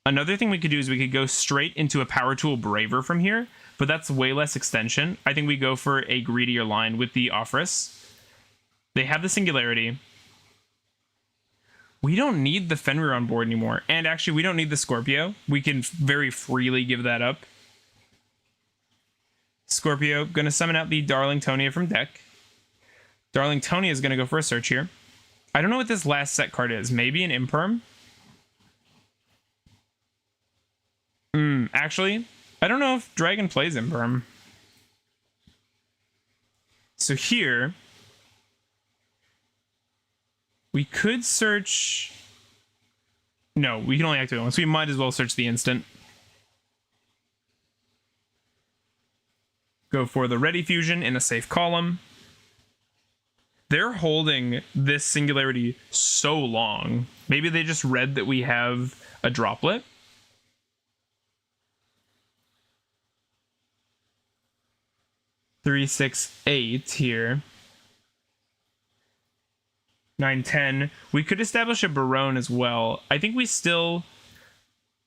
[SPEAKER 1] Another thing we could do is we could go straight into a Power Tool Braver from here, but that's way less extension. I think we go for a greedier line with the Offerus. They have the Singularity. We don't need the Fenrir on board anymore. And actually, we don't need the Scorpio. We can very freely give that up. Scorpio, going to summon out the Darlingtonia from deck. Darlingtonia is going to go for a search here. I don't know what this last set card is. Maybe an Imperm? Actually, I don't know if Dragon plays Imperm. So here... we could search... No, we can only activate it once. We might as well search the instant. Go for the Ready Fusion in a safe column. They're holding this Singularity so long. Maybe they just read that we have a droplet. Three, 6, 8 here. 9, 10. We could establish a Barone as well. I think we still...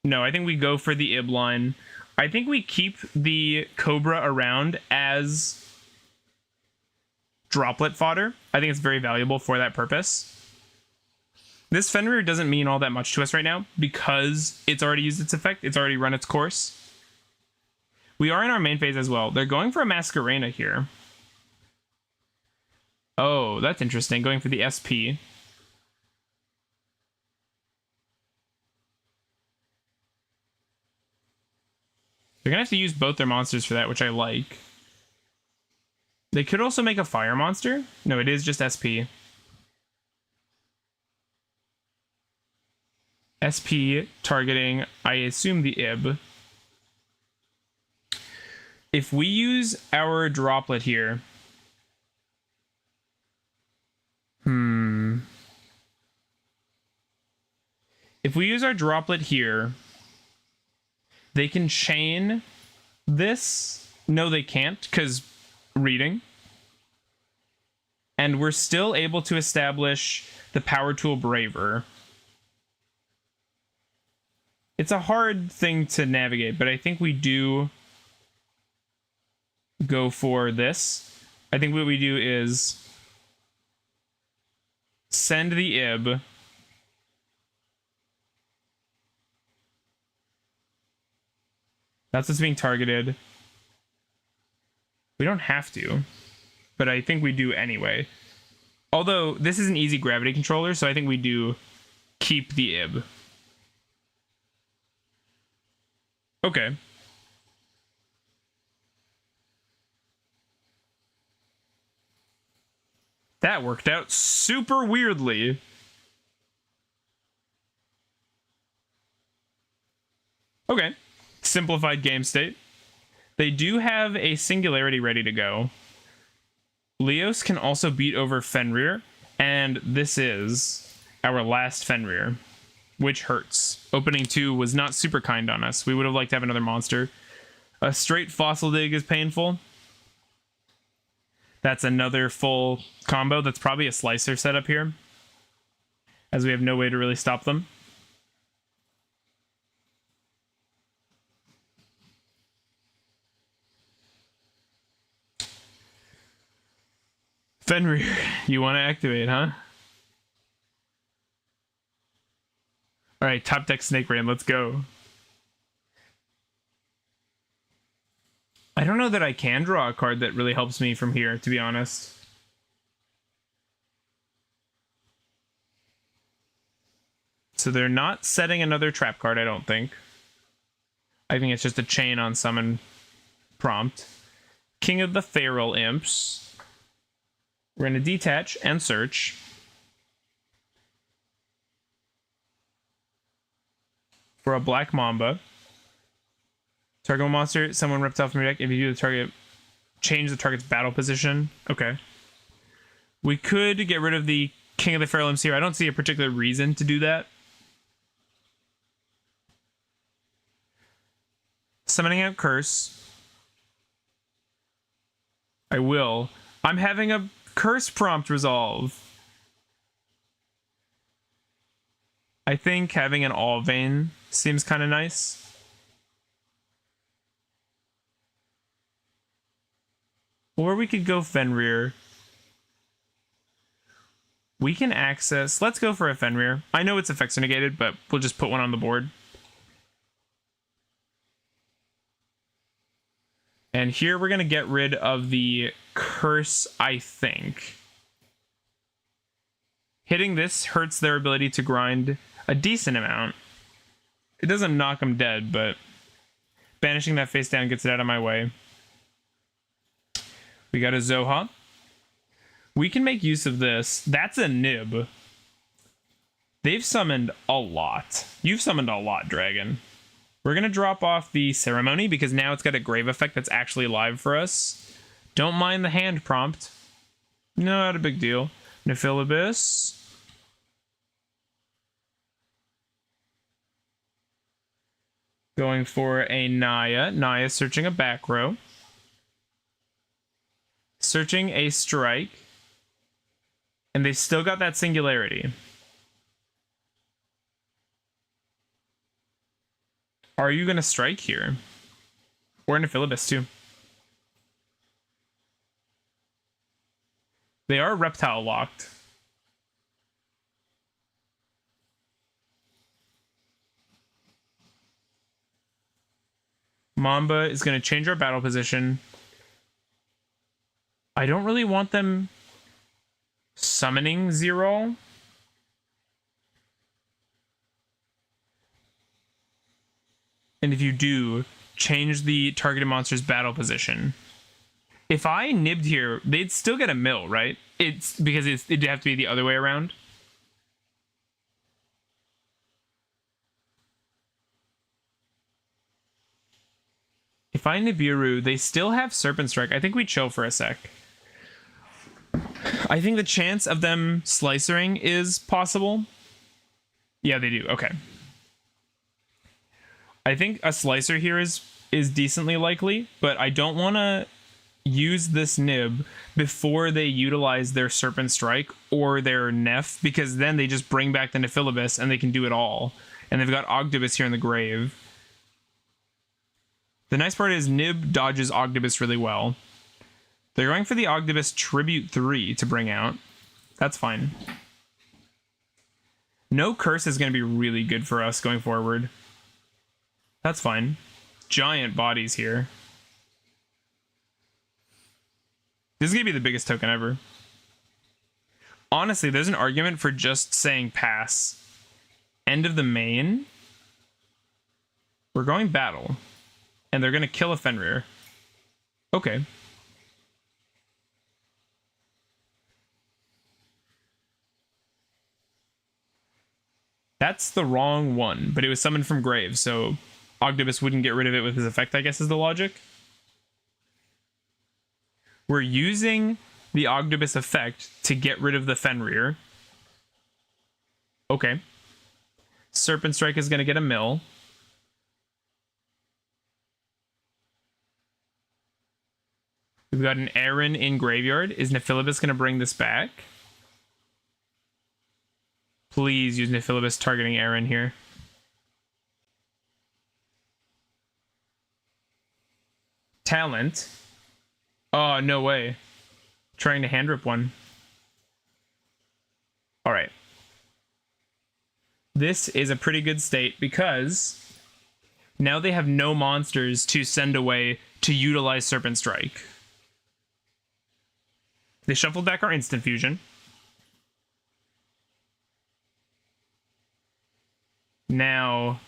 [SPEAKER 1] No, I think we go for the Ib line. I think we keep the Cobra around as droplet fodder. I think it's very valuable for that purpose. This Fenrir doesn't mean all that much to us right now because it's already used its effect. It's already run its course. We are in our main phase as well. They're going for a Masquerena here. Oh, that's interesting. Going for the SP. They're going to have to use both their monsters for that, which I like. They could also make a fire monster. No, it is just SP. SP targeting, I assume, the Ib. If we use our droplet here... If we use our droplet here, they can chain this. No, they can't, because reading. And we're still able to establish the Power Tool Braver. It's a hard thing to navigate, but I think we do go for this. I think what we do is send the Ib. That's what's being targeted. We don't have to, but I think we do anyway. Although, this is an easy gravity controller, so I think we do keep the Ib. Okay. That worked out super weirdly. Okay. Simplified game state. They do have a Singularity ready to go. Leos can also beat over Fenrir, and this is our last Fenrir, which hurts. Opening 2 was not super kind on us. We would have liked to have another monster. A straight Fossil Dig is painful. That's another full combo. That's probably a Slicer setup here, as we have no way to really stop them. Fenrir, you want to activate, huh? Alright, top deck Snake Rain, let's go. I don't know that I can draw a card that really helps me from here, to be honest. So they're not setting another trap card, I don't think. I think it's just a chain on summon prompt. King of the Feral Imps. We're going to detach and search. For a Black Mamba. Target monster, someone ripped off from your deck. If you do the target, change the target's battle position. Okay. We could get rid of the King of the Feral Imps here. I don't see a particular reason to do that. Summoning out Curse. I will. I'm having a Curse prompt resolve. I think having an All Vein seems kind of nice. Or we could go Fenrir. We can access... Let's go for a Fenrir. I know its effects are negated, but we'll just put one on the board. And here we're going to get rid of the Curse, I think. Hitting this hurts their ability to grind a decent amount. It doesn't knock them dead, but banishing that face down gets it out of my way. We got a Zoha. We can make use of this. That's a Nib. They've summoned a lot. You've summoned a lot, Dragon. We're going to drop off the Ceremony because now it's got a Grave effect that's actually live for us. Don't mind the hand prompt. Not a big deal. Nephilibus. Going for a Naya. Naya searching a back row. Searching a Strike. And they've still got that Singularity. Are you going to strike here? Or Nephilibus too. They are reptile locked. Mamba is going to change our battle position. I don't really want them summoning 0. And if you do, change the targeted monster's battle position. If I nibbed here, they'd still get a mill, right? It's because it'd have to be the other way around. If I Nibiru, they still have Serpent Strike. I think we chill for a sec. I think the chance of them slicering is possible. Yeah, they do. Okay. I think a Slicer here is decently likely, but I don't want to use this Nib before they utilize their Serpent Strike or their Neph, because then they just bring back the Nephilibus and they can do it all. And they've got Ogdibus here in the grave. The nice part is Nib dodges Ogdibus really well. They're going for the Ogdibus Tribute 3 to bring out. That's fine. No Curse is going to be really good for us going forward. That's fine. Giant bodies here. This is going to be the biggest token ever. Honestly, there's an argument for just saying pass. End of the main. We're going battle. And they're going to kill a Fenrir. Okay. That's the wrong one, but it was summoned from grave, so Ogdibus wouldn't get rid of it with his effect, I guess is the logic. We're using the Ogdibus effect to get rid of the Fenrir. Okay. Serpent Strike is going to get a mill. We've got an Aaron in graveyard. Is Nephilibus going to bring this back? Please use Nephilibus targeting Aaron here. Talent. Oh, no way. Trying to hand rip one. All right. This is a pretty good state because now they have no monsters to send away to utilize Serpent Strike. They shuffled back our Instant Fusion. Now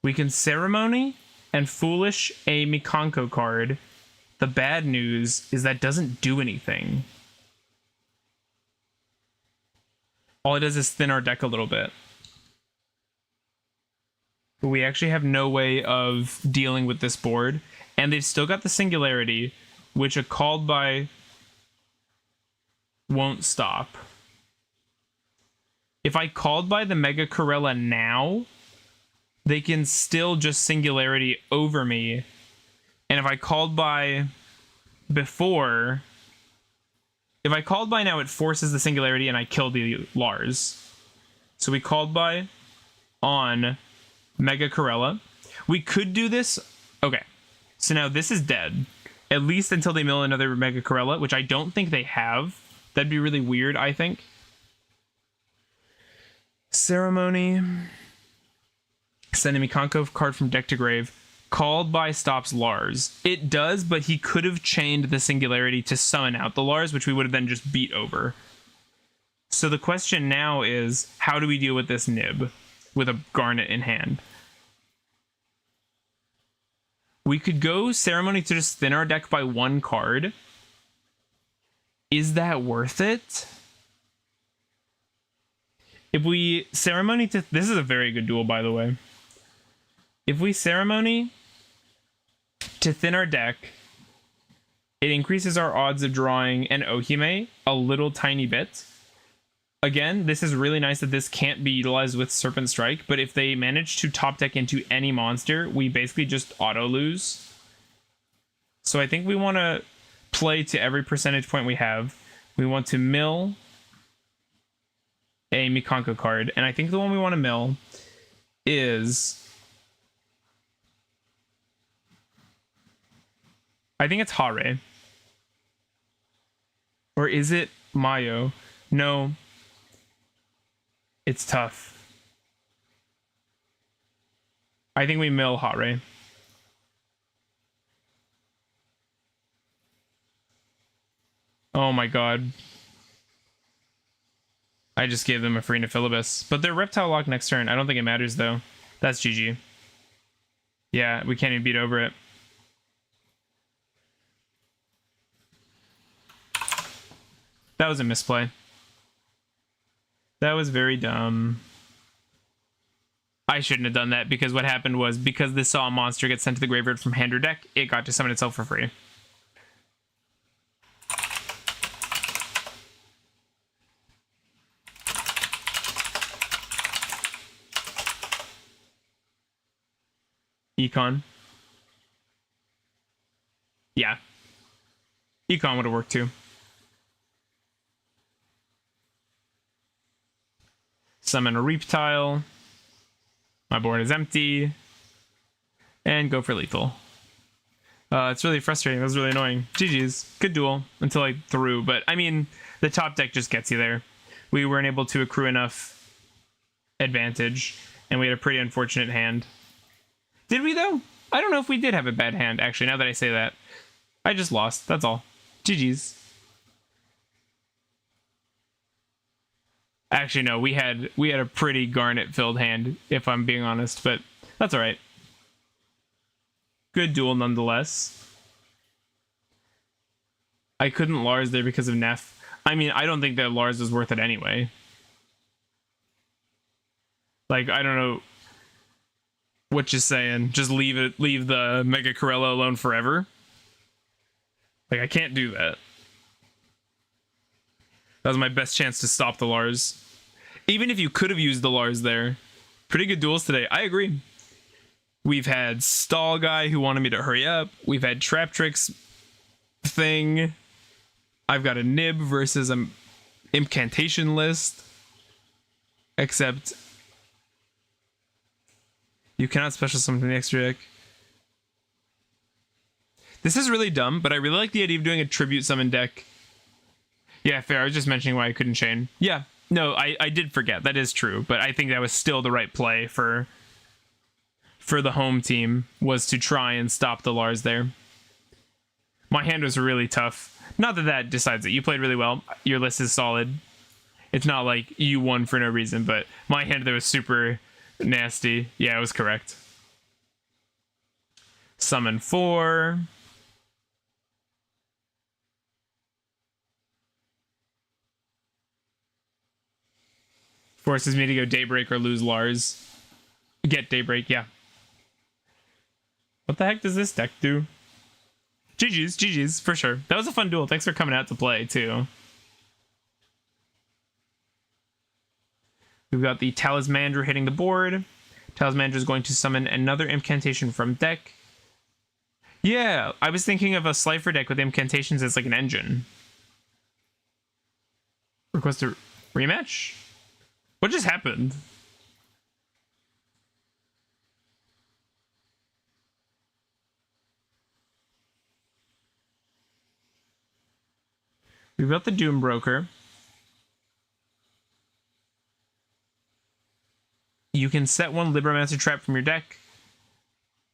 [SPEAKER 1] we can Ceremony and Foolish a Mikanko card. The bad news is that doesn't do anything. All it does is thin our deck a little bit. But we actually have no way of dealing with this board. And they've still got the Singularity, which a Called By won't stop. If I Called By the Mega Corella now, they can still just Singularity over me. And if I Called By before... If I Called By now, it forces the Singularity and I kill the Lars. So we Called By on Mega Corella. We could do this... Okay, so now this is dead. At least until they mill another Mega Corella, which I don't think they have. That'd be really weird, I think. Ceremony. Send a Mikanko card from deck to grave. Called By stops Lars. It does, but he could have chained the Singularity to summon out the Lars, which we would have then just beat over. So the question now is, how do we deal with this Nib with a Garnet in hand? We could go Ceremony to just thin our deck by one card. Is that worth it? If we Ceremony to... This is a very good duel, by the way. If we Ceremony to thin our deck, it increases our odds of drawing an Ohime a little tiny bit. Again, this is really nice that this can't be utilized with Serpent Strike, but if they manage to top deck into any monster, we basically just auto lose. So I think we want to play to every percentage point we have. We want to mill a Mikanko card, and I think the one we want to mill is... I think it's Hare. Or is it Mayo? No. It's tough. I think we mill Hare. Oh my god. I just gave them a free Nephilibus. But they're Reptile Lock next turn. I don't think it matters though. That's GG. Yeah, we can't even beat over it. That was a misplay. That was very dumb. I shouldn't have done that because what happened was because this saw a monster get sent to the graveyard from hand or deck, it got to summon itself for free. Econ. Yeah. Econ would have worked too. Summon a Reptile. My board is empty. And go for lethal. It's really frustrating. It was really annoying. GG's. Good duel until I threw. But, I mean, the top deck just gets you there. We weren't able to accrue enough advantage. And we had a pretty unfortunate hand. Did we, though? I don't know if we did have a bad hand, actually, now that I say that. I just lost. That's all. GG's. Actually, no, we had a pretty Garnet-filled hand, if I'm being honest, but that's all right. Good duel, nonetheless. I couldn't Lars there because of Neph. I mean, I don't think that Lars is worth it anyway. Like, I don't know what you're saying. Just leave the Mega Corella alone forever. Like, I can't do that. That was my best chance to stop the Lars. Even if you could have used the Lars there. Pretty good duels today. I agree. We've had Stall Guy who wanted me to hurry up. We've had Trap Tricks thing. I've got a nib versus an incantation list. Except you cannot special summon from the extra deck. This is really dumb, but I really like the idea of doing a tribute summon deck. Yeah, fair. I was just mentioning why I couldn't chain. Yeah, no, I did forget. That is true, but I think that was still the right play for the home team, was to try and stop the Lars there. My hand was really tough. Not that that decides it. You played really well. Your list is solid. It's not like you won for no reason, but my hand there was super nasty. Yeah, it was correct. Summon 4. Forces me to go Daybreak or lose Lars. Get Daybreak, yeah. What the heck does this deck do? GG's, for sure. That was a fun duel. Thanks for coming out to play, too. We've got the Talismandra hitting the board. Talismandra is going to summon another incantation from deck. Yeah, I was thinking of a Slifer deck with incantations as like an engine. Request a rematch? What just happened? We've got the Doom Broker. You can set one Libromancer trap from your deck.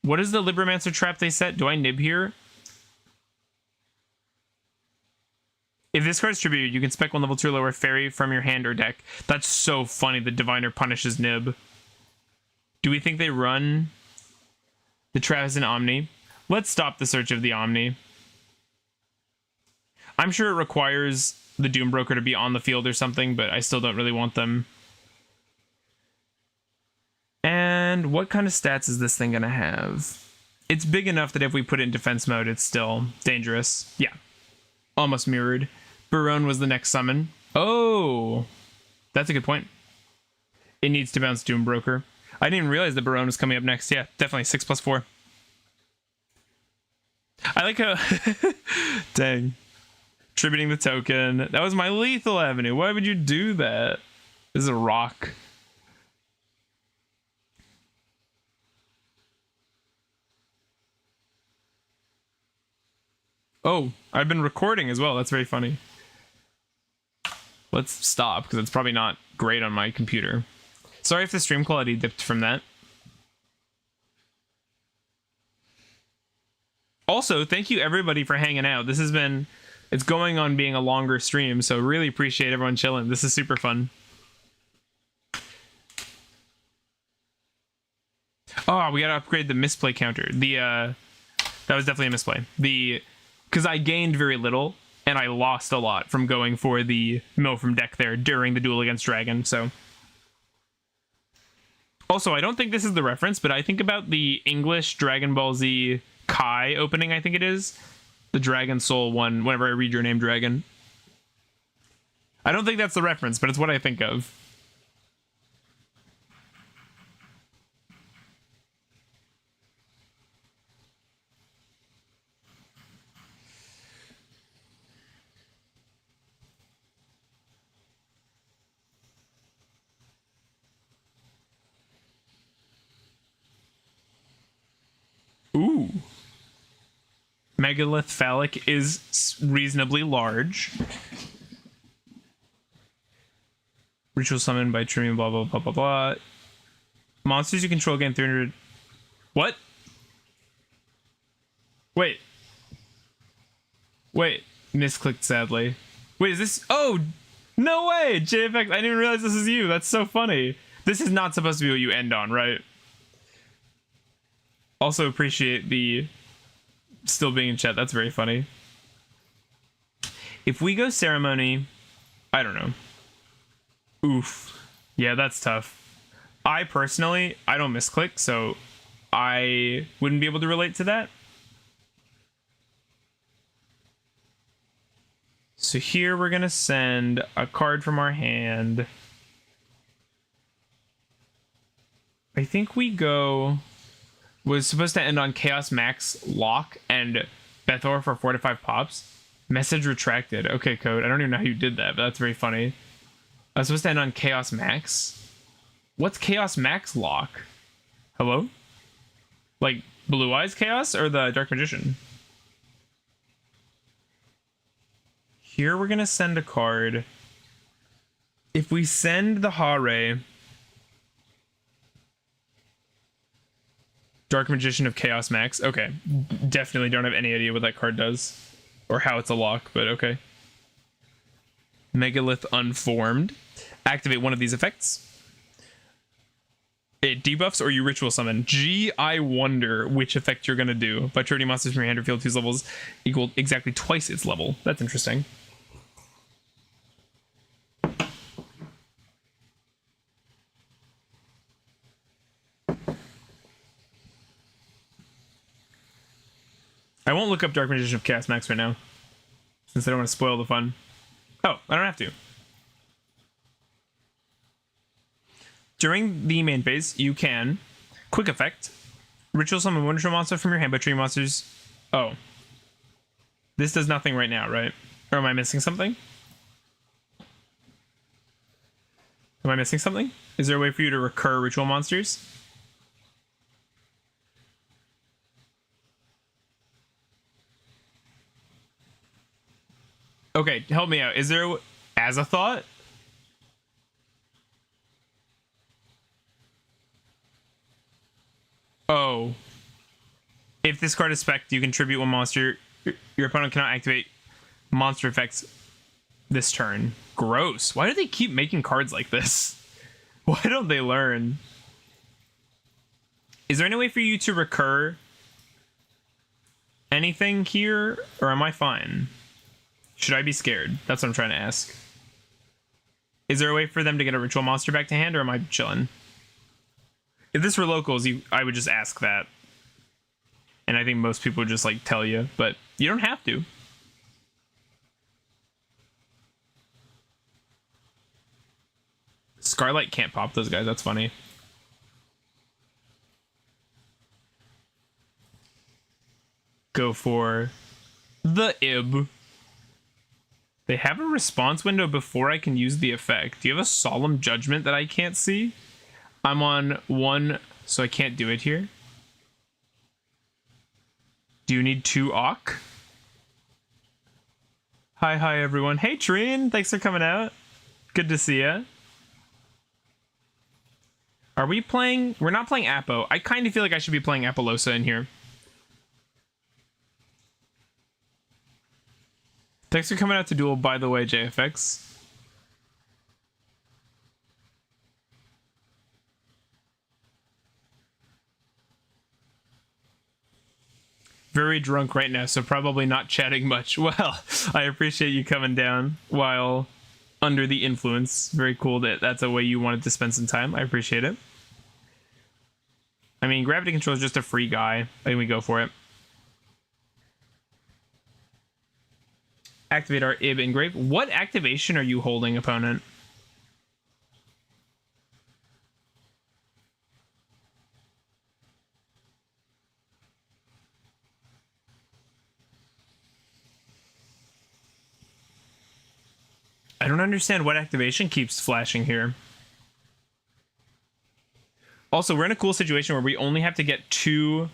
[SPEAKER 1] What is the Libromancer trap they set? Do I nib here? If this card's tributed, you can spec one level 2 or lower fairy from your hand or deck. That's so funny. The Diviner punishes nib. Do we think they run the trap as an Omni? Let's stop the search of the Omni. I'm sure it requires the Doom Broker to be on the field or something, but I still don't really want them. And what kind of stats is this thing going to have? It's big enough that if we put it in defense mode, it's still dangerous. Yeah. Almost mirrored. Barone was the next summon. Oh, that's a good point. It needs to bounce Doom Broker. I didn't even realize that Barone was coming up next. Yeah, definitely 6+4. I like how... Dang. Tributing the token. That was my lethal avenue. Why would you do that? This is a rock. Oh, I've been recording as well. That's very funny. Let's stop, because it's probably not great on my computer. Sorry if the stream quality dipped from that. Also, thank you everybody for hanging out. This has been... It's going on being a longer stream, so really appreciate everyone chilling. This is super fun. Oh, we gotta upgrade the misplay counter. That was definitely a misplay. Because I gained very little, and I lost a lot from going for the mill from deck there during the duel against Dragon, so... Also, I don't think this is the reference, but I think about the English Dragon Ball Z Kai opening, I think it is. The Dragon Soul one, whenever I read your name, Dragon. I don't think that's the reference, but it's what I think of. Ooh. Megalith Phallic is reasonably large. Ritual summoned by trimming blah blah blah blah blah. Monsters you control gain 300. What? Wait. Misclicked sadly. Wait, is this... Oh! No way! JFX, I didn't even realize this is you. That's so funny. This is not supposed to be what you end on, right? Also appreciate the... still being in chat. That's very funny. If we go ceremony, I don't know. Oof. Yeah, that's tough. I personally, I don't misclick, so I wouldn't be able to relate to that. So here we're gonna send a card from our hand. I think we go... was supposed to end on Chaos Max Lock, and Bethor for 4 to 5 pops. Message retracted. Okay, code. I don't even know how you did that, but that's very funny. I was supposed to end on Chaos Max. What's Chaos Max lock? Hello? Like Blue Eyes Chaos or the Dark Magician? Here we're gonna send a card. If we send the Hare, Dark Magician of Chaos Max. Okay. Definitely don't have any idea what that card does. Or how it's a lock, but okay. Megalith Unformed. Activate one of these effects. It debuffs or you ritual summon. Gee, I wonder which effect you're gonna do. By trading monsters from your hand or field whose levels equal exactly twice its level. That's interesting. I won't look up Dark Magician of Chaos Max right now, since I don't want to spoil the fun. Oh, I don't have to. During the main phase, you can quick effect, ritual summon one ritual monster from your hand by treating monsters. Oh. This does nothing right now, right? Or am I missing something? Am I missing something? Is there a way for you to recur ritual monsters? Okay, help me out. Is there as a thought? Oh. If this card is spec'd, you can tribute one monster. Your opponent cannot activate monster effects this turn. Gross. Why do they keep making cards like this? Why don't they learn? Is there any way for you to recur anything here? Or am I fine? Should I be scared? That's what I'm trying to ask. Is there a way for them to get a ritual monster back to hand, or am I chilling? If this were locals, I would just ask that. And I think most people would just like tell you, but you don't have to. Scarlight can't pop those guys, that's funny. Go for the Ib. They have a response window before I can use the effect. Do you have a Solemn Judgment that I can't see? I'm on 1, so I can't do it here. Do you need 2 Awk? Hi everyone. Hey Trine, thanks for coming out. Good to see ya. Are we playing? We're not playing Apo. I kind of feel like I should be playing Apollosa in here. Thanks for coming out to duel, by the way, JFX. Very drunk right now, so probably not chatting much. Well, I appreciate you coming down while under the influence. Very cool that that's a way you wanted to spend some time. I appreciate it. I mean, Gravity Control is just a free guy. I think we go for it. Activate our Ib Engrave. What activation are you holding, opponent? I don't understand what activation keeps flashing here. Also, we're in a cool situation where we only have to get 2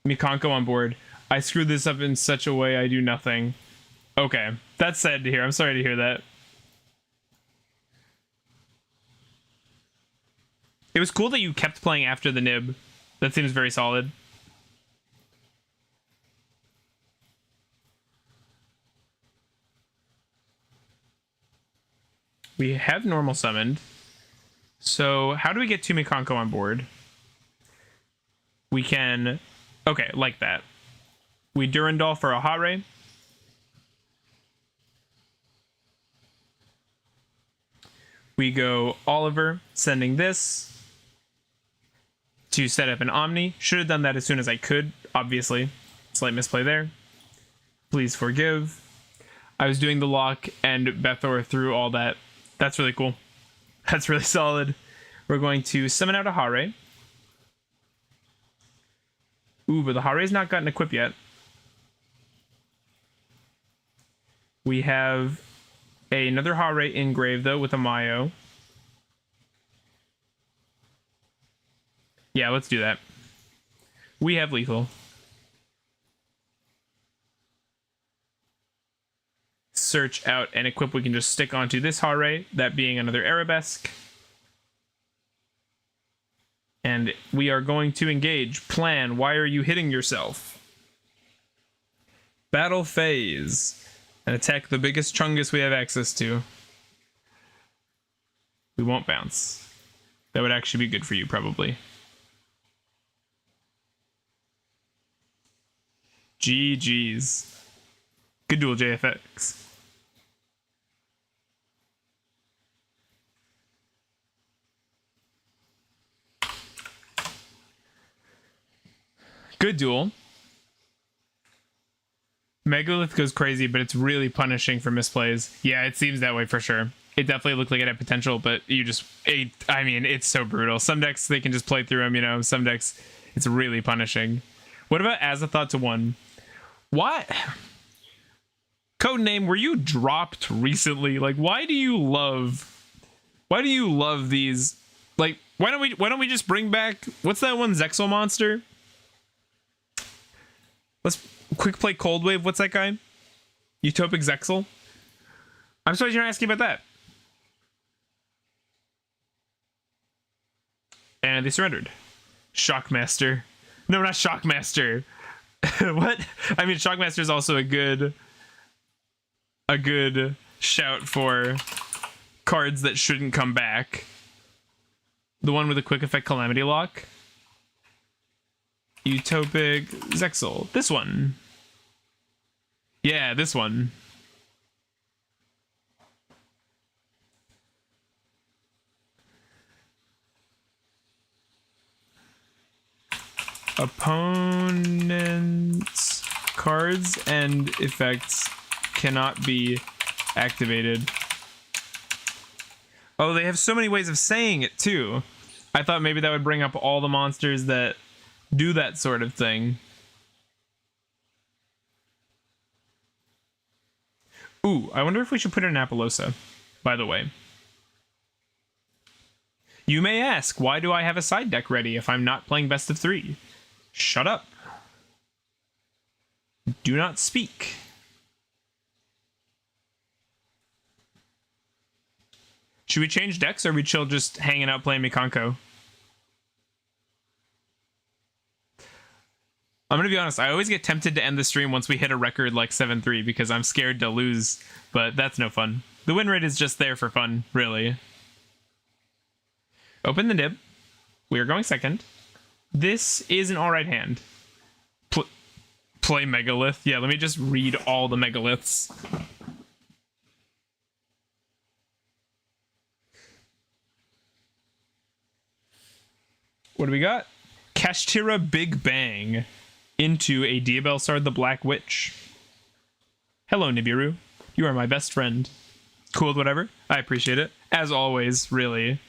[SPEAKER 1] Mikanko on board. I screwed this up in such a way I do nothing. Okay, that's sad to hear. I'm sorry to hear that. It was cool that you kept playing after the nib. That seems very solid. We have normal summoned. So how do we get 2 Mikanko on board? We can... Okay, like that. We Durandal for a Hare. We go Oliver, sending this to set up an Omni. Should have done that as soon as I could, obviously. Slight misplay there. Please forgive. I was doing the lock and Bethor through all that. That's really cool. That's really solid. We're going to summon out a Hare. Ooh, but the Hare's not gotten equipped yet. We have another Hare in grave, though, with a Mayo. Yeah, let's do that. We have lethal. Search out and equip we can just stick onto this Hare, that being another Arabesque. And we are going to engage. Plan. Why are you hitting yourself? Battle phase. And attack the biggest Chungus we have access to. We won't bounce. That would actually be good for you, probably. GG's. Good duel, JFX. Good duel. Megalith goes crazy, but it's really punishing for misplays. Yeah, it seems that way for sure. It definitely looked like it had potential, but you just... I mean, it's so brutal. Some decks, they can just play through them, you know. Some decks, it's really punishing. What about Azathoth to 1? What? Codename, were you dropped recently? Like, why do you love these? Like, why don't we just bring back... What's that one Zexal monster? Let's quick play Cold Wave. What's that guy? Utopic Zexal? I'm surprised you're not asking about that. And they surrendered. Shockmaster. No, not Shockmaster. What? I mean, Shockmaster is also a good shout for cards that shouldn't come back. The one with a quick effect Calamity Lock. Utopic Zexal. This one. Yeah, this one. Opponent's cards and effects cannot be activated. Oh, they have so many ways of saying it too. I thought maybe that would bring up all the monsters that do that sort of thing. Ooh, I wonder if we should put in an Apollosa, by the way. You may ask, why do I have a side deck ready if I'm not playing best of 3? Shut up. Do not speak. Should we change decks, or are we chill just hanging out playing Mikanko? I'm gonna be honest, I always get tempted to end the stream once we hit a record like 7-3 because I'm scared to lose, but that's no fun. The win rate is just there for fun, really. Open the nib. We are going second. This is an alright hand. Play Megalith. Yeah, let me just read all the Megaliths. What do we got? Kashtira Big Bang into a Diabellsard the Black Witch. Hello, Nibiru. You are my best friend. Cool with whatever. I appreciate it. As always, really.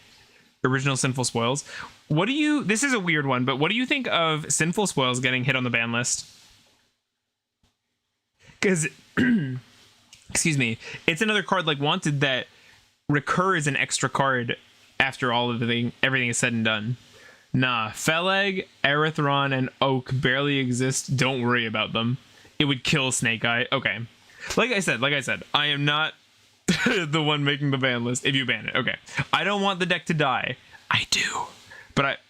[SPEAKER 1] Original Sinful Spoils. What do you... This is a weird one, but what do you think of Sinful Spoils getting hit on the ban list? Because... excuse me. It's another card like Wanted that recurs an extra card after all of everything is said and done. Nah, Feleg, Erathron, and Oak barely exist. Don't worry about them. It would kill Snake Eye. Okay. Like I said, I am not the one making the ban list if you ban it. Okay. I don't want the deck to die. I do. But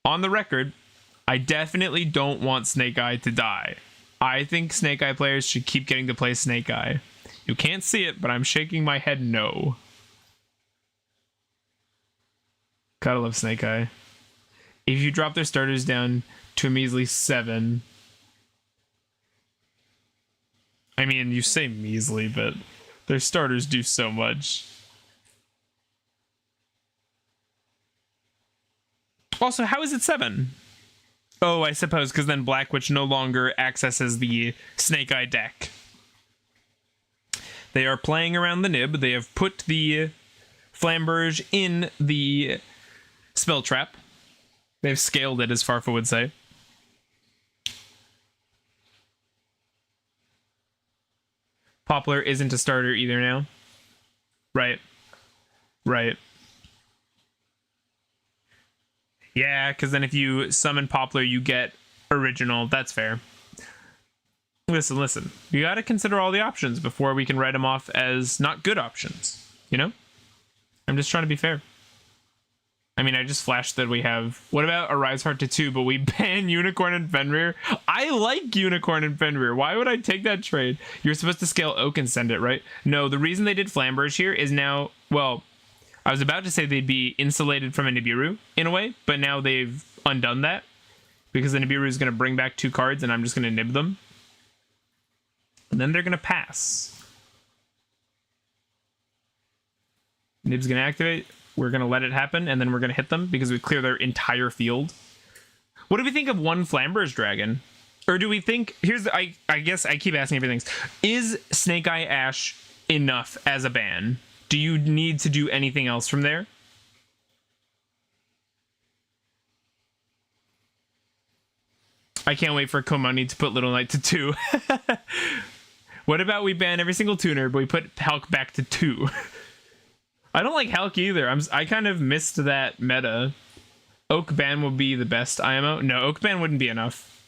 [SPEAKER 1] on the record, I definitely don't want Snake Eye to die. I think Snake Eye players should keep getting to play Snake Eye. You can't see it, but I'm shaking my head no. Gotta love Snake Eye. If you drop their starters down to a measly 7... I mean, you say measly, but their starters do so much. Also, how is it 7? Oh, I suppose because then Black Witch no longer accesses the Snake Eye deck. They are playing around the nib. They have put the Flamberge in the Spell Trap. They've scaled it, as Farfa would say. Poplar isn't a starter either now. Right. Right. Yeah, because then if you summon Poplar, you get original. That's fair. Listen. You got to consider all the options before we can write them off as not good options. You know? I'm just trying to be fair. I mean, I just flashed that we have... What about a Rise Heart to 2, but we ban Unicorn and Fenrir? I like Unicorn and Fenrir. Why would I take that trade? You're supposed to scale Oak and send it, right? No, the reason they did Flamberge here is now... Well, I was about to say they'd be insulated from a Nibiru, in a way, but now they've undone that. Because the Nibiru is going to bring back 2 cards, and I'm just going to nib them. And then they're going to pass. Nib's going to activate... We're going to let it happen, and then we're going to hit them because we clear their entire field. What do we think of one Flamberge Dragon? Or do we think... Here's the... I guess I keep asking everything. Is Snake Eye Ash enough as a ban? Do you need to do anything else from there? I can't wait for Komani to put Little Knight to 2. What about we ban every single tuner, but we put Hulk back to 2? I don't like Hulk either. I kind of missed that meta. Oak ban would be the best IMO. No, Oak ban wouldn't be enough.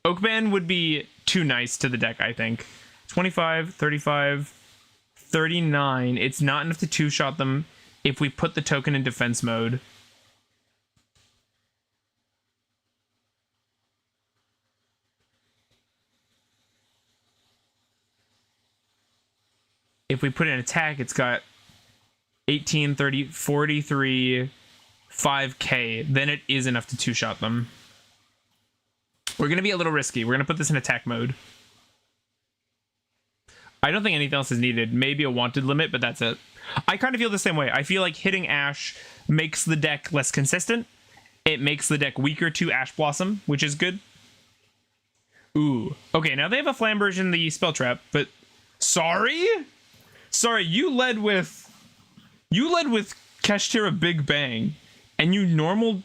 [SPEAKER 1] Oak ban would be too nice to the deck, I think. 25, 35, 39. It's not enough to 2-shot them if we put the token in defense mode. If we put in attack, it's got 18, 30, 43, 5k, then it is enough to 2-shot them. We're going to be a little risky. We're going to put this in attack mode. I don't think anything else is needed. Maybe a wanted limit, but that's it. I kind of feel the same way. I feel like hitting Ash makes the deck less consistent. It makes the deck weaker to Ash Blossom, which is good. Ooh. Okay, now they have a Flamberge in the Spell Trap, but... Sorry? Sorry, you led with Kashtira Big Bang, and you normal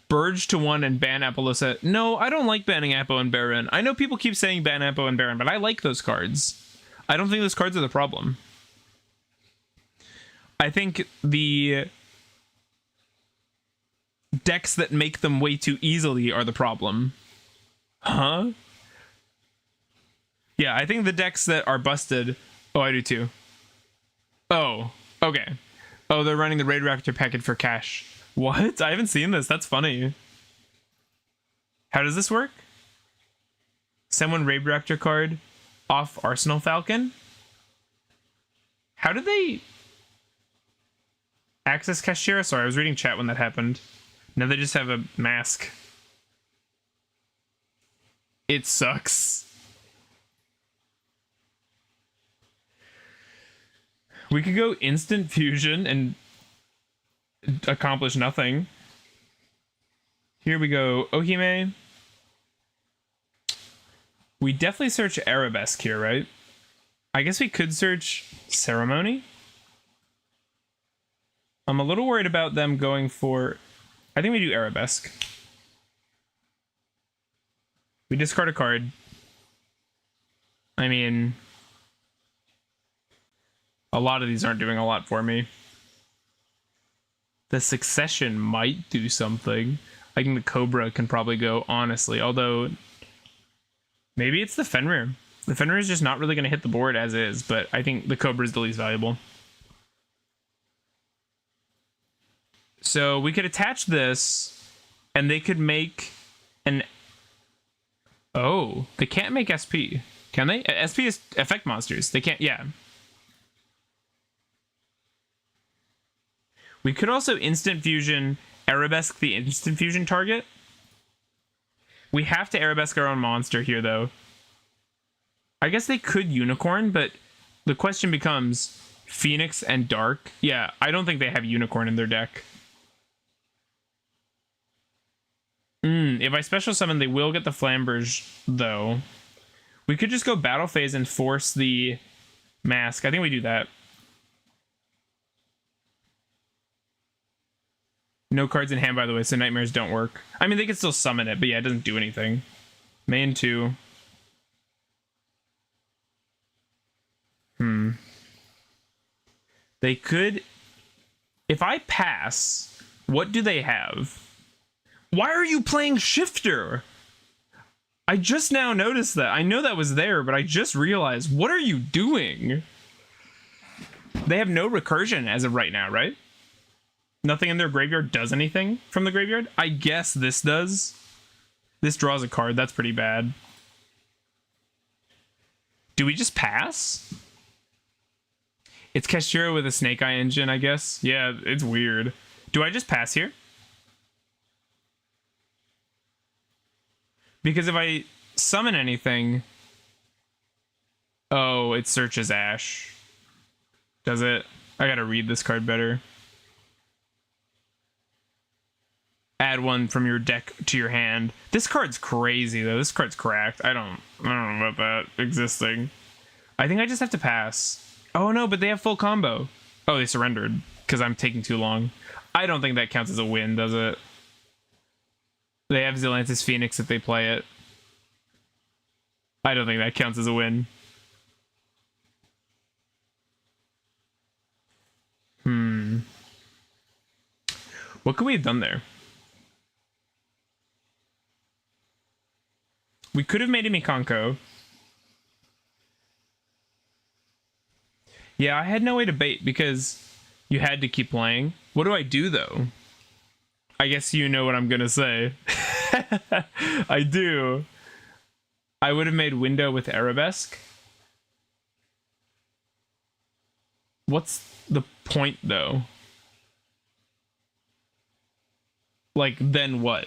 [SPEAKER 1] Burge to 1 and ban Apollosa. No, I don't like banning Apo and Baron. I know people keep saying ban Apo and Baron, but I like those cards. I don't think those cards are the problem. I think the decks that make them way too easily are the problem. Huh? Yeah, I think the decks that are busted... Oh, I do too. Oh, okay. Oh, they're running the Raid Raptor packet for cash. What? I haven't seen this. That's funny. How does this work? Send one Raid Raptor card off Arsenal Falcon? How did they access Kashtira? Sorry, I was reading chat when that happened. Now they just have a mask. It sucks. We could go instant fusion and accomplish nothing. Here we go. Ohime. We definitely search Arabesque here, right? I guess we could search Ceremony. I'm a little worried about them going for... I think we do Arabesque. We discard a card. I mean... A lot of these aren't doing a lot for me. The Succession might do something. I think the Cobra can probably go, honestly. Although, maybe it's the Fenrir. The Fenrir is just not really going to hit the board as is, but I think the Cobra is the least valuable. So we could attach this, and they could make an... Oh, they can't make SP. Can they? SP is effect monsters. They can't... Yeah. We could also instant fusion Arabesque the instant fusion target. We have to Arabesque our own monster here, though. I guess they could Unicorn, but the question becomes Phoenix and Dark. Yeah, I don't think they have Unicorn in their deck. If I special summon, they will get the Flamberge, though. We could just go Battle Phase and force the Mask. I think we do that. No cards in hand, by the way, so Nightmares don't work. I mean, they can still summon it, but yeah, it doesn't do anything. Main 2. They could... If I pass, what do they have? Why are you playing Shifter? I just now noticed that. I know that was there, but I just realized. What are you doing? They have no recursion as of right now, right? Nothing in their graveyard does anything from the graveyard? I guess this does. This draws a card. That's pretty bad. Do we just pass? It's Kashira with a Snake Eye engine, I guess. Yeah, it's weird. Do I just pass here? Because if I summon anything... Oh, it searches Ash. Does it? I gotta read this card better. Add one from your deck to your hand. This card's crazy, though. This card's cracked. I don't know about that existing. I think I just have to pass. Oh, no, but they have full combo. Oh, they surrendered because I'm taking too long. I don't think that counts as a win, does it? They have Zelantis Phoenix if they play it. I don't think that counts as a win. What could we have done there? We could have made a Mikanko. Yeah, I had no way to bait because you had to keep playing. What do I do, though? I guess you know what I'm gonna say. I do. I would have made Window with Arabesque. What's the point, though? Like, then what?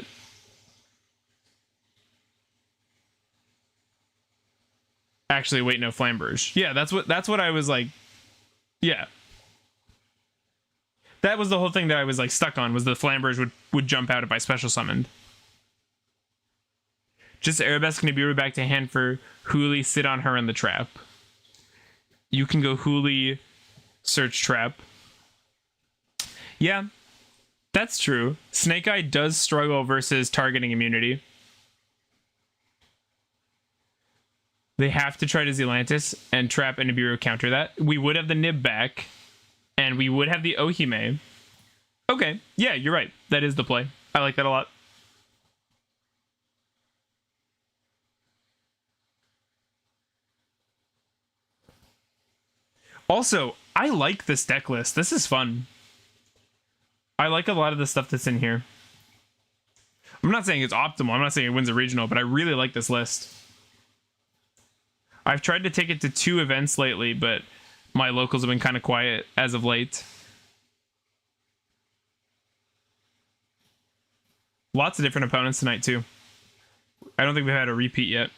[SPEAKER 1] Actually, wait, no, Flamberge. Yeah, that's what I was like. Yeah. That was the whole thing that I was like stuck on, was the Flamberge would jump out if I special summoned. Just Arabesque Nibiru back to hand for Huli, sit on her in the trap. You can go Huli, search trap. Yeah, that's true. Snake Eye does struggle versus targeting immunity. They have to try to Zelantis and trap and Nibiru counter that. We would have the Nib back, and we would have the Ohime. Okay, yeah, you're right. That is the play. I like that a lot. Also, I like this deck list. This is fun. I like a lot of the stuff that's in here. I'm not saying it's optimal. I'm not saying it wins a regional, but I really like this list. I've tried to take it to 2 events lately, but my locals have been kind of quiet as of late. Lots of different opponents tonight, too. I don't think we've had a repeat yet.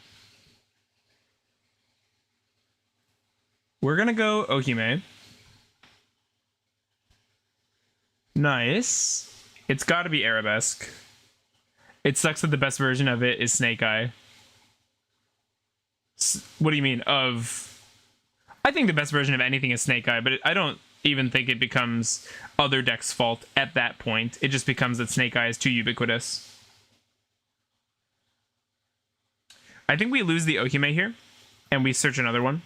[SPEAKER 1] We're going to go Ohime. Nice. It's got to be Arabesque. It sucks that the best version of it is Snake Eye. What do you mean? I think the best version of anything is Snake Eye, but I don't even think it becomes other decks' fault at that point. It just becomes that Snake Eye is too ubiquitous. I think we lose the Ohime here, and we search another one.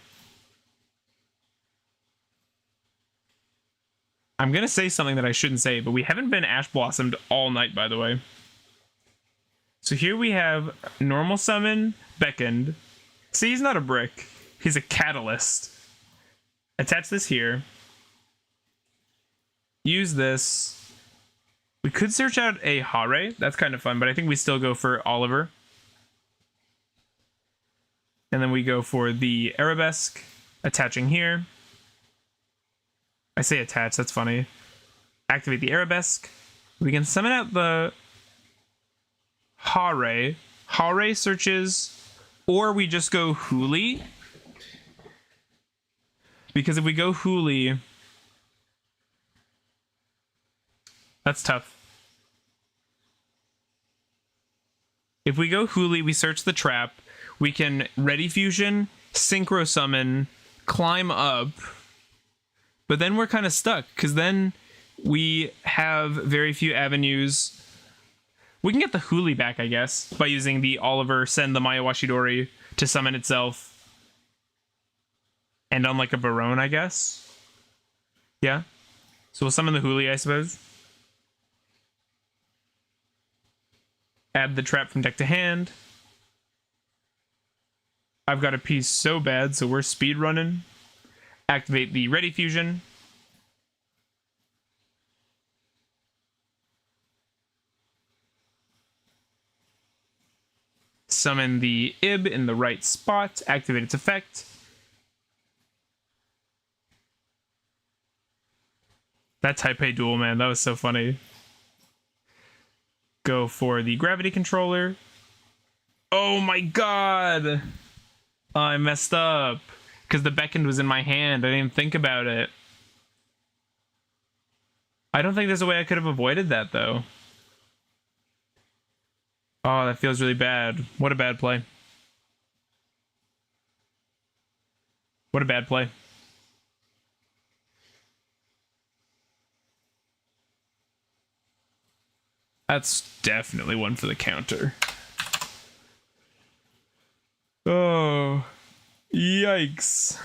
[SPEAKER 1] I'm going to say something that I shouldn't say, but we haven't been Ash Blossomed all night, by the way. So here we have normal summon, beckoned. See, he's not a brick. He's a catalyst. Attach this here. Use this. We could search out a Hare. That's kind of fun, but I think we still go for Oliver. And then we go for the Arabesque. Attaching here. I say attach, that's funny. Activate the Arabesque. We can summon out the Hare. Hare searches, or we just go Huli. Because if we go Huli, that's tough. If we go Huli, we search the trap. We can Ready Fusion, Synchro Summon, climb up. But then we're kind of stuck, because then we have very few avenues. We can get the Huli back, I guess, by using the Oliver, send the Maya Washidori to summon itself. And on like a Barone, I guess. Yeah. So we'll summon the Huli, I suppose. Add the trap from deck to hand. I've got a piece so bad, so we're speed running. Activate the Ready Fusion. Summon the Ib in the right spot. Activate its effect. That Taipei duel, man, that was so funny. Go for the gravity controller. Oh my god! Oh, I messed up. Because the Beckoned was in my hand. I didn't even think about it. I don't think there's a way I could have avoided that, though. Oh, that feels really bad. What a bad play. What a bad play. That's definitely one for the counter. Oh, yikes.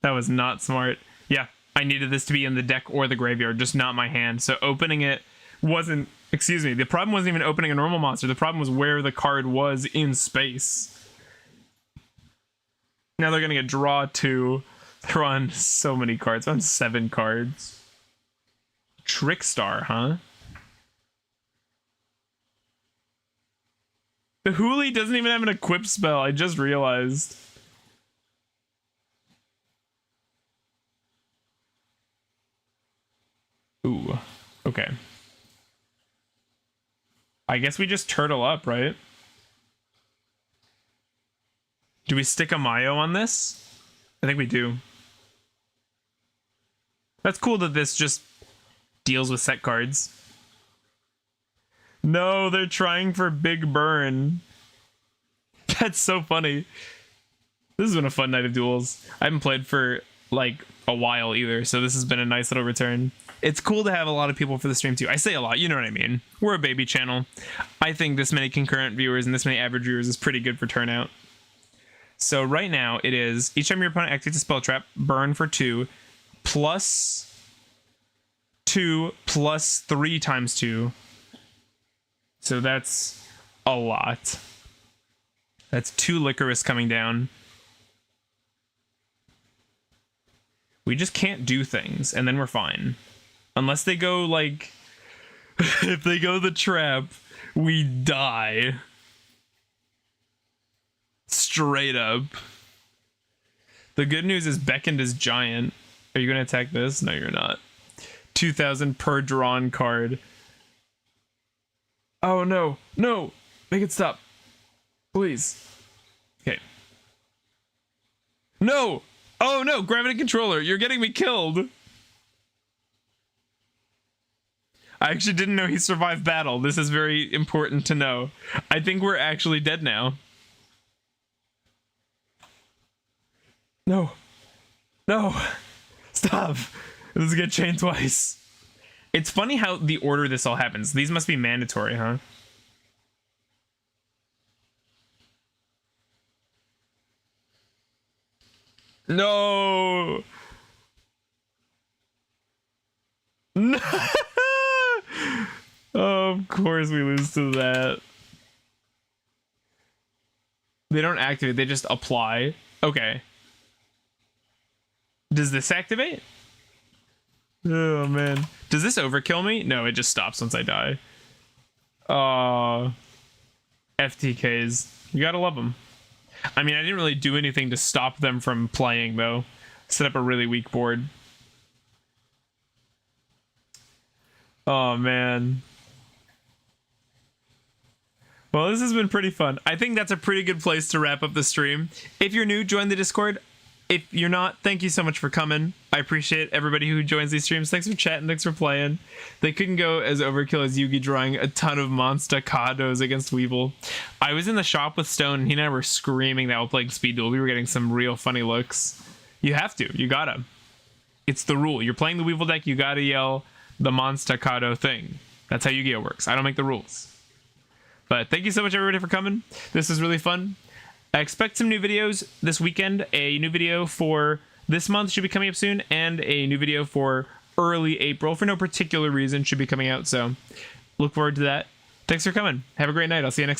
[SPEAKER 1] That was not smart. Yeah, I needed this to be in the deck or the graveyard, just not my hand. So opening it wasn't, excuse me, the problem wasn't even opening a normal monster. The problem was where the card was in space. Now they're going to get draw 2. They're on so many cards. They're on 7 cards. Trickstar, huh? The Huli doesn't even have an equip spell. I just realized. Ooh. Okay. I guess we just turtle up, right? Do we stick a Mayo on this? I think we do. That's cool that this just deals with set cards. No, they're trying for big burn. That's so funny. This has been a fun night of duels. I haven't played for like a while either, so this has been a nice little return. It's cool to have a lot of people for the stream too. I say a lot, you know what I mean. We're a baby channel. I think this many concurrent viewers and this many average viewers is pretty good for turnout. So right now it is each time your opponent activates a spell trap, burn for 2, plus 2 plus 3 times 2. So that's a lot. That's 2 Licorice coming down. We just can't do things, and then we're fine. Unless they go, like... if they go the trap, we die. Straight up. The good news is Beckoned is giant. Are you going to attack this? No, you're not. 2,000 per drawn card. Oh, no. No! Make it stop. Please. Okay. No! Oh, no! Gravity Controller! You're getting me killed! I actually didn't know he survived battle. This is very important to know. I think we're actually dead now. No. No! Stop! This is gonna chain twice. It's funny how the order this all happens. These must be mandatory, huh? No! No! Of course we lose to that. They don't activate, they just apply. Okay. Does this activate? Oh, man. Does this overkill me? No, it just stops once I die. FTKs. You gotta love them. I mean, I didn't really do anything to stop them from playing, though. Set up a really weak board. Oh, man. Well, this has been pretty fun. I think that's a pretty good place to wrap up the stream. If you're new, join the Discord. If you're not, thank you so much for coming. I appreciate everybody who joins these streams. Thanks for chatting. Thanks for playing. They couldn't go as overkill as Yugi drawing a ton of Monstacados against Weevil. I was in the shop with Stone, and he and I were screaming that while playing Speed Duel. We were getting some real funny looks. You have to. You gotta. It's the rule. You're playing the Weevil deck, you gotta yell the Monstacado thing. That's how Yu-Gi-Oh works. I don't make the rules. But thank you so much, everybody, for coming. This was really fun. I expect some new videos this weekend. A new video for this month should be coming up soon, and a new video for early April for no particular reason should be coming out. So look forward to that. Thanks for coming. Have a great night. I'll see you next time.